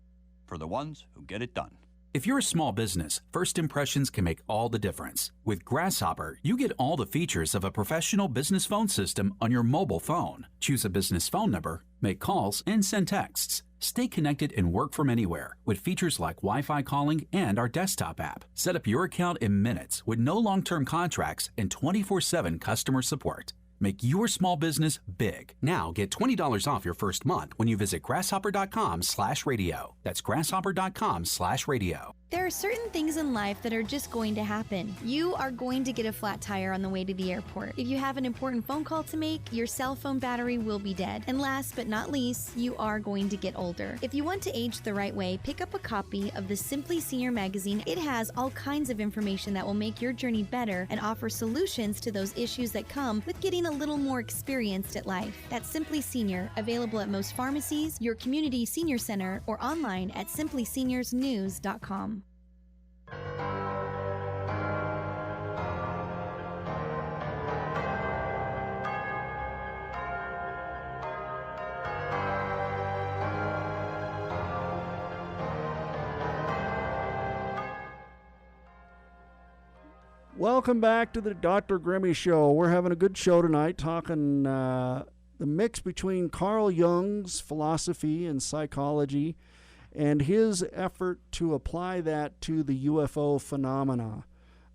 for the ones who get it done. If you're a small business, first impressions can make all the difference. With Grasshopper, you get all the features of a professional business phone system on your mobile phone. Choose a business phone number, make calls, and send texts. Stay connected and work from anywhere with features like Wi-Fi calling and our desktop app. Set up your account in minutes with no long-term contracts and 24/7 customer support. Make your small business big. Now get $20 off your first month when you visit grasshopper.com/radio. That's grasshopper.com/radio. There are certain things in life that are just going to happen. You are going to get a flat tire on the way to the airport. If you have an important phone call to make, your cell phone battery will be dead. And last but not least, you are going to get older. If you want to age the right way, pick up a copy of the Simply Senior magazine. It has all kinds of information that will make your journey better and offer solutions to those issues that come with getting a little more experienced at life. That's Simply Senior, available at most pharmacies, your community senior center, or online at simplyseniorsnews.com. Welcome back to the Dr. Grimmy Show. We're having a good show tonight, talking the mix between Carl Jung's philosophy and psychology and his effort to apply that to the UFO phenomena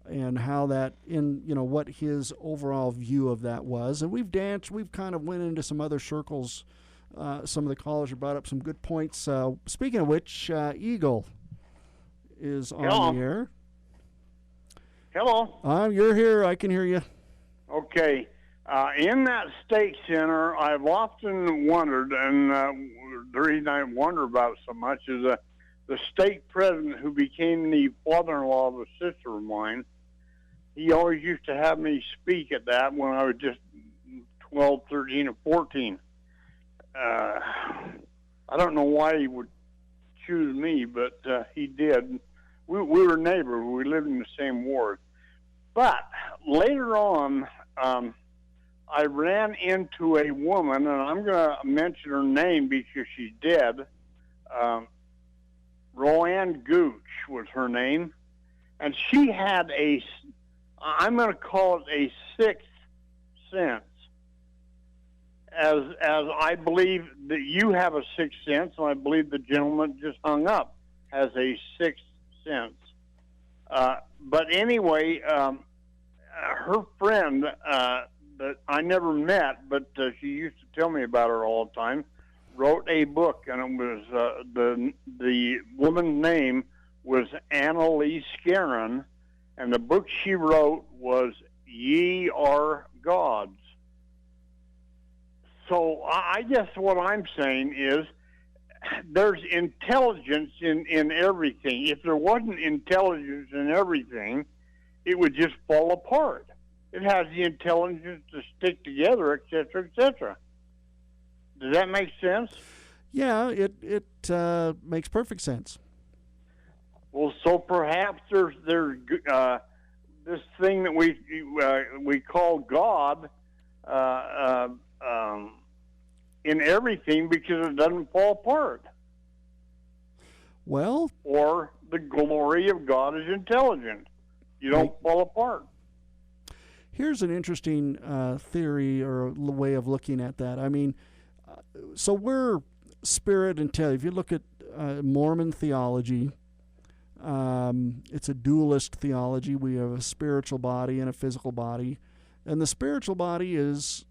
and how that, what his overall view of that was. And we've kind of went into some other circles. Some of the callers have brought up some good points. Speaking of which, Eagle is on the air. Hello. You're here. I can hear you. Okay. In that stake center, I've often wondered, and the reason I wonder about it so much is the stake president who became the father-in-law of a sister of mine, he always used to have me speak at that when I was just 12, 13, or 14. I don't know why he would choose me, but he did. We were neighbors. We lived in the same ward. But later on, I ran into a woman, and I'm going to mention her name because she's dead. Roanne Gooch was her name. And she had I'm going to call it a sixth sense. As I believe that you have a sixth sense, and I believe the gentleman just hung up has a sixth sense. But anyway, her friend that I never met, but she used to tell me about her all the time, wrote a book, and it was the woman's name was Annalise Scarron, and the book she wrote was Ye Are Gods. So I guess what I'm saying is there's intelligence in everything. If there wasn't intelligence in everything, it would just fall apart. It has the intelligence to stick together, et cetera, et cetera. Does that make sense? Yeah, it makes perfect sense. Well, so perhaps there's this thing that we call God in everything because it doesn't fall apart. Well, or the glory of God is intelligent. You don't fall apart. Here's an interesting theory or way of looking at that. I mean, so we're spirit and intelligence. If you look at Mormon theology, it's a dualist theology. We have a spiritual body and a physical body. And the spiritual body is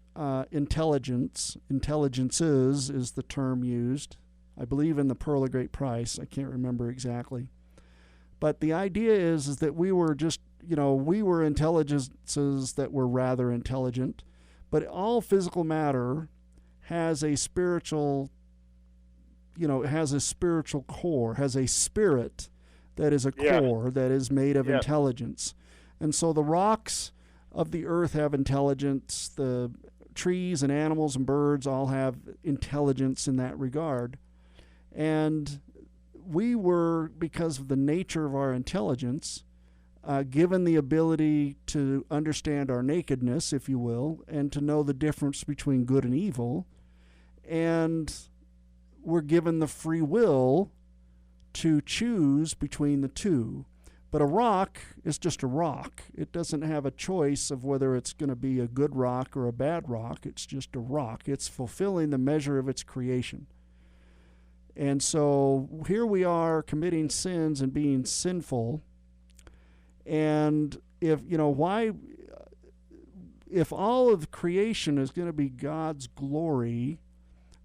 intelligence. Intelligences is the term used. I believe in the Pearl of Great Price. I can't remember exactly. But the idea is that we were just, we were intelligences that were rather intelligent. But all physical matter has a spiritual, has a spiritual core, has a spirit that is a core that is made of intelligence. And so the rocks of the earth have intelligence. The trees and animals and birds all have intelligence in that regard. And we were, because of the nature of our intelligence, given the ability to understand our nakedness, if you will, and to know the difference between good and evil. And we're given the free will to choose between the two. But a rock is just a rock. It doesn't have a choice of whether it's going to be a good rock or a bad rock. It's just a rock. It's fulfilling the measure of its creation. And so here we are committing sins and being sinful. And if all of creation is going to be God's glory,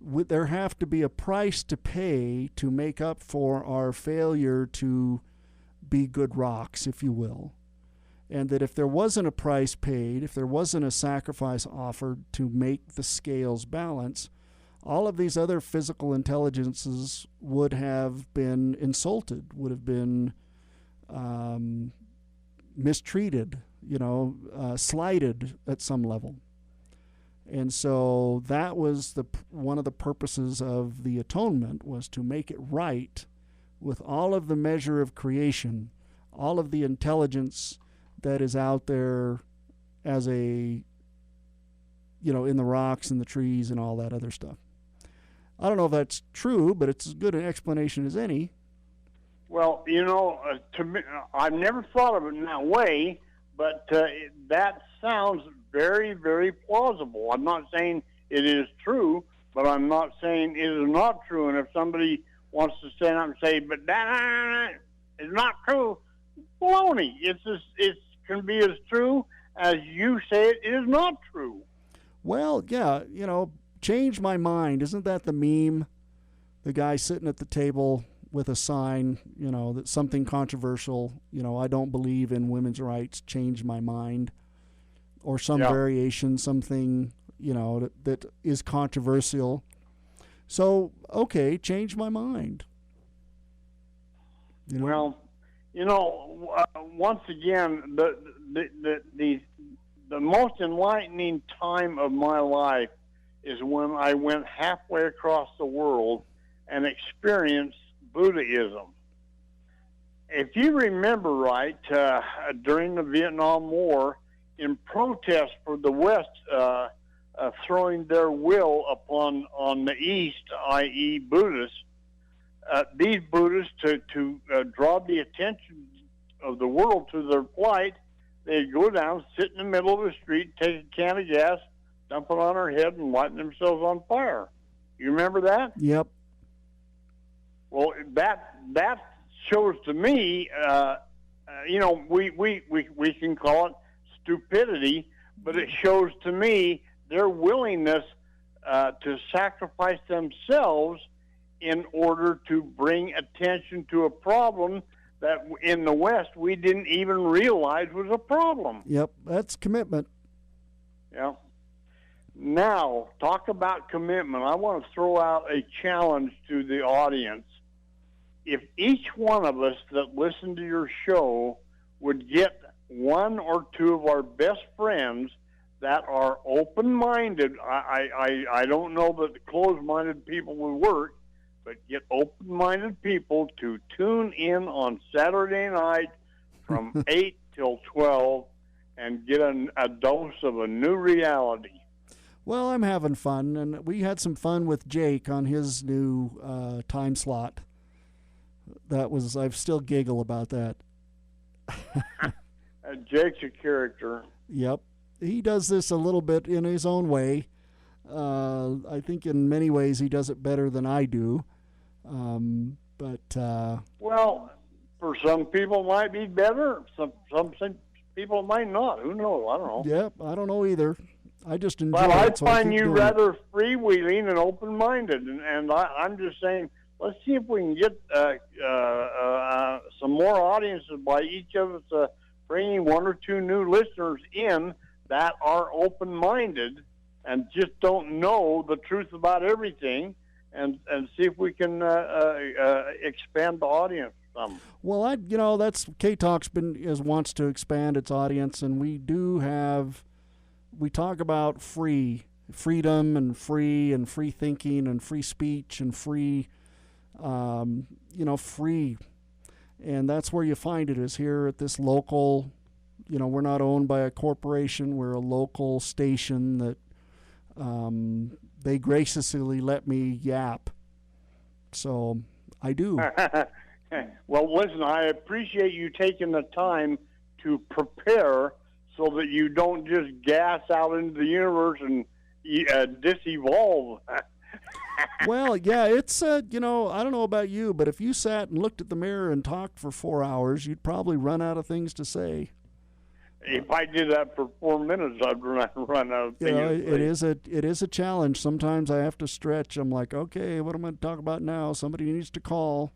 there have to be a price to pay to make up for our failure to be good rocks, if you will. And that if there wasn't a price paid, if there wasn't a sacrifice offered to make the scales balance, all of these other physical intelligences would have been insulted, would have been mistreated, slighted at some level. And so that was one of the purposes of the atonement, was to make it right with all of the measure of creation, all of the intelligence that is out there as in the rocks and the trees and all that other stuff. I don't know if that's true, but it's as good an explanation as any. Well, to me, I've never thought of it in that way, but that sounds very, very plausible. I'm not saying it is true, but I'm not saying it is not true. And if somebody wants to stand up and say, but that is not true, baloney. It can be as true as you say it is not true. Well, yeah, change my mind. Isn't that the meme? The guy sitting at the table with a sign, that something controversial, I don't believe in women's rights, change my mind, or some variation, something, that is controversial. So, okay, change my mind. Well, once again, the most enlightening time of my life is when I went halfway across the world and experienced Buddhism. If you remember right, during the Vietnam War, in protest for the West throwing their will on the East, i.e. Buddhists, these Buddhists, to draw the attention of the world to their plight, they'd go down, sit in the middle of the street, take a can of gas, dump it on their head, and light themselves on fire. You remember that? Yep. Well, that shows to me, we can call it stupidity, but it shows to me their willingness to sacrifice themselves in order to bring attention to a problem that in the West we didn't even realize was a problem. Yep, that's commitment. Yeah. Now, talk about commitment. I want to throw out a challenge to the audience. If each one of us that listen to your show would get one or two of our best friends that are open-minded, I don't know that closed-minded people would work, but get open-minded people to tune in on Saturday night from 8 till 12 and get a dose of a new reality. Well, I'm having fun, and we had some fun with Jake on his new time slot. I still giggle about that. Jake's a character. Yep. He does this a little bit in his own way. I think in many ways he does it better than I do. Well, for some people it might be better. Some people might not. Who knows? I don't know. Yep, I don't know either. I just enjoy it. I find you rather freewheeling and open-minded, and I'm just saying, let's see if we can get some more audiences by each of us bringing one or two new listeners in that are open-minded and just don't know the truth about everything, and see if we can expand the audience some. Well, that's K-Talk's wants to expand its audience, and we talk about freedom and free thinking and free speech and free, and that's where you find it, is here at this local. We're not owned by a corporation. We're a local station that they graciously let me yap. So I do. Well, listen, I appreciate you taking the time to prepare so that you don't just gas out into the universe and disevolve. Well, yeah, it's, I don't know about you, but if you sat and looked at the mirror and talked for 4 hours, you'd probably run out of things to say. If I did that for 4 minutes, I'd run out of things to say. It is a challenge. Sometimes I have to stretch. I'm like, okay, what am I going to talk about now? Somebody needs to call.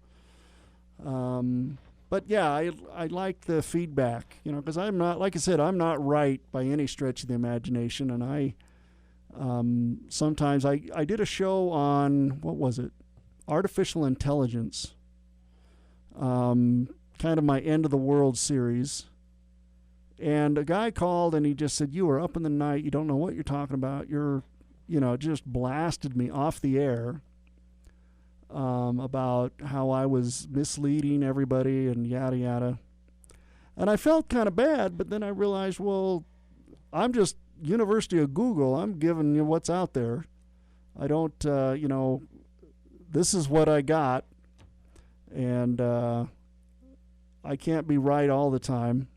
But yeah, I like the feedback, because I'm not, like I said, I'm not right by any stretch of the imagination, and I sometimes I did a show on, what was it? Artificial intelligence. Kind of my end of the world series. And a guy called and he just said, "You are up in the night. You don't know what you're talking about. You're, just blasted me off the air about how I was misleading everybody and yada, yada." And I felt kind of bad, but then I realized, well, I'm just University of Google. I'm giving you what's out there. I don't, this is what I got. And I can't be right all the time.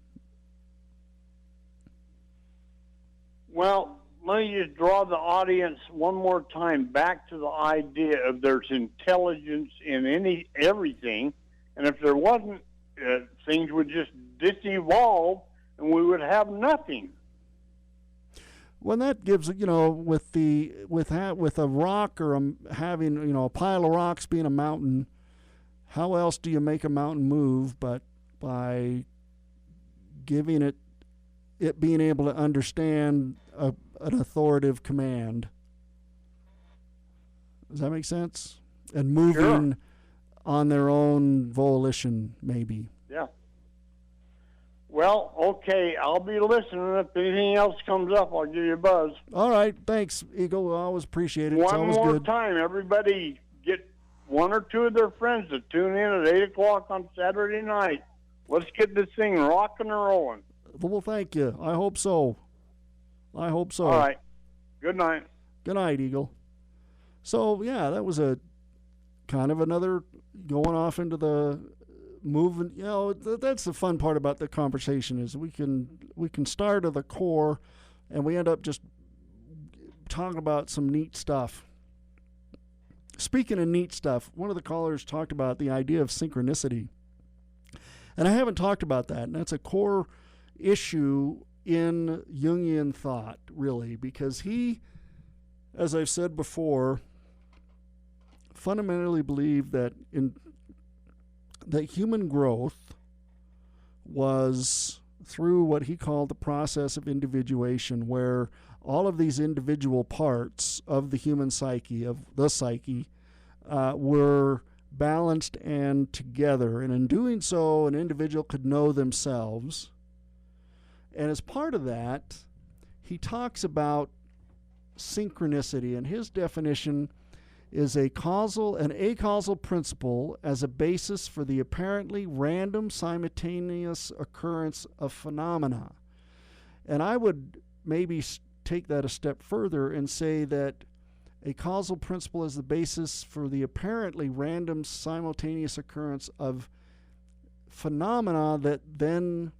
Well, let me just draw the audience one more time back to the idea of there's intelligence in everything, and if there wasn't, things would just disevolve and we would have nothing. Well, that gives, with a rock or having, a pile of rocks being a mountain, how else do you make a mountain move but by giving it being able to understand an authoritative command? Does that make sense? And moving on their own volition, maybe. Yeah. Well, okay, I'll be listening. If anything else comes up, I'll give you a buzz. All right, thanks, Eagle. I always appreciate it. It's One always more good. time, everybody get one or two of their friends to tune in at 8 o'clock on Saturday night. Let's get this thing rocking and rolling. Well, thank you. I hope so. All right. Good night. Good night, Eagle. So, yeah, that was a kind of another going off into the moving. You know, that's the fun part about the conversation is we can start at the core and we end up just talking about some neat stuff. Speaking of neat stuff, one of the callers talked about the idea of synchronicity. And I haven't talked about that, and that's a core issue in Jungian thought, really, because he, as I've said before, fundamentally believed that human growth was through what he called the process of individuation, where all of these individual parts of the human psyche, of the psyche, were balanced and together. And in doing so, an individual could know themselves. And as part of that, he talks about synchronicity, and his definition is an acausal principle as a basis for the apparently random simultaneous occurrence of phenomena. And I would maybe take that a step further and say that a causal principle is the basis for the apparently random simultaneous occurrence of phenomena that then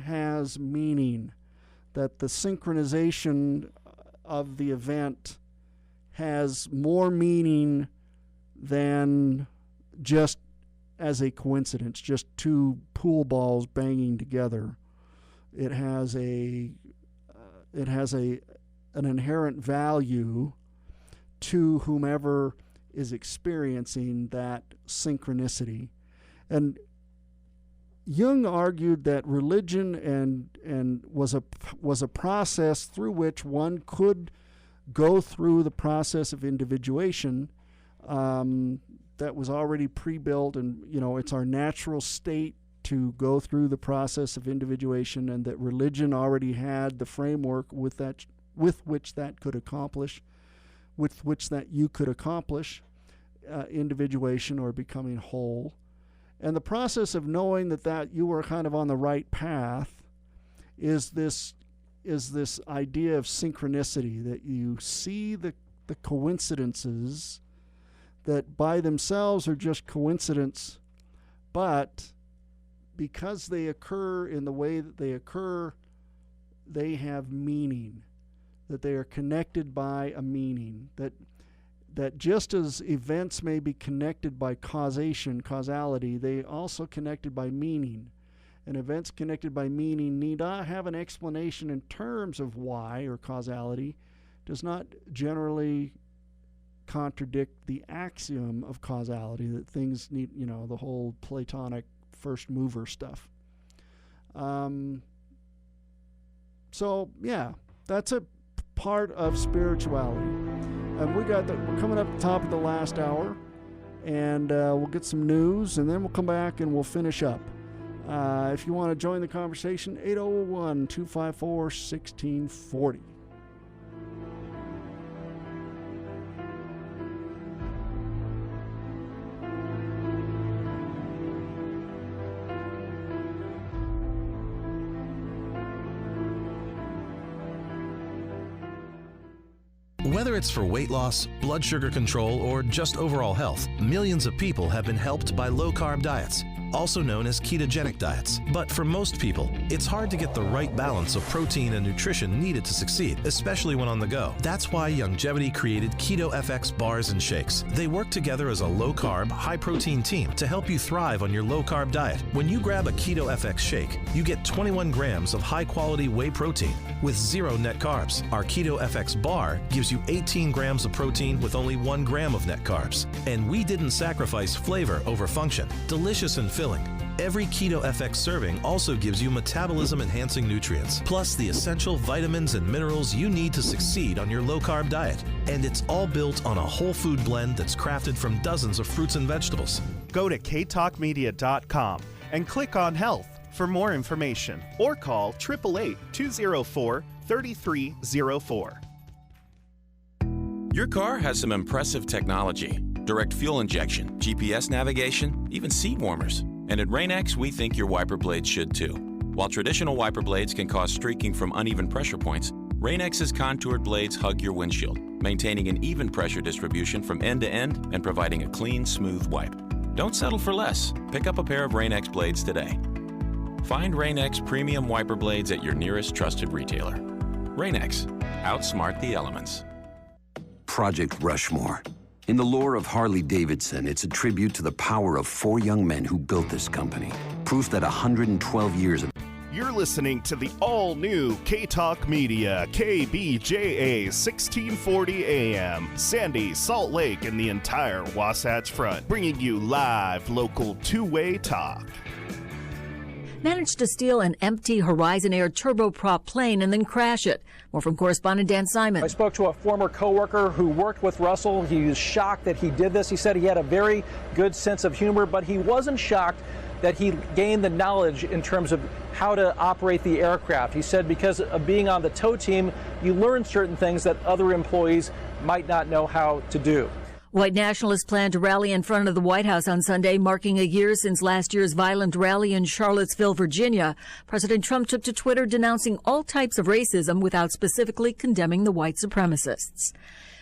has meaning, that the synchronization of the event has more meaning than just as a coincidence, just two pool balls banging together. It has an inherent value to whomever is experiencing that synchronicity. And Jung argued that religion and was a process through which one could go through the process of individuation that was already pre-built, and it's our natural state to go through the process of individuation, and that religion already had the framework with which that could accomplish, with which that you could accomplish individuation or becoming whole. And the process of knowing that you were kind of on the right path is this idea of synchronicity, that you see the coincidences that by themselves are just coincidence, but because they occur in the way that they occur, they have meaning, that they are connected by a meaning, that just as events may be connected by causality, they also connected by meaning. And events connected by meaning need not have an explanation in terms of why or causality, does not generally contradict the axiom of causality, that things need, the whole Platonic first mover stuff. So, yeah, that's a part of spirituality. And we're coming up top of the last hour, and we'll get some news, and then we'll come back and we'll finish up. If you want to join the conversation, 801-254-1640. Whether it's for weight loss, blood sugar control, or just overall health, millions of people have been helped by low-carb diets. also known as ketogenic diets. But for most people, it's hard to get the right balance of protein and nutrition needed to succeed, especially when on the go. That's why Youngevity created Keto FX bars and shakes. They work together as a low-carb, high-protein team to help you thrive on your low-carb diet. When you grab a Keto FX shake, you get 21 grams of high-quality whey protein with 0 net carbs. Our Keto FX bar gives you 18 grams of protein with only 1 gram of net carbs. And we didn't sacrifice flavor over function. Delicious and filling. Every Keto FX serving also gives you metabolism-enhancing nutrients, plus the essential vitamins and minerals you need to succeed on your low-carb diet. And it's all built on a whole food blend that's crafted from dozens of fruits and vegetables. Go to ktalkmedia.com and click on Health for more information, or call 888-204-3304. Your car has some impressive technology. Direct fuel injection, GPS navigation, even seat warmers. And at Rain-X, we think your wiper blades should too. While traditional wiper blades can cause streaking from uneven pressure points, Rain-X's contoured blades hug your windshield, maintaining an even pressure distribution from end to end and providing a clean, smooth wipe. Don't settle for less. Pick up a pair of Rain-X blades today. Find Rain-X premium wiper blades at your nearest trusted retailer. Rain-X. Outsmart the elements. Project Rushmore. In the lore of Harley-Davidson, it's a tribute to the power of 4 young men who built this company. Proof that 112 years of... You're listening to the all-new K-Talk Media, KBJA 1640 AM, Sandy, Salt Lake, and the entire Wasatch Front, bringing you live, local two-way talk. Managed to steal an empty Horizon Air turboprop plane and then crash it. More from correspondent Dan Simon. I spoke to a former coworker who worked with Russell. He was shocked that he did this. He said he had a very good sense of humor, but he wasn't shocked that he gained the knowledge in terms of how to operate the aircraft. He said because of being on the tow team, you learn certain things that other employees might not know how to do. White nationalists plan to rally in front of the White House on Sunday, marking a year since last year's violent rally in Charlottesville, Virginia. President Trump took to Twitter denouncing all types of racism without specifically condemning the white supremacists.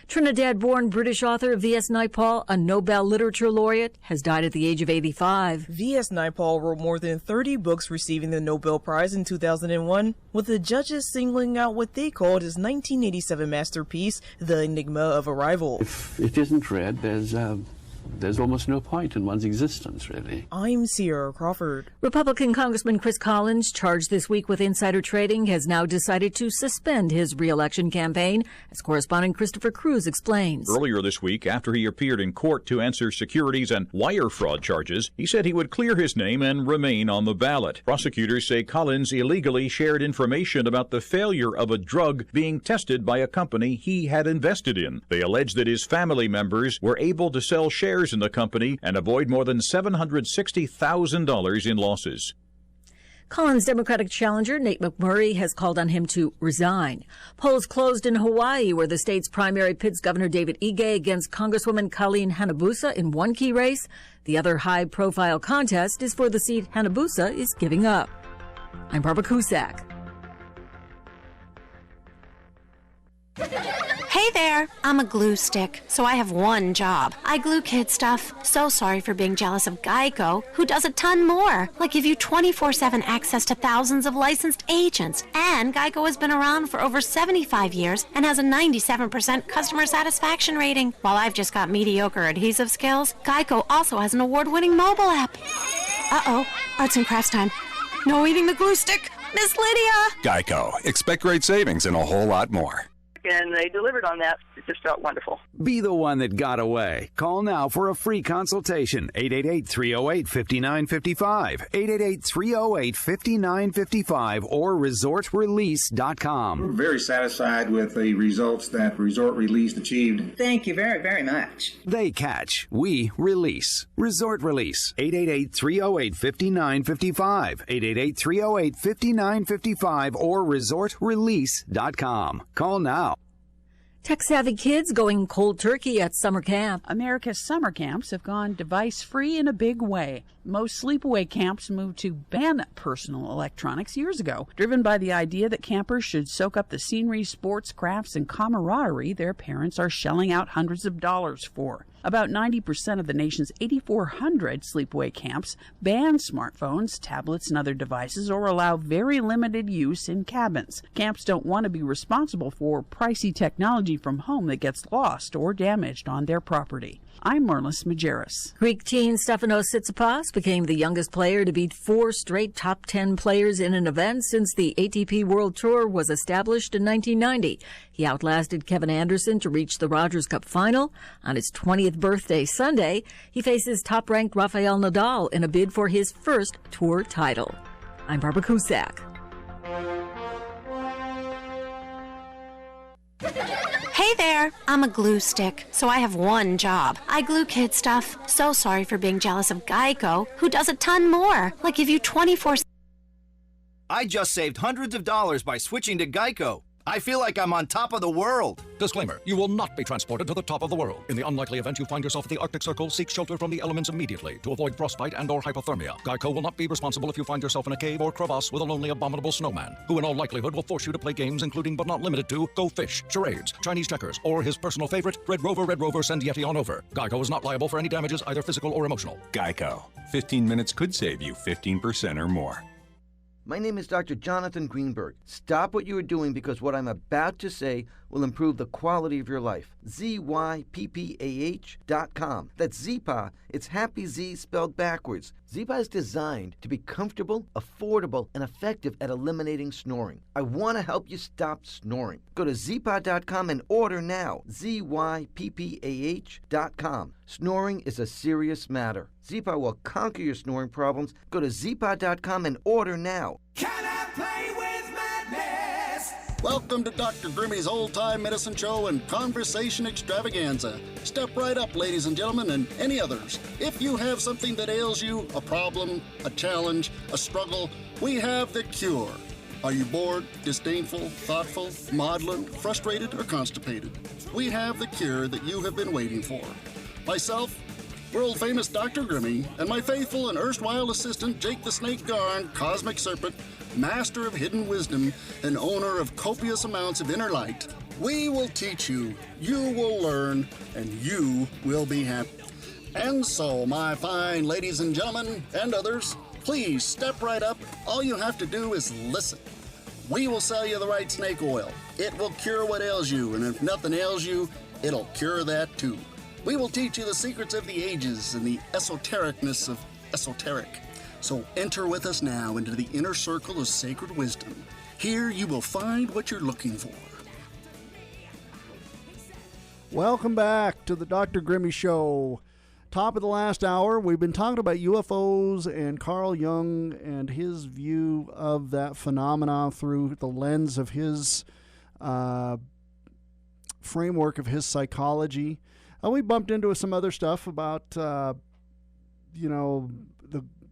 Trinidad-born British author V.S. Naipaul, a Nobel Literature laureate, has died at the age of 85. V.S. Naipaul wrote more than 30 books receiving the Nobel Prize in 2001, with the judges singling out what they called his 1987 masterpiece, The Enigma of Arrival. If it isn't read, there's almost no point in one's existence, really. I'm Sierra Crawford. Republican Congressman Chris Collins, charged this week with insider trading, has now decided to suspend his re-election campaign, as correspondent Christopher Cruz explains. Earlier this week, after he appeared in court to answer securities and wire fraud charges, he said he would clear his name and remain on the ballot. Prosecutors say Collins illegally shared information about the failure of a drug being tested by a company he had invested in. They allege that his family members were able to sell shares in the company and avoid more than $760,000 in losses. Collins' Democratic challenger, Nate McMurray, has called on him to resign. Polls closed in Hawaii, where the state's primary pits Governor David Ige against Congresswoman Colleen Hanabusa in one key race. The other high-profile contest is for the seat Hanabusa is giving up. I'm Barbara Cusack. Hey there, I'm a glue stick, so I have one job. I glue kid stuff. So sorry for being jealous of Geico, who does a ton more, like give you 24/7 access to thousands of licensed agents. And Geico has been around for over 75 years and has a 97% customer satisfaction rating. While I've just got mediocre adhesive skills, Geico also has an award-winning mobile app. Uh-oh, arts and crafts time. No eating the glue stick, Miss Lydia! Geico. Expect great savings and a whole lot more. And they delivered on that. It just felt wonderful. Be the one that got away. Call now for a free consultation. 888-308-5955. 888-308-5955 or resortrelease.com. We're very satisfied with the results that Resort Release achieved. Thank you very, very much. They catch. We release. Resort Release. 888-308-5955. 888-308-5955 or resortrelease.com. Call now. Tech-savvy kids going cold turkey at summer camp. America's summer camps have gone device-free in a big way. Most sleepaway camps moved to ban personal electronics years ago, driven by the idea that campers should soak up the scenery, sports, crafts, and camaraderie their parents are shelling out hundreds of dollars for. About 90% of the nation's 8,400 sleepaway camps ban smartphones, tablets, and other devices or allow very limited use in cabins. Camps don't want to be responsible for pricey technology from home that gets lost or damaged on their property. I'm Marlis Majerus. Greek teen Stefanos Tsitsipas became the youngest player to beat 4 straight top 10 players in an event since the ATP World Tour was established in 1990. He outlasted Kevin Anderson to reach the Rogers Cup final. On his 20th birthday Sunday, he faces top-ranked Rafael Nadal in a bid for his first tour title. I'm Barbara Cusack. Hey there, I'm a glue stick, so I have one job. I glue kid stuff. So sorry for being jealous of Geico, who does a ton more, like give you 24/7. I just saved hundreds of dollars by switching to Geico. I feel like I'm on top of the world. Disclaimer, you will not be transported to the top of the world. In the unlikely event you find yourself at the Arctic Circle, seek shelter from the elements immediately to avoid frostbite and or hypothermia. Geico will not be responsible if you find yourself in a cave or crevasse with a lonely, abominable snowman, who in all likelihood will force you to play games including but not limited to Go Fish, charades, Chinese checkers, or his personal favorite, Red Rover, send Yeti on over. Geico is not liable for any damages, either physical or emotional. Geico. 15 minutes could save you 15% or more. My name is Dr. Jonathan Greenberg. Stop what you are doing because what I'm about to say will improve the quality of your life. ZYPPAH.com. That's ZPA. It's Happy Z spelled backwards. ZPA is designed to be comfortable, affordable, and effective at eliminating snoring. I want to help you stop snoring. Go to ZPA.com and order now. ZYPPAH.com. Snoring is a serious matter. ZPA will conquer your snoring problems. Go to ZPA.com and order now. Welcome to Dr. Grimmy's Old-Time Medicine Show and Conversation Extravaganza. Step right up, ladies and gentlemen, and any others. If you have something that ails you, a problem, a challenge, a struggle, we have the cure. Are you bored, disdainful, thoughtful, maudlin, frustrated, or constipated? We have the cure that you have been waiting for. Myself, world-famous Dr. Grimmy, and my faithful and erstwhile assistant, Jake the Snake Garn, Cosmic Serpent, master of hidden wisdom, and owner of copious amounts of inner light. We will teach you, you will learn, and you will be happy. And so, my fine ladies and gentlemen, and others, please step right up. All you have to do is listen. We will sell you the right snake oil. It will cure what ails you, and if nothing ails you, it'll cure that too. We will teach you the secrets of the ages and the esotericness of esoteric. So enter with us now into the inner circle of sacred wisdom. Here you will find what you're looking for. Welcome back to the Dr. Grimmy Show. Top of the last hour, we've been talking about UFOs and Carl Jung and his view of that phenomenon through the lens of his framework of his psychology. And we bumped into some other stuff about, the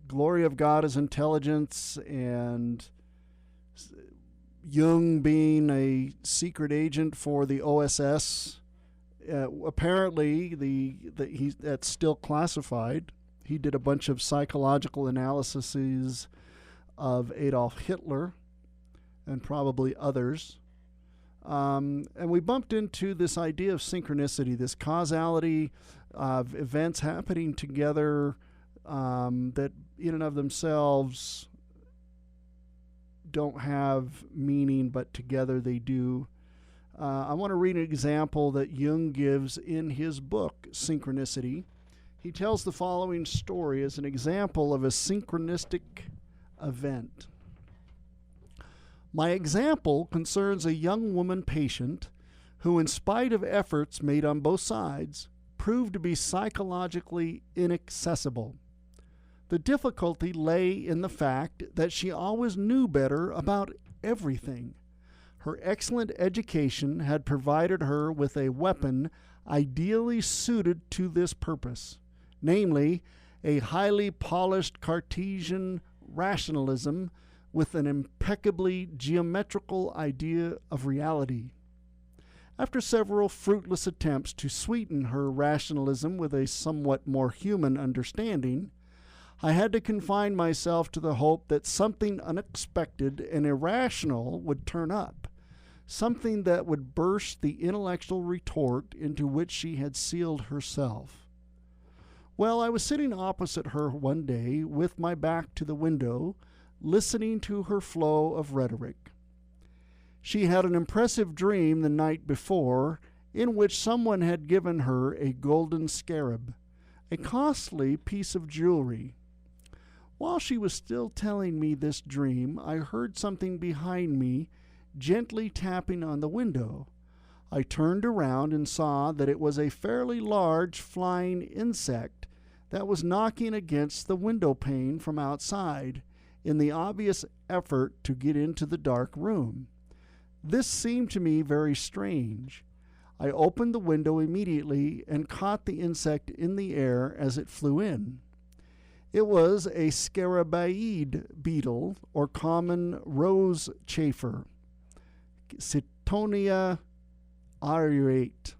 glory of God as intelligence and Jung being a secret agent for the OSS. Apparently, that's still classified. He did a bunch of psychological analyses of Adolf Hitler and probably others. And we bumped into this idea of synchronicity, this causality of events happening together that in and of themselves don't have meaning, but together they do. I want to read an example that Jung gives in his book, Synchronicity. He tells the following story as an example of a synchronistic event. My example concerns a young woman patient who, in spite of efforts made on both sides, proved to be psychologically inaccessible. The difficulty lay in the fact that she always knew better about everything. Her excellent education had provided her with a weapon ideally suited to this purpose, namely, a highly polished Cartesian rationalism with an impeccably geometrical idea of reality. After several fruitless attempts to sweeten her rationalism with a somewhat more human understanding, I had to confine myself to the hope that something unexpected and irrational would turn up, something that would burst the intellectual retort into which she had sealed herself. Well, I was sitting opposite her one day with my back to the window, listening to her flow of rhetoric. She had an impressive dream the night before in which someone had given her a golden scarab, a costly piece of jewelry. While she was still telling me this dream, I heard something behind me gently tapping on the window. I turned around and saw that it was a fairly large flying insect that was knocking against the window pane from outside in the obvious effort to get into the dark room. This seemed to me very strange. I opened the window immediately and caught the insect in the air as it flew in. It was a scarabaeid beetle, or common rose chafer, Citonia aurate,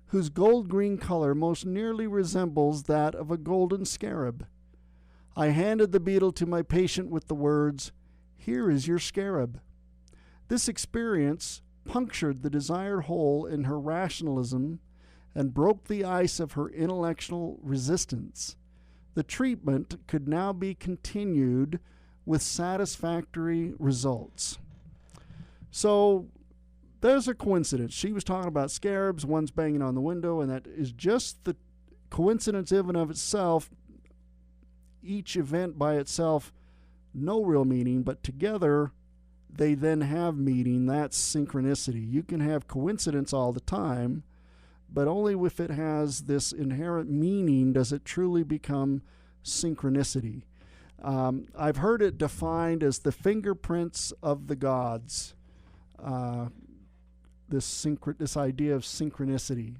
whose gold-green color most nearly resembles that of a golden scarab. I handed the beetle to my patient with the words, "Here is your scarab." This experience punctured the desired hole in her rationalism and broke the ice of her intellectual resistance. The treatment could now be continued with satisfactory results. So there's a coincidence. She was talking about scarabs, one's banging on the window, and that is just the coincidence in and of itself. Each event by itself, no real meaning, but together they then have meaning. That's synchronicity. You can have coincidence all the time, but only if it has this inherent meaning does it truly become synchronicity. I've heard it defined as the fingerprints of the gods, this idea of synchronicity.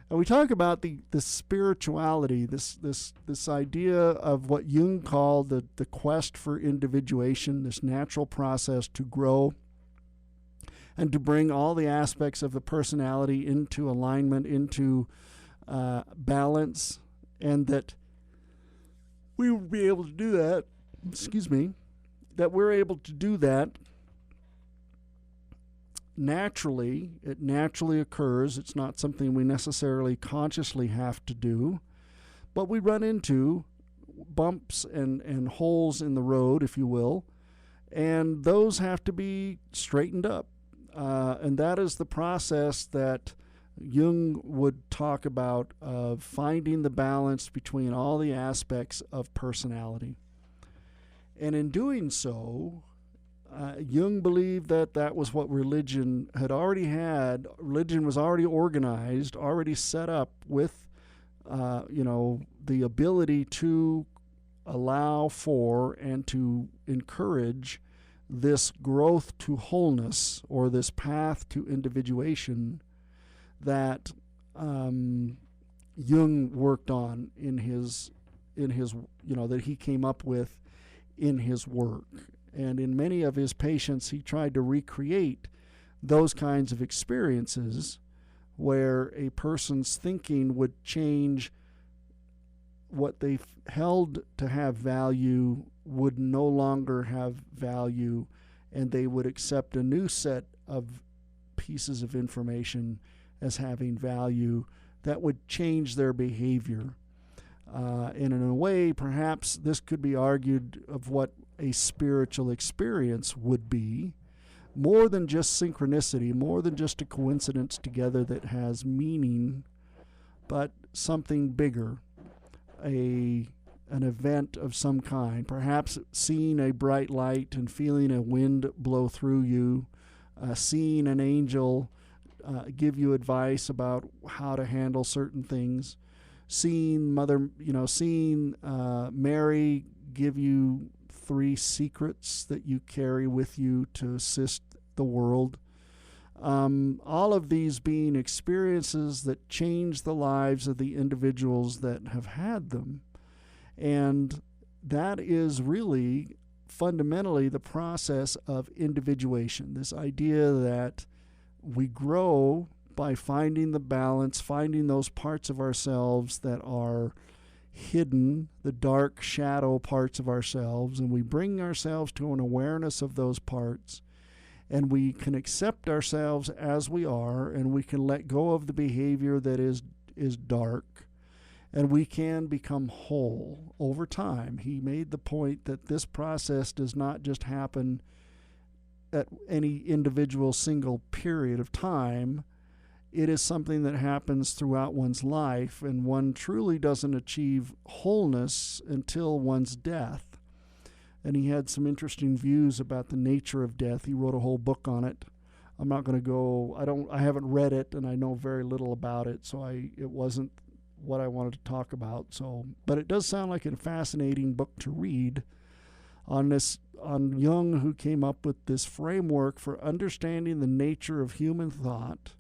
And we talk about the spirituality, this idea of what Jung called the quest for individuation, this natural process to grow and to bring all the aspects of the personality into alignment, into balance, and that we will be able to do that, that we're able to do that naturally. It naturally occurs. It's not something we necessarily consciously have to do, but we run into bumps and holes in the road, if you will, and those have to be straightened up. And that is the process that Jung would talk about, of finding the balance between all the aspects of personality. And in doing so, Jung believed that was what religion had already had. Religion was already organized, already set up with, the ability to allow for and to encourage this growth to wholeness, or this path to individuation that Jung worked on in his that he came up with in his work. And in many of his patients, he tried to recreate those kinds of experiences where a person's thinking would change. What they held to have value would no longer have value, and they would accept a new set of pieces of information as having value that would change their behavior. And in a way, perhaps this could be argued of what a spiritual experience would be, more than just synchronicity, more than just a coincidence together that has meaning, but something bigger, an event of some kind, perhaps seeing a bright light and feeling a wind blow through you, seeing an angel give you advice about how to handle certain things, seeing Mary give you 3 secrets that you carry with you to assist the world. All of these being experiences that change the lives of the individuals that have had them. And that is really fundamentally the process of individuation, this idea that we grow by finding the balance, finding those parts of ourselves that are hidden, the dark shadow parts of ourselves, and we bring ourselves to an awareness of those parts, and we can accept ourselves as we are, and we can let go of the behavior that is dark, And we can become whole over time. He made the point that this process does not just happen at any individual single period of time. It is something that happens throughout one's life, and one truly doesn't achieve wholeness until one's death. And he had some interesting views about the nature of death. He wrote a whole book on it. I'm not going to go, I haven't read it, and I know very little about it, so it wasn't what I wanted to talk about. But it does sound like a fascinating book to read on Jung, who came up with this framework for understanding the nature of human thought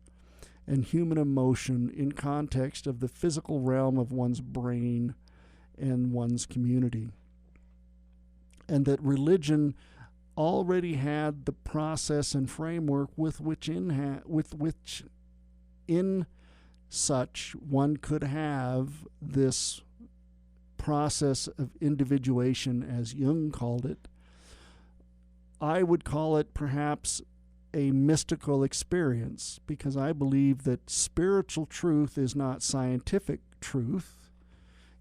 and human emotion in context of the physical realm of one's brain and one's community. And that religion already had the process and framework with which in such one could have this process of individuation, as Jung called it. I would call it perhaps a mystical experience, because I believe that spiritual truth is not scientific truth.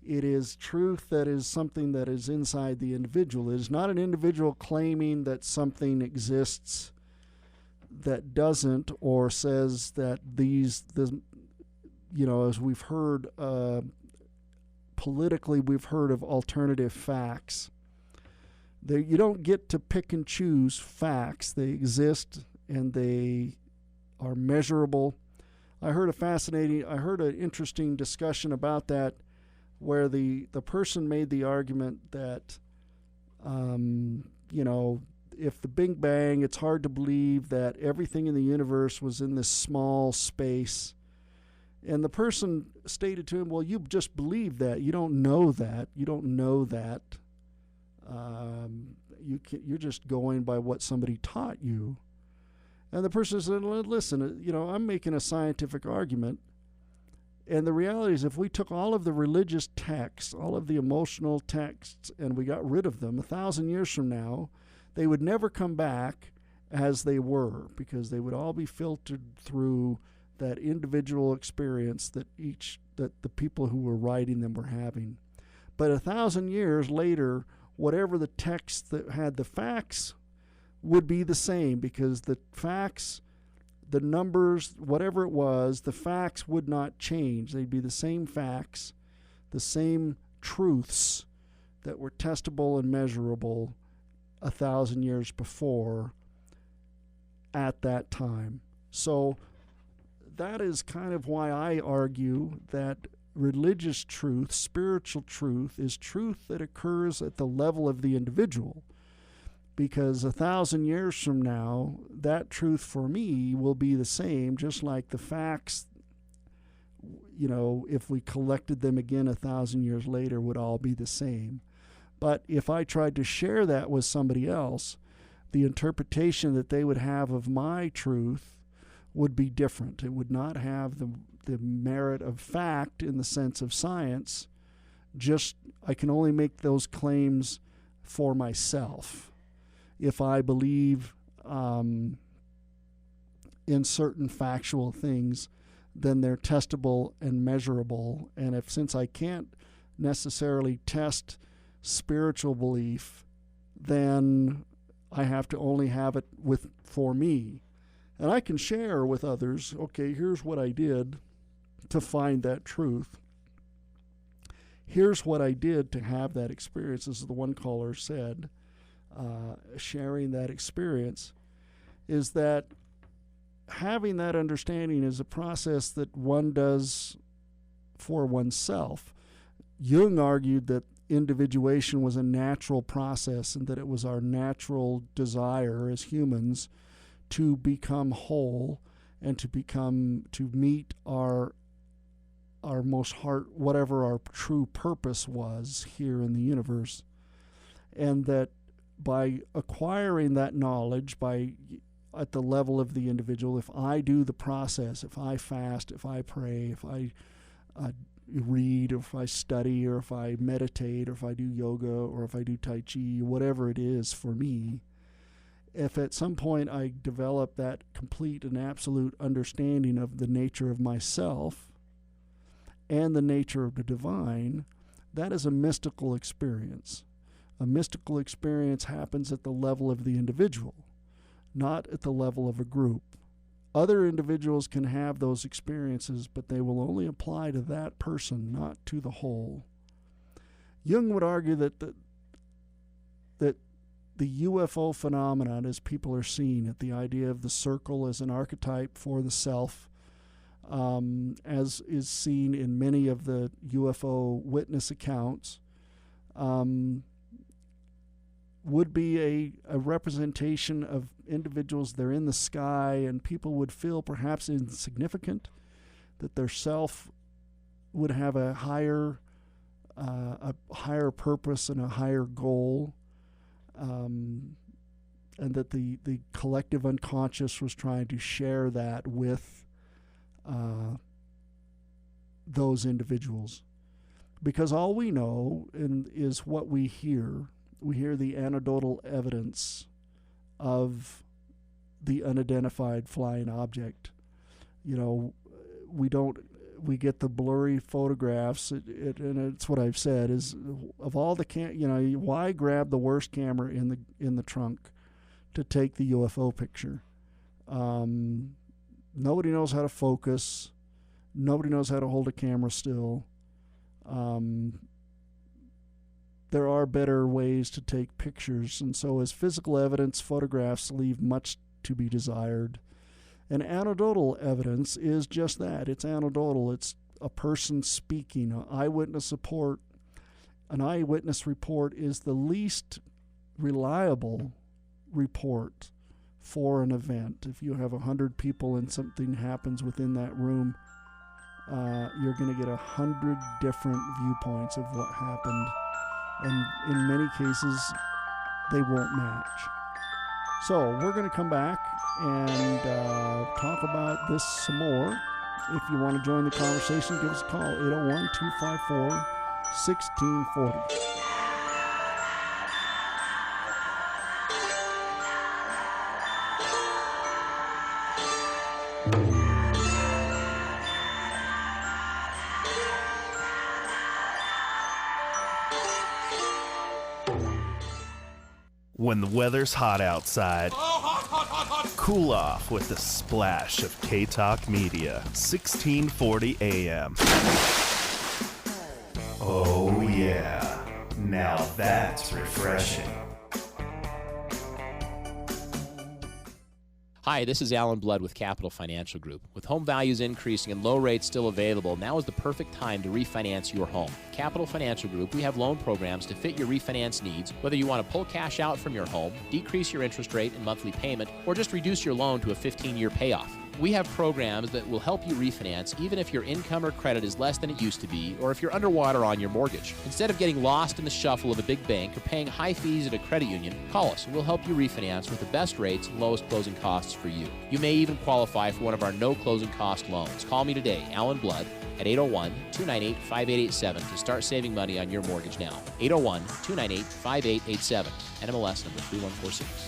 It is truth that is something that is inside the individual. It is not an individual claiming that something exists that doesn't, or says that as we've heard, politically we've heard of alternative facts. You don't get to pick and choose facts. They exist and they are measurable. I heard an interesting discussion about that, where the person made the argument that, if the Big Bang, it's hard to believe that everything in the universe was in this small space. And the person stated to him, well, you just believe that. You don't know that. You don't know that. You're just going by what somebody taught you. And the person said, listen, I'm making a scientific argument. And the reality is, if we took all of the religious texts, all of the emotional texts, and we got rid of them, 1,000 years from now, they would never come back as they were, because they would all be filtered through that individual experience that the people who were writing them were having. But 1,000 years later, whatever the text that had the facts would be the same, because the facts, the numbers, whatever it was, the facts would not change. They'd be the same facts, the same truths that were testable and measurable 1,000 years before at that time. So that is kind of why I argue that religious truth, spiritual truth, is truth that occurs at the level of the individual. Because 1,000 years from now, that truth for me will be the same, just like the facts, if we collected them again 1,000 years later, would all be the same. But if I tried to share that with somebody else, the interpretation that they would have of my truth would be different. It would not have the merit of fact in the sense of science. Just, I can only make those claims for myself. If I believe in certain factual things, then they're testable and measurable. And since I can't necessarily test spiritual belief, then I have to only have it for me. And I can share with others, okay, here's what I did to find that truth. Here's what I did to have that experience, as the one caller said. Sharing that experience is that having that understanding is a process that one does for oneself. Jung argued that individuation was a natural process, and that it was our natural desire as humans to become whole and to meet our most heart, whatever our true purpose was here in the universe. And that by acquiring that knowledge, at the level of the individual, if I do the process, if I fast, if I pray, if I read, or if I study, or if I meditate, or if I do yoga, or if I do Tai Chi, whatever it is for me, if at some point I develop that complete and absolute understanding of the nature of myself, and the nature of the divine, that is a mystical experience. A mystical experience happens at the level of the individual, not at the level of a group. Other individuals can have those experiences, but they will only apply to that person, not to the whole. Jung would argue that the UFO phenomenon, as people are seeing it, the idea of the circle as an archetype for the self, as is seen in many of the UFO witness accounts, would be a representation of individuals. They're in the sky, and people would feel perhaps insignificant, that their self would have a higher purpose and a higher goal, and that the collective unconscious was trying to share that with those individuals. Because all we know is what we hear. We hear the anecdotal evidence of the unidentified flying object. You know, we get the blurry photographs, and it's what I've said, is of all the why grab the worst camera in the trunk to take the UFO picture? Nobody knows how to focus. Nobody knows how to hold a camera still. There are better ways to take pictures, and so as physical evidence, photographs leave much to be desired. And anecdotal evidence is just that. It's anecdotal. It's a person speaking. An eyewitness report is the least reliable report for an event. If you have 100 people and something happens within that room, you're going to get 100 different viewpoints of what happened. And in many cases, they won't match. So we're going to come back and talk about this some more. If you want to join the conversation, give us a call, 801-254-1640. When the weather's hot outside, cool off with a splash of K-Talk Media, 1640 AM. Oh yeah, now that's refreshing. Hi, this is Alan Blood with Capital Financial Group. With home values increasing and low rates still available, now is the perfect time to refinance your home. Capital Financial Group, we have loan programs to fit your refinance needs, whether you want to pull cash out from your home, decrease your interest rate and monthly payment, or just reduce your loan to a 15-year payoff. We have programs that will help you refinance even if your income or credit is less than it used to be, or if you're underwater on your mortgage. Instead of getting lost in the shuffle of a big bank or paying high fees at a credit union, call us and we'll help you refinance with the best rates and lowest closing costs for you. You may even qualify for one of our no closing cost loans. Call me today, Alan Blood, at 801-298-5887 to start saving money on your mortgage now. 801-298-5887, NMLS number 3146.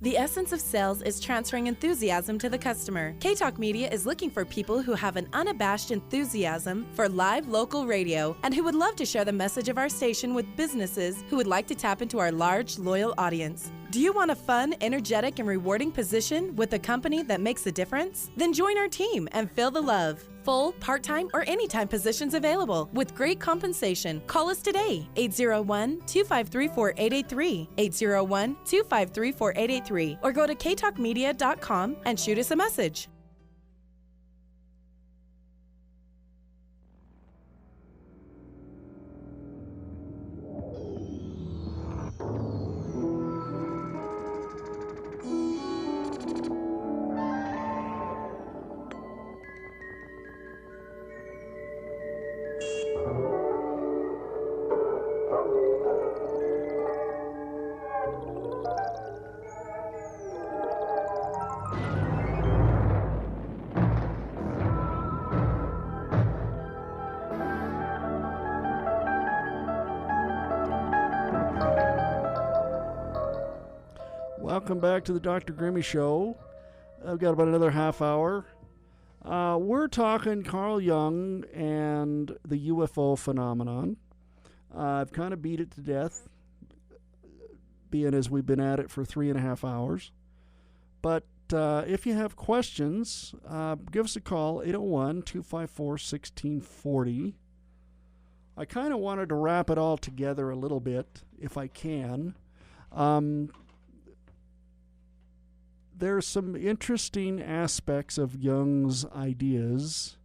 The essence of sales is transferring enthusiasm to the customer. K-Talk Media is looking for people who have an unabashed enthusiasm for live local radio and who would love to share the message of our station with businesses who would like to tap into our large, loyal audience. Do you want a fun, energetic, and rewarding position with a company that makes a difference? Then join our team and feel the love. Full, part-time, or anytime positions available with great compensation. Call us today, 801-253-4883, 801-253-4883, or go to ktalkmedia.com and shoot us a message. Welcome back to the Dr. Grimmy Show. I've got about another half hour. We're talking Carl Jung and the UFO phenomenon. I've kind of beat it to death, being as we've been at it for 3.5 hours. But if you have questions, give us a call, 801-254-1640. I kind of wanted to wrap it all together a little bit, if I can. There's some interesting aspects of Jung's ideas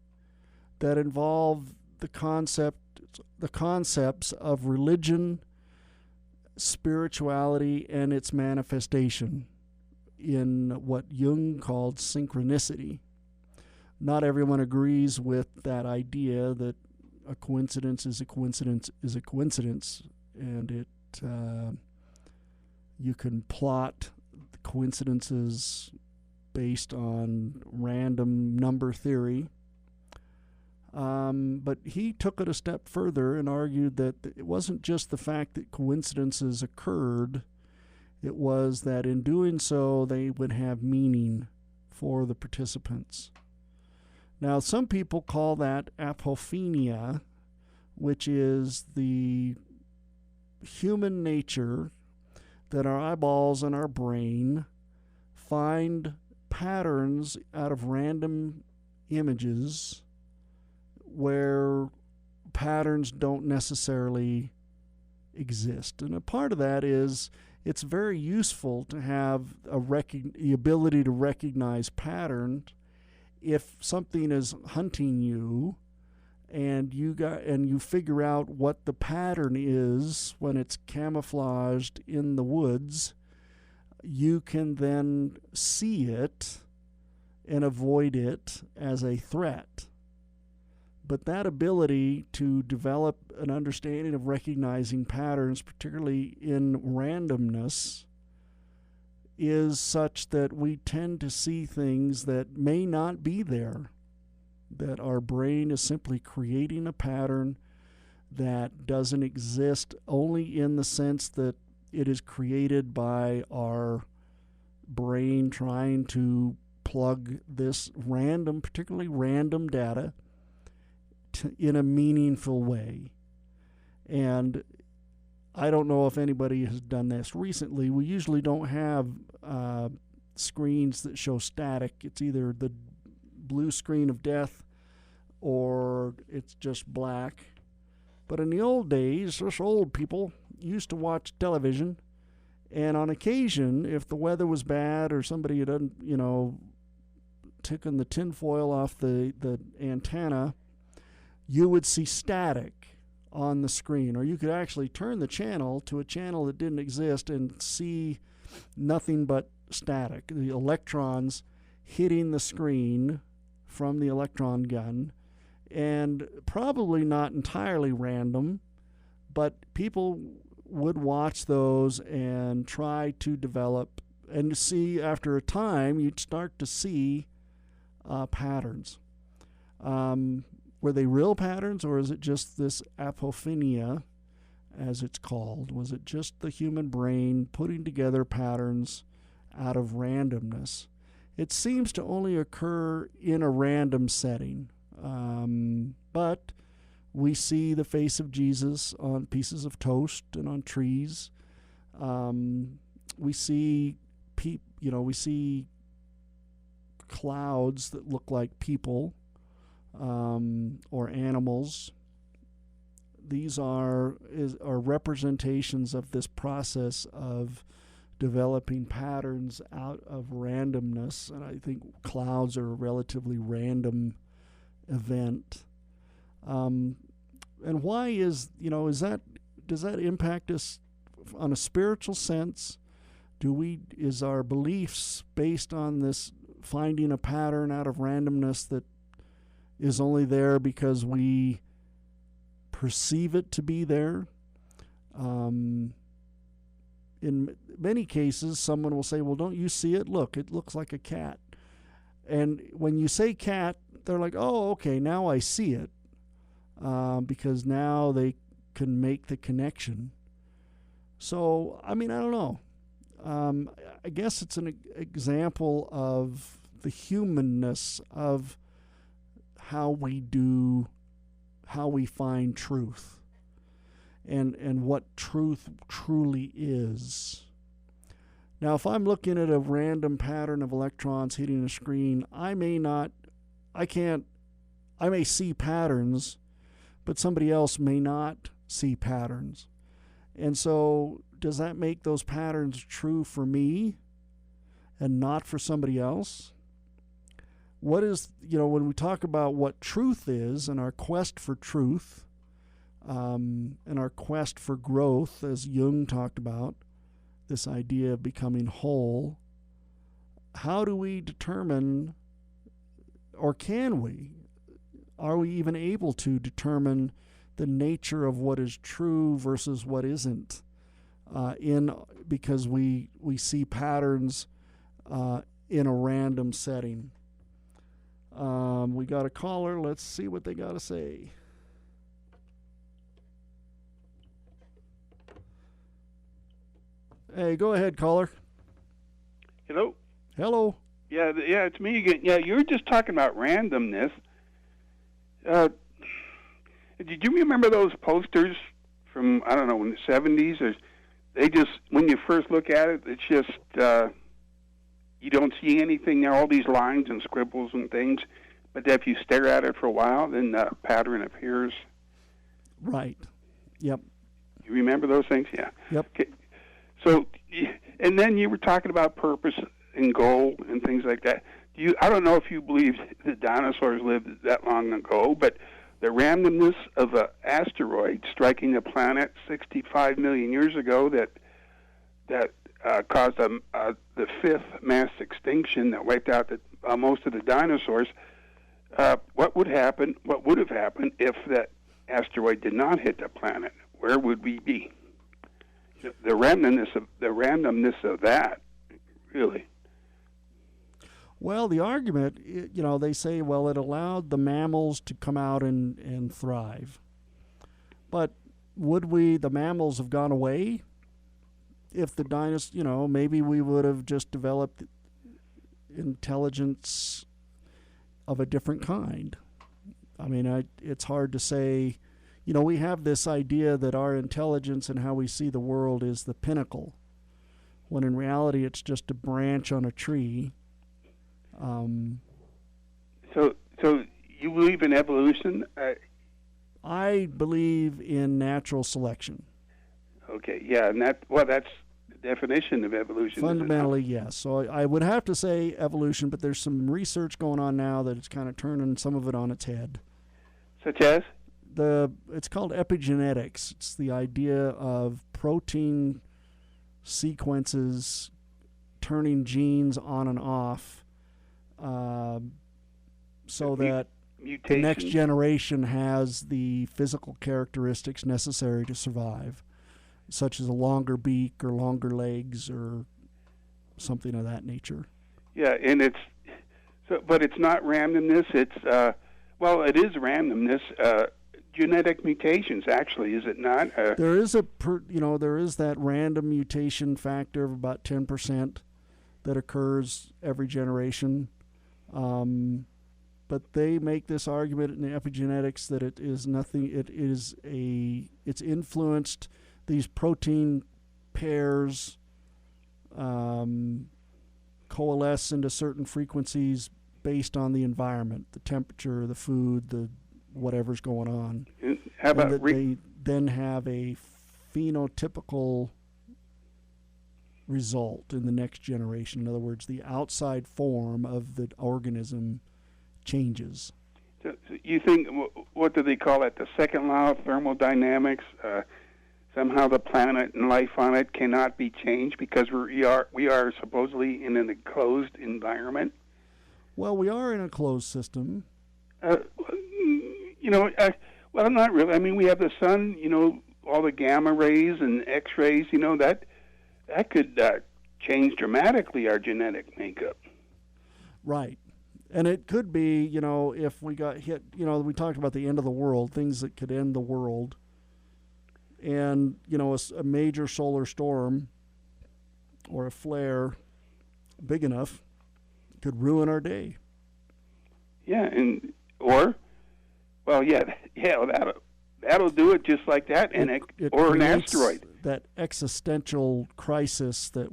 that involve the concepts of religion, spirituality, and its manifestation in what Jung called synchronicity. Not everyone agrees with that idea that a coincidence is a coincidence is a coincidence, and it you can plot coincidences based on random number theory. But he took it a step further and argued that it wasn't just the fact that coincidences occurred, it was that in doing so they would have meaning for the participants. Now, some people call that apophenia, which is the human nature that our eyeballs and our brain find patterns out of random images where patterns don't necessarily exist. And a part of that is it's very useful to have the ability to recognize patterns if something is hunting you and you figure out what the pattern is when it's camouflaged in the woods. You can then see it and avoid it as a threat. But that ability to develop an understanding of recognizing patterns, particularly in randomness, is such that we tend to see things that may not be there, that our brain is simply creating a pattern that doesn't exist only in the sense that it is created by our brain trying to plug this random, particularly random data in a meaningful way. And I don't know if anybody has done this recently. We usually don't have screens that show static. It's either the blue screen of death or it's just black. But in the old days, us old people used to watch television, and on occasion, if the weather was bad or somebody had, taken the tinfoil off the antenna, you would see static on the screen, or you could actually turn the channel to a channel that didn't exist and see nothing but static, the electrons hitting the screen from the electron gun, and probably not entirely random, but people would watch those and try to develop and see. After a time, you'd start to see patterns. Were they real patterns, or is it just this apophenia, as it's called? Was it just the human brain putting together patterns out of randomness? It seems to only occur in a random setting, but we see the face of Jesus on pieces of toast and on trees. We see we see clouds that look like people. Or animals. These are representations of this process of developing patterns out of randomness, and I think clouds are a relatively random event. And why does that impact us on a spiritual sense? Is our beliefs based on this finding a pattern out of randomness that is only there because we perceive it to be there? In many cases, someone will say, well, don't you see it? Look, it looks like a cat. And when you say cat, they're like, oh, okay, now I see it, because now they can make the connection. So, I don't know. I guess it's an example of the humanness of how we find truth and what truth truly is. Now, if I'm looking at a random pattern of electrons hitting a screen, I may see patterns, but somebody else may not see patterns. And so, does that make those patterns true for me and not for somebody else? What is, when we talk about what truth is and our quest for truth, and our quest for growth, as Jung talked about, this idea of becoming whole, how do we determine, or can we, are we even able to determine the nature of what is true versus what isn't, because we see patterns in a random setting? We got a caller. Let's see what they got to say. Hey, go ahead, caller. Hello? Hello. Yeah, it's me again. Yeah, you were just talking about randomness. Did you remember those posters from, I don't know, in the 70s? Or they just, when you first look at it, it's just, you don't see anything there, all these lines and scribbles and things. But if you stare at it for a while, then the pattern appears. Right. Yep. You remember those things? Yeah. Yep. Okay. So, and then you were talking about purpose and goal and things like that. I don't know if you believe the dinosaurs lived that long ago, but the randomness of an asteroid striking a planet 65 million years ago that caused the fifth mass extinction that wiped out most of the dinosaurs. What would have happened if that asteroid did not hit the planet? Where would we be? The randomness of that, really. Well, the argument, they say, well, it allowed the mammals to come out and thrive. But would the mammals have gone away if the dinosaurs, maybe we would have just developed intelligence of a different kind. I mean, it's hard to say. We have this idea that our intelligence and how we see the world is the pinnacle, when in reality it's just a branch on a tree. So you believe in evolution? I believe in natural selection. Okay, yeah, and that's the definition of evolution. Fundamentally, yes. So I would have to say evolution, but there's some research going on now that it's kind of turning some of it on its head. Such as? It's called epigenetics. It's the idea of protein sequences turning genes on and off, so that the next generation has the physical characteristics necessary to survive, such as a longer beak or longer legs or something of that nature. Yeah, and but it's not randomness. It's it is randomness. Genetic mutations, actually, is it not? There is there is that random mutation factor of about 10% that occurs every generation. But they make this argument in epigenetics that it is nothing. It's influenced these protein pairs coalesce into certain frequencies based on the environment, the temperature, the food, the whatever's going on. How about they then have a phenotypical result in the next generation. In other words, the outside form of the organism changes. So you think, what do they call it, the second law of thermodynamics? Somehow the planet and life on it cannot be changed because we are supposedly in an enclosed environment? Well, we are in a closed system. Well, not really. I mean, we have the sun, all the gamma rays and X-rays, that could change dramatically our genetic makeup. Right. And it could be, if we got hit, we talked about the end of the world, things that could end the world. And, a major solar storm or a flare big enough could ruin our day. Yeah, and that'll do it just like that, and it or an creates asteroid. That existential crisis that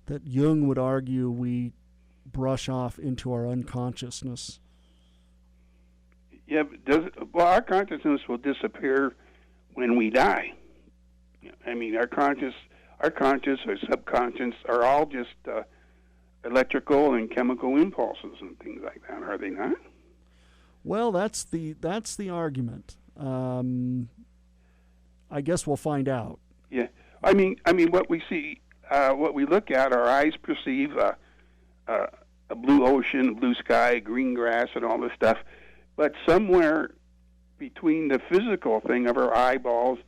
that Jung would argue we brush off into our unconsciousness. Yeah, but our consciousness will disappear when we die. I mean, our conscious, our subconscious are all just electrical and chemical impulses and things like that, are they not? Well, that's the argument. I guess we'll find out. Yeah, I mean, what we see, what we look at, our eyes perceive a blue ocean, blue sky, green grass, and all this stuff. But somewhere between the physical thing of our eyeballs,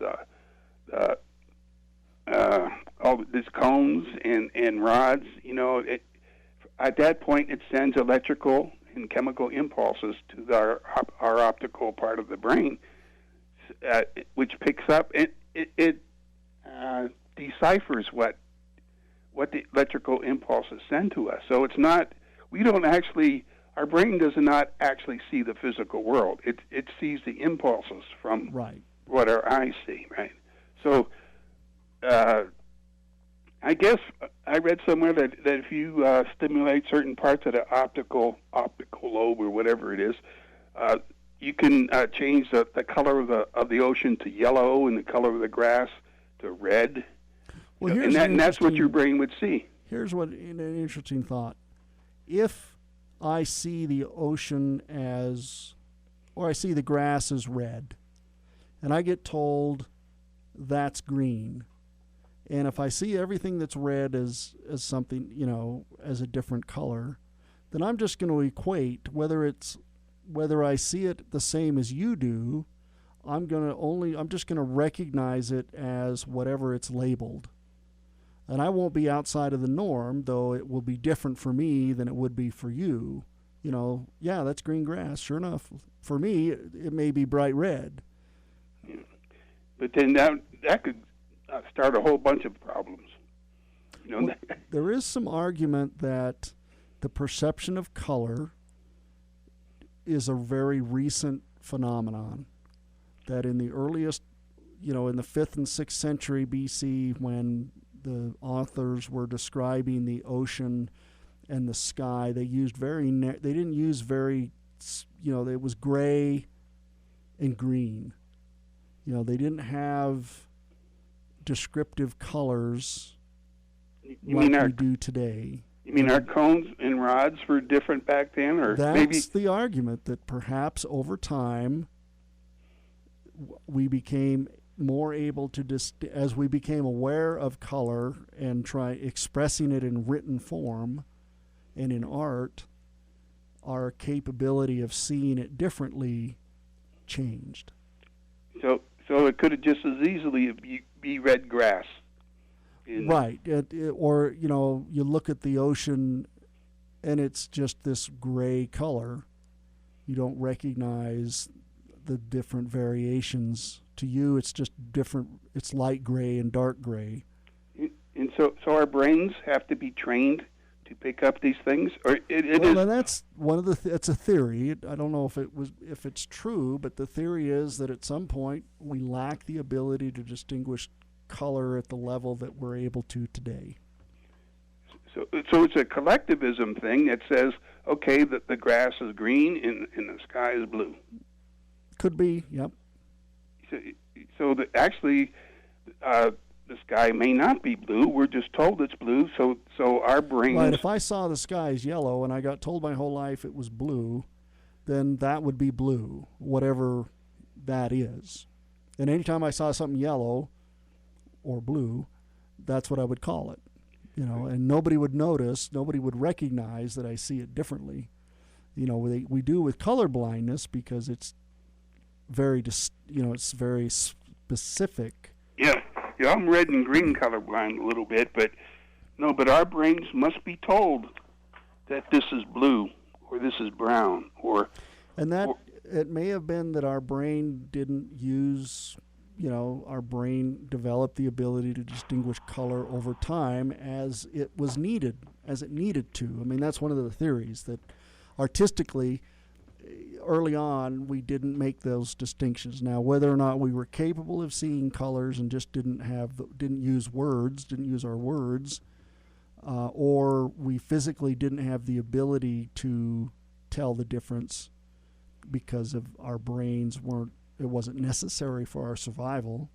all these cones and rods, at that point it sends electrical and chemical impulses to our optical part of the brain, which picks up it deciphers what the electrical impulses send to us. So it's not, we don't actually, our brain does not actually see the physical world. It sees the impulses from what our eyes see, right? So I guess I read somewhere that if you stimulate certain parts of the optical lobe or whatever it is, you can change the color of the ocean to yellow and the color of the grass to red. Well, and that's what your brain would see. Here's an interesting thought. If I see the ocean or I see the grass as red, and I get told that's green, and if I see everything that's red as something, as a different color, then I'm just going to equate whether I see it the same as you do. I'm just going to recognize it as whatever it's labeled. And I won't be outside of the norm, though it will be different for me than it would be for you. Yeah, that's green grass. Sure enough, for me, it may be bright red. Yeah. But then that could start a whole bunch of problems. Well, there is some argument that the perception of color is a very recent phenomenon. That in the earliest, in the 5th and 6th century BC, when the authors were describing the ocean and the sky, they used they didn't use very, it was gray and green. They didn't have descriptive colors like we do today. You mean our cones and rods were different back then, or that's the argument, that perhaps over time we became more able to as we became aware of color and try expressing it in written form and in art, our capability of seeing it differently changed. So it could have just as easily be red grass. Right. Or, you look at the ocean and it's just this gray color. You don't recognize the different variations. To you, it's just different. It's light gray and dark gray. And so our brains have to be trained to pick up these things, or and that's one of the. It's a theory. I don't know if it's true, but the theory is that at some point we lack the ability to distinguish color at the level that we're able to today. So it's a collectivism thing that says, okay, that the grass is green and the sky is blue. Could be, yep. So actually, the sky may not be blue. We're just told it's blue. So our brains. Right. If I saw the sky as yellow and I got told my whole life it was blue, then that would be blue, whatever that is. And anytime I saw something yellow or blue, that's what I would call it. And nobody would notice, nobody would recognize that I see it differently. We do with color blindness because it's very, it's very specific. Yeah, I'm red and green colorblind a little bit, but our brains must be told that this is blue or this is brown it may have been that our brain didn't use. Our brain developed the ability to distinguish color over time as it needed to. I mean, that's one of the theories, that artistically, early on, we didn't make those distinctions. Now, whether or not we were capable of seeing colors and just didn't use our words, or we physically didn't have the ability to tell the difference because of our brains it wasn't necessary for our survival.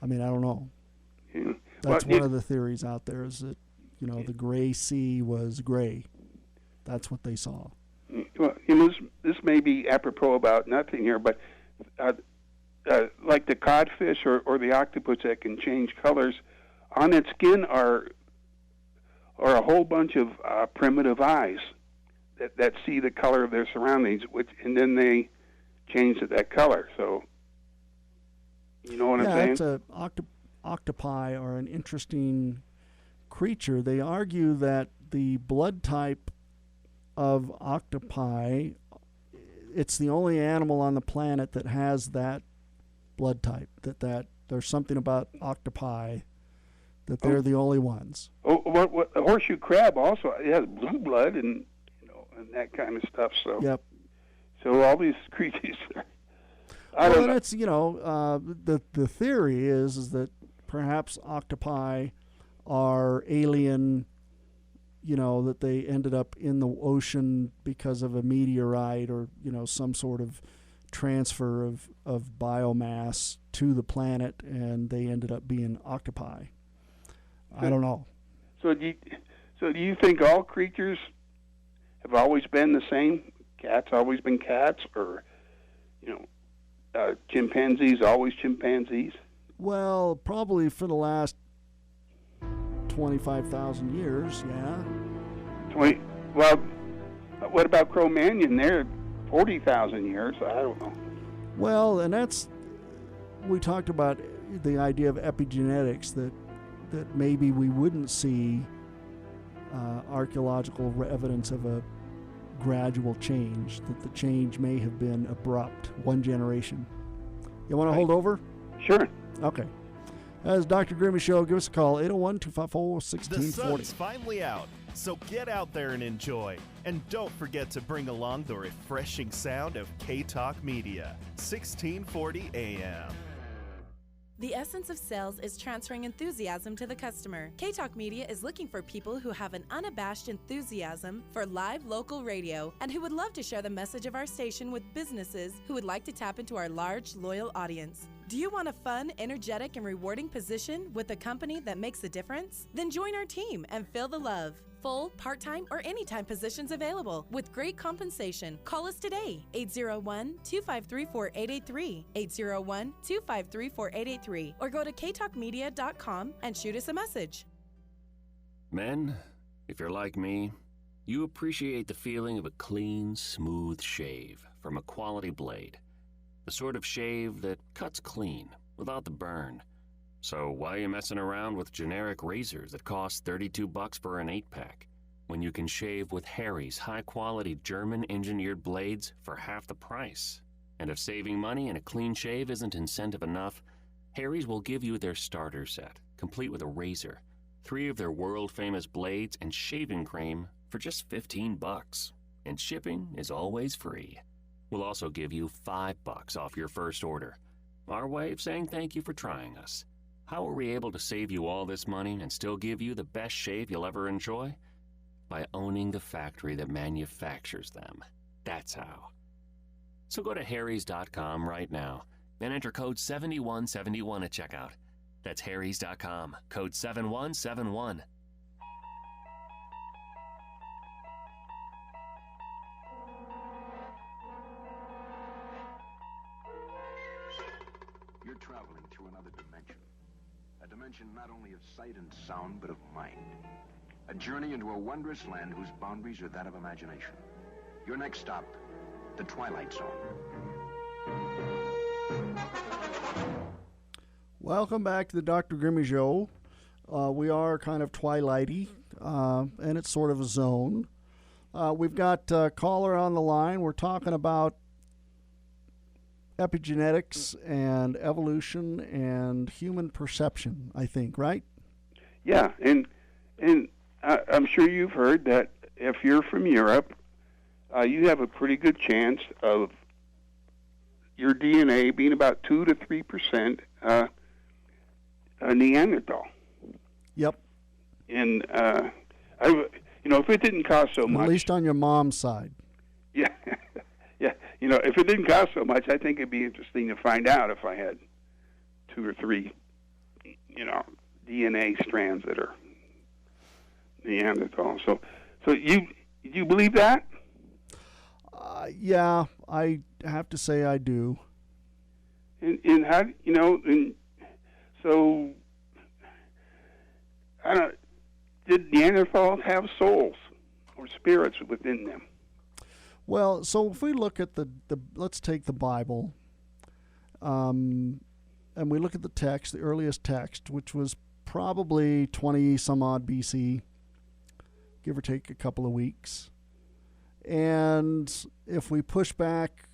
I mean, I don't know. Yeah. That's one of the theories out there, is that, the gray sea was gray. That's what they saw. Well, this may be apropos about nothing here, but like the codfish or the octopus that can change colors, on its skin are a whole bunch of primitive eyes that see the color of their surroundings, and then they change to that color. So, you know what I'm saying? Octopi are an interesting creature. They argue that the blood type of octopi, it's the only animal on the planet that has that blood type, that there's something about octopi that they're the only ones. What the horseshoe crab also, it has blue blood and that kind of stuff. So yep. So all these creatures are, and it's the theory is that perhaps octopi are alien, that they ended up in the ocean because of a meteorite or, some sort of transfer of biomass to the planet, and they ended up being octopi. I don't know. So do you think all creatures have always been the same? Cats always been cats, or, chimpanzees always chimpanzees? Well, probably for the last 25,000 years, yeah. Well, what about Cro-Magnon? They're 40,000 years. I don't know. Well, and we talked about the idea of epigenetics, that maybe we wouldn't see archaeological evidence of a gradual change, that the change may have been abrupt, one generation. You want to hold over? Sure. Okay. As Dr. Grimmy Show, give us a call, 801-254-1640. The sun's finally out, so get out there and enjoy. And don't forget to bring along the refreshing sound of K-Talk Media, 1640 AM. The essence of sales is transferring enthusiasm to the customer. K-Talk Media is looking for people who have an unabashed enthusiasm for live local radio and who would love to share the message of our station with businesses who would like to tap into our large, loyal audience. Do you want a fun, energetic, and rewarding position with a company that makes a difference? Then join our team and feel the love. Full, part-time, or anytime positions available with great compensation. Call us today, 801-253-4883, 801-253-4883, or go to ktalkmedia.com and shoot us a message. Men, if you're like me, you appreciate the feeling of a clean, smooth shave from a quality blade. The sort of shave that cuts clean, without the burn. So why are you messing around with generic razors that cost $32 for an 8-pack, when you can shave with Harry's high-quality German-engineered blades for half the price? And if saving money and a clean shave isn't incentive enough, Harry's will give you their starter set, complete with a razor, 3 of their world-famous blades, and shaving cream for just $15. And shipping is always free. We'll also give you $5 off your first order. Our way of saying thank you for trying us. How are we able to save you all this money and still give you the best shave you'll ever enjoy? By owning the factory that manufactures them. That's how. So go to harrys.com right now and enter code 7171 at checkout. That's harrys.com, code 7171. You're traveling through another dimension. A dimension not only of sight and sound, but of mind. A journey into a wondrous land whose boundaries are that of imagination. Your next stop, the Twilight Zone. Welcome back to the Dr. Grimmy Show. We are kind of twilighty, and it's sort of a zone. We've got a caller on the line. We're talking about epigenetics and evolution and human perception, I think, right? Yeah, and I'm sure you've heard that if you're from Europe, you have a pretty good chance of your DNA being about 2 to 3% Neanderthal. Yep. And if it didn't cost so much, at least on your mom's side. Yeah, yeah. If it didn't cost so much, I think it'd be interesting to find out if I had 2 or 3, DNA strands that are Neanderthal. So you believe that? Yeah, I have to say I do. And how so I don't. Did Neanderthals have souls or spirits within them? Well, so if we look at the let's take the Bible, and we look at the text, the earliest text, which was probably 20 some odd BC, give or take a couple of weeks. And if we push back,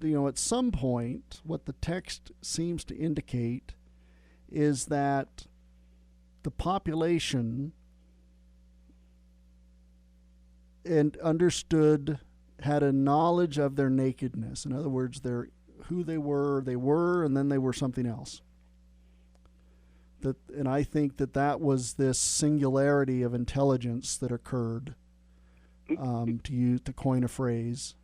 at some point, what the text seems to indicate is that the population and understood, had a knowledge of their nakedness. In other words, who they were, and then they were something else. And I think that was this singularity of intelligence that occurred, to coin a phrase,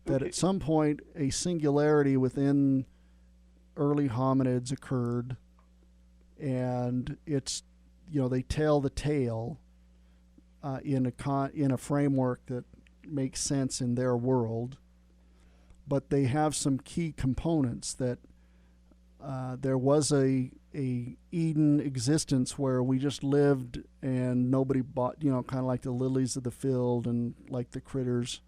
that at some point a singularity within early hominids occurred, and it's, they tell the tale in a framework that makes sense in their world, but they have some key components that there was a Eden existence where we just lived and nobody bought, kind of like the lilies of the field and like the critters.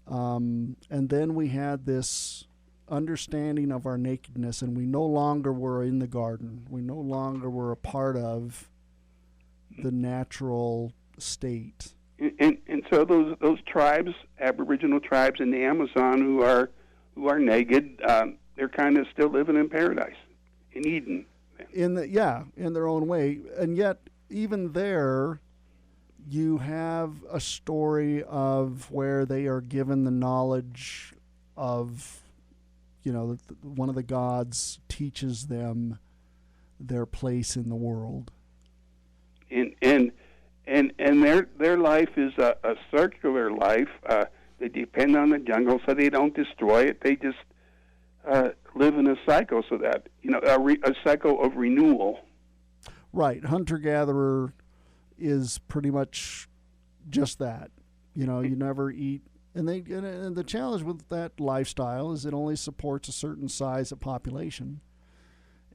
And then we had this understanding of our nakedness, and we no longer were in the garden. We no longer were a part of the natural state. And so those tribes, Aboriginal tribes in the Amazon who are naked, they're kind of still living in paradise, in Eden. In their own way. And yet, even there, you have a story of where they are given the knowledge of, one of the gods teaches them their place in the world. And their life is a circular life. They depend on the jungle, so they don't destroy it. They just live in a cycle, so that a cycle of renewal. Right, hunter-gatherer is pretty much just that. You never eat, and the challenge with that lifestyle is it only supports a certain size of population.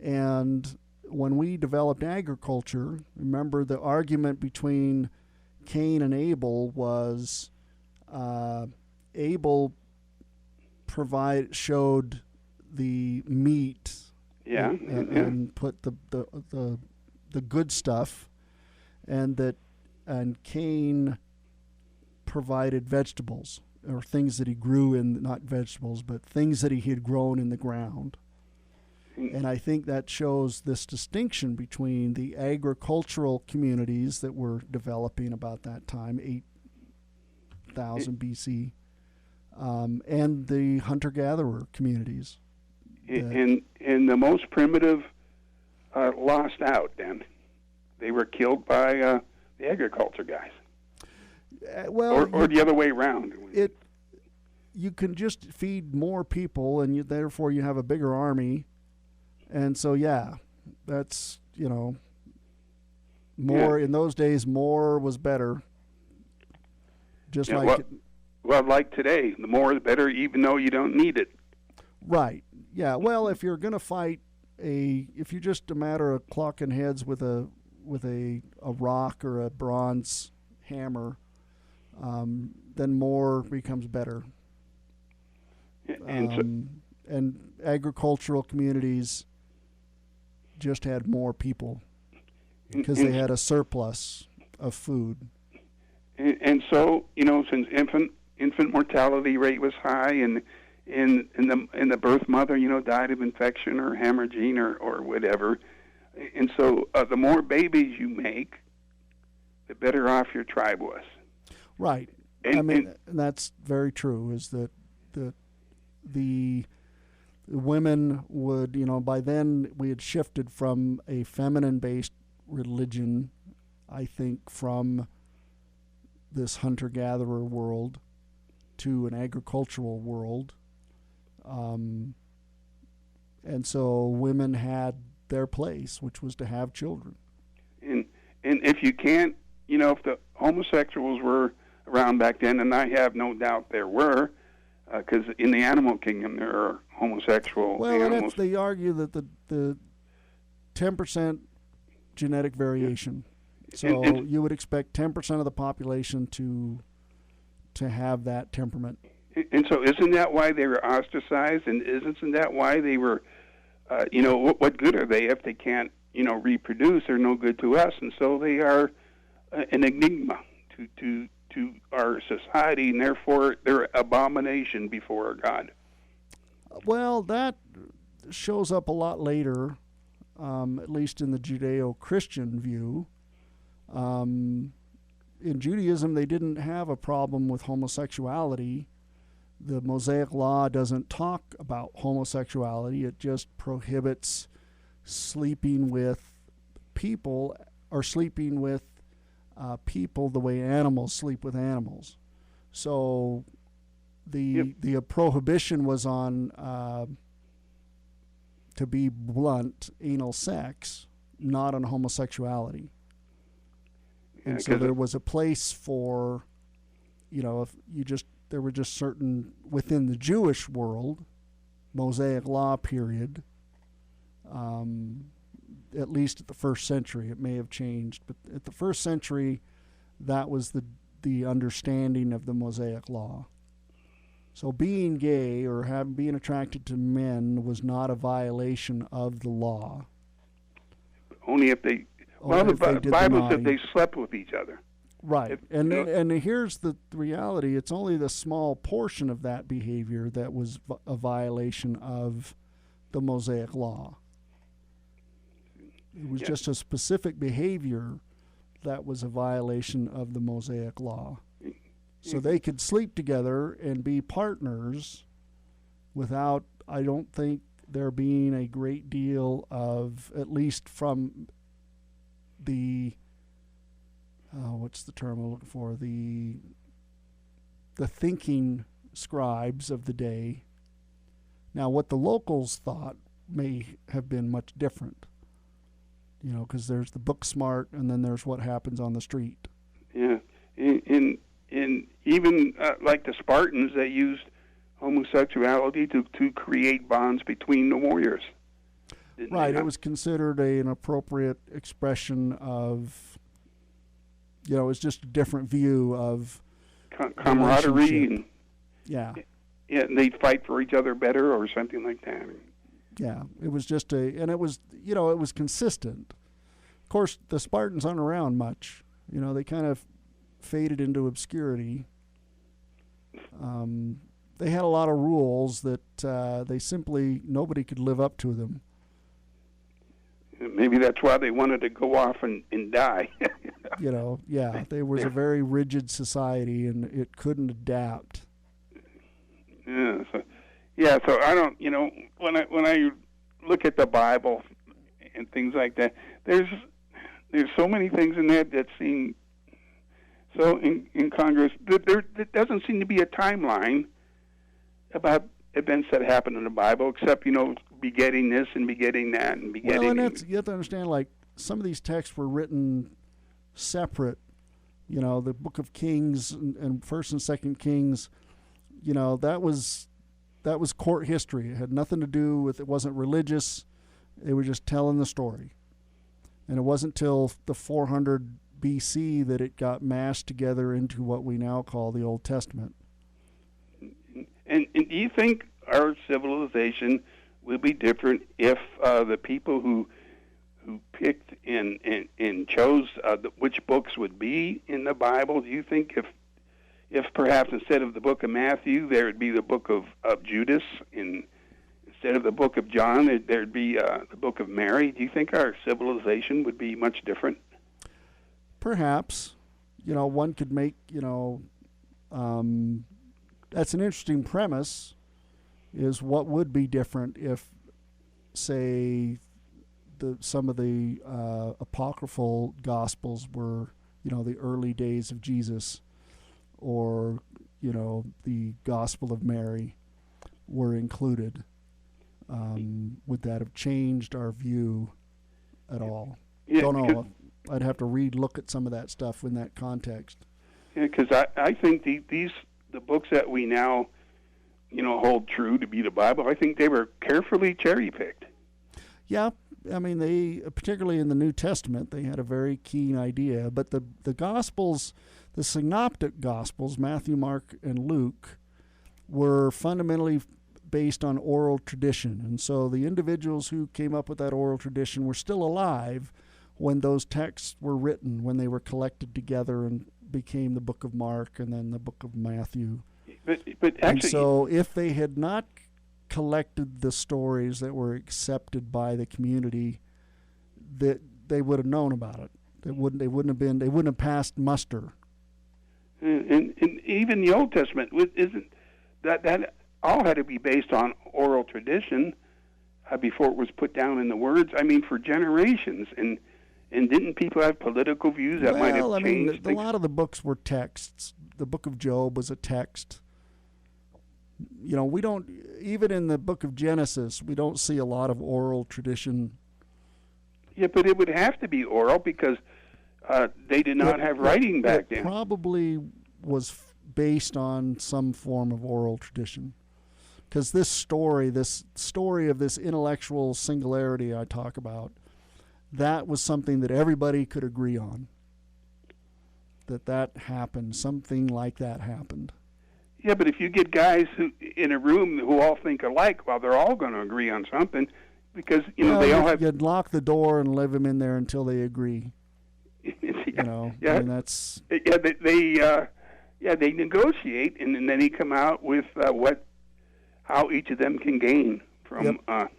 And when we developed agriculture, remember the argument between Cain and Abel was Abel showed the meat, and put the good stuff, and Cain provided vegetables, or things that he grew in, not vegetables, but things that he had grown in the ground. And I think that shows this distinction between the agricultural communities that were developing about that time, 8,000 BC, and the hunter-gatherer communities. And the most primitive lost out then. They were killed by the agriculture guys. Or the other way around. You can just feed more people, and therefore you have a bigger army. And so, that's, more in those days, more was better. Just like today, the more is better, even though you don't need it. Right. Yeah. Well, if you're going to fight if you're just a matter of clocking heads with a rock or a bronze hammer, then more becomes better. And agricultural communities just had more people because they had a surplus of food. And so, since infant mortality rate was high, and the birth mother, died of infection or hemorrhaging or whatever, and so the more babies you make, the better off your tribe was. Right. I mean, that's very true, is that the women would, by then we had shifted from a feminine-based religion, I think, from this hunter-gatherer world to an agricultural world. And so women had their place, which was to have children. And if you can't, if the homosexuals were around back then, and I have no doubt there were, because in the animal kingdom there are homosexual animals. They argue that the 10% genetic variation. So you would expect 10% of the population to have that temperament. And so isn't that why they were ostracized? And isn't that why they were, what good are they if they can't, reproduce? They're no good to us. And so they are an enigma to our society, and therefore they're abomination before God. Well, that shows up a lot later, at least in the Judeo-Christian view. In Judaism, they didn't have a problem with homosexuality. The Mosaic Law doesn't talk about homosexuality. It just prohibits sleeping with people or sleeping with people the way animals sleep with animals. So the prohibition was on, to be blunt, anal sex, not on homosexuality. And so there was a place for, if there were just certain, within the Jewish world, Mosaic Law period, at least at the first century. It may have changed, but at the first century, that was the understanding of the Mosaic Law. So being gay or being attracted to men was not a violation of the law. Only if they... Well, the Bible said they slept with each other. Right. And here's the reality. It's only the small portion of that behavior that was a violation of the Mosaic Law. It was just a specific behavior that was a violation of the Mosaic Law. So they could sleep together and be partners without, I don't think, there being a great deal of, at least from the, what's the term I'm looking for, the thinking scribes of the day. Now, what the locals thought may have been much different, because there's the book smart and then there's what happens on the street. Yeah, and even like the Spartans, they used homosexuality to create bonds between the warriors. Right, it was considered an appropriate expression of, it's just a different view of camaraderie. And, yeah, and they'd fight for each other better or something like that. Yeah, it was just and it was, it was consistent. Of course, the Spartans aren't around much. They kind of faded into obscurity. They had a lot of rules that nobody could live up to them. Maybe that's why they wanted to go off and die. There was a very rigid society, and it couldn't adapt. So I don't, when I look at the Bible and things like that, there's so many things in there that seem so incongruous. There doesn't seem to be a timeline about events that happen in the Bible, except begetting this and begetting that and begetting. Well, and you have to understand, like, some of these texts were written separate. The Book of Kings and First and Second Kings. That was court history. It had nothing to do with. It wasn't religious. They were just telling the story. And it wasn't till the 400 BC that it got mashed together into what we now call the Old Testament. And do you think our civilization will be different if the people who picked and chose which books would be in the Bible, do you think if perhaps instead of the book of Matthew, there would be the book of Judas, and instead of the book of John, there'd be the book of Mary? Do you think our civilization would be much different? Perhaps. One could make, That's an interesting premise, is what would be different if, say, some of the apocryphal Gospels were, the early days of Jesus, or, the Gospel of Mary were included. Would that have changed our view at all? Yeah, don't know. I'd have to look at some of that stuff in that context. Yeah, because I think the books that we now, hold true to be the Bible, I think they were carefully cherry-picked. Yeah, I mean, they, particularly in the New Testament, they had a very keen idea. But the Gospels, the Synoptic Gospels, Matthew, Mark, and Luke, were fundamentally based on oral tradition. And so the individuals who came up with that oral tradition were still alive when those texts were written, when they were collected together and became the book of Mark and then the book of Matthew. But actually, and so if they had not collected the stories that were accepted by the community, that they would have known about it. They wouldn't have passed muster. And even the Old Testament isn't that all had to be based on oral tradition before it was put down in the words. I mean, for generations. And didn't people have political views that might have changed? A lot of the books were texts. The book of Job was a text. We don't, even in the book of Genesis, we don't see a lot of oral tradition. Yeah, but it would have to be oral because they did not have writing back then. It probably was based on some form of oral tradition. Because this story of this intellectual singularity I talk about, that was something that everybody could agree on. That happened. Something like that happened. Yeah, but if you get guys who in a room who all think alike, well, they're all going to agree on something because they all have. You'd lock the door and leave them in there until they agree. I mean, that's. Yeah, they negotiate and then they come out with how each of them can gain from. Yep.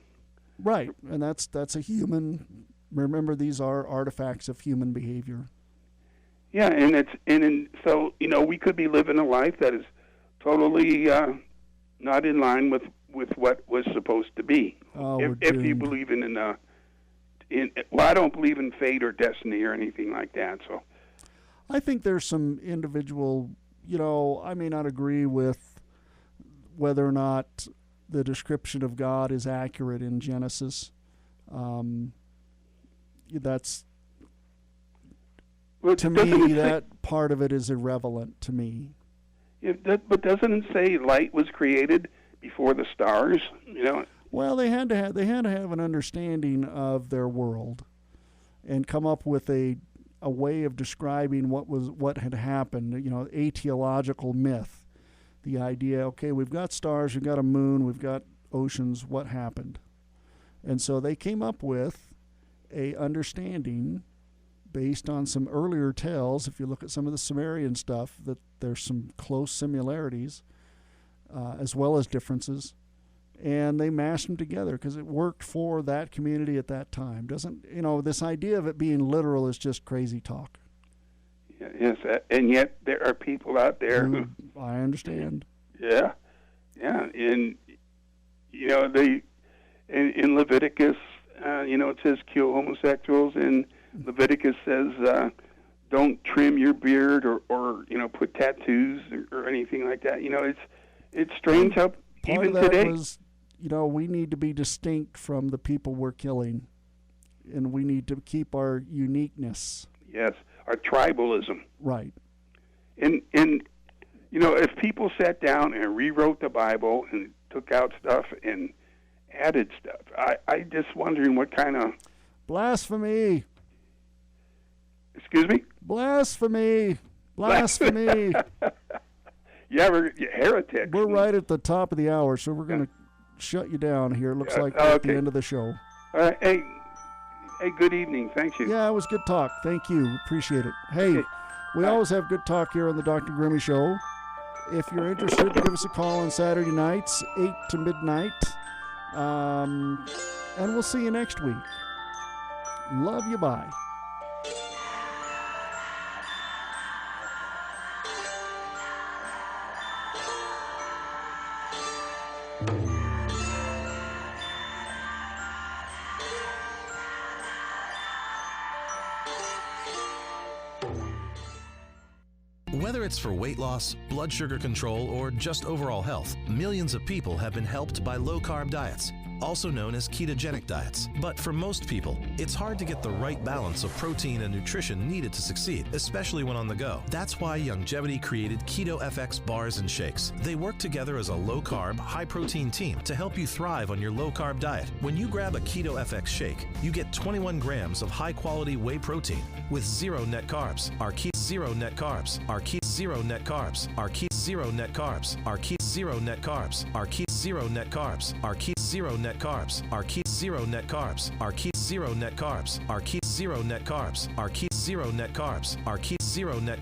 Right, and that's a human. Remember, these are artifacts of human behavior. Yeah, so we could be living a life that is totally not in line with what was supposed to be. If you believe well, I don't believe in fate or destiny or anything like that. So, I think there's some individual. I may not agree with whether or not the description of God is accurate in Genesis. That's. Well, to me, that part of it is irrelevant to me. But doesn't it say light was created before the stars? Well, they had to have an understanding of their world, and come up with a way of describing what had happened. Atheological myth, the idea. Okay, we've got stars, we've got a moon, we've got oceans. What happened? And so they came up with a understanding based on some earlier tales. If you look at some of the Sumerian stuff, that there's some close similarities as well as differences, and they mashed them together because it worked for that community at that time. This idea of it being literal is just crazy talk. Yes, and yet there are people out there who I understand. Yeah, and in Leviticus, it says kill homosexuals, and Leviticus says don't trim your beard or put tattoos or anything like that. It's strange how even today. Was, we need to be distinct from the people we're killing, and we need to keep our uniqueness. Yes, our tribalism. Right. And if people sat down and rewrote the Bible and took out stuff and added stuff, I just wondering what kind of blasphemy. Excuse me? Blasphemy. Blasphemy. We're heretics. We're right at the top of the hour, so we're going to shut you down here. It looks like at the end of the show. Hey, good evening. Thank you. Yeah, it was good talk. Thank you. Appreciate it. Hey, we always have good talk here on the Dr. Grimmy Show. If you're interested, give us a call on Saturday nights, 8 to midnight. And we'll see you next week. Love you. Bye. Whether it's for weight loss, blood sugar control, or just overall health, millions of people have been helped by low-carb diets, also known as ketogenic diets. But for most people, it's hard to get the right balance of protein and nutrition needed to succeed, especially when on the go. That's why Youngevity created Keto FX bars and shakes. They work together as a low-carb, high-protein team to help you thrive on your low-carb diet. When you grab a Keto FX shake, you get 21 grams of high-quality whey protein with 0 net carbs. Our key 0 net carbs. Our key 0 net carbs. Our key 0 net carbs. Our key 0 net carbs. Our key 0 net carbs. Our key 0 net carbs. Our key 0 net carbs. Our key 0 net carbs. Our key 0 net carbs. Our key 0 net carbs. Our key 0 net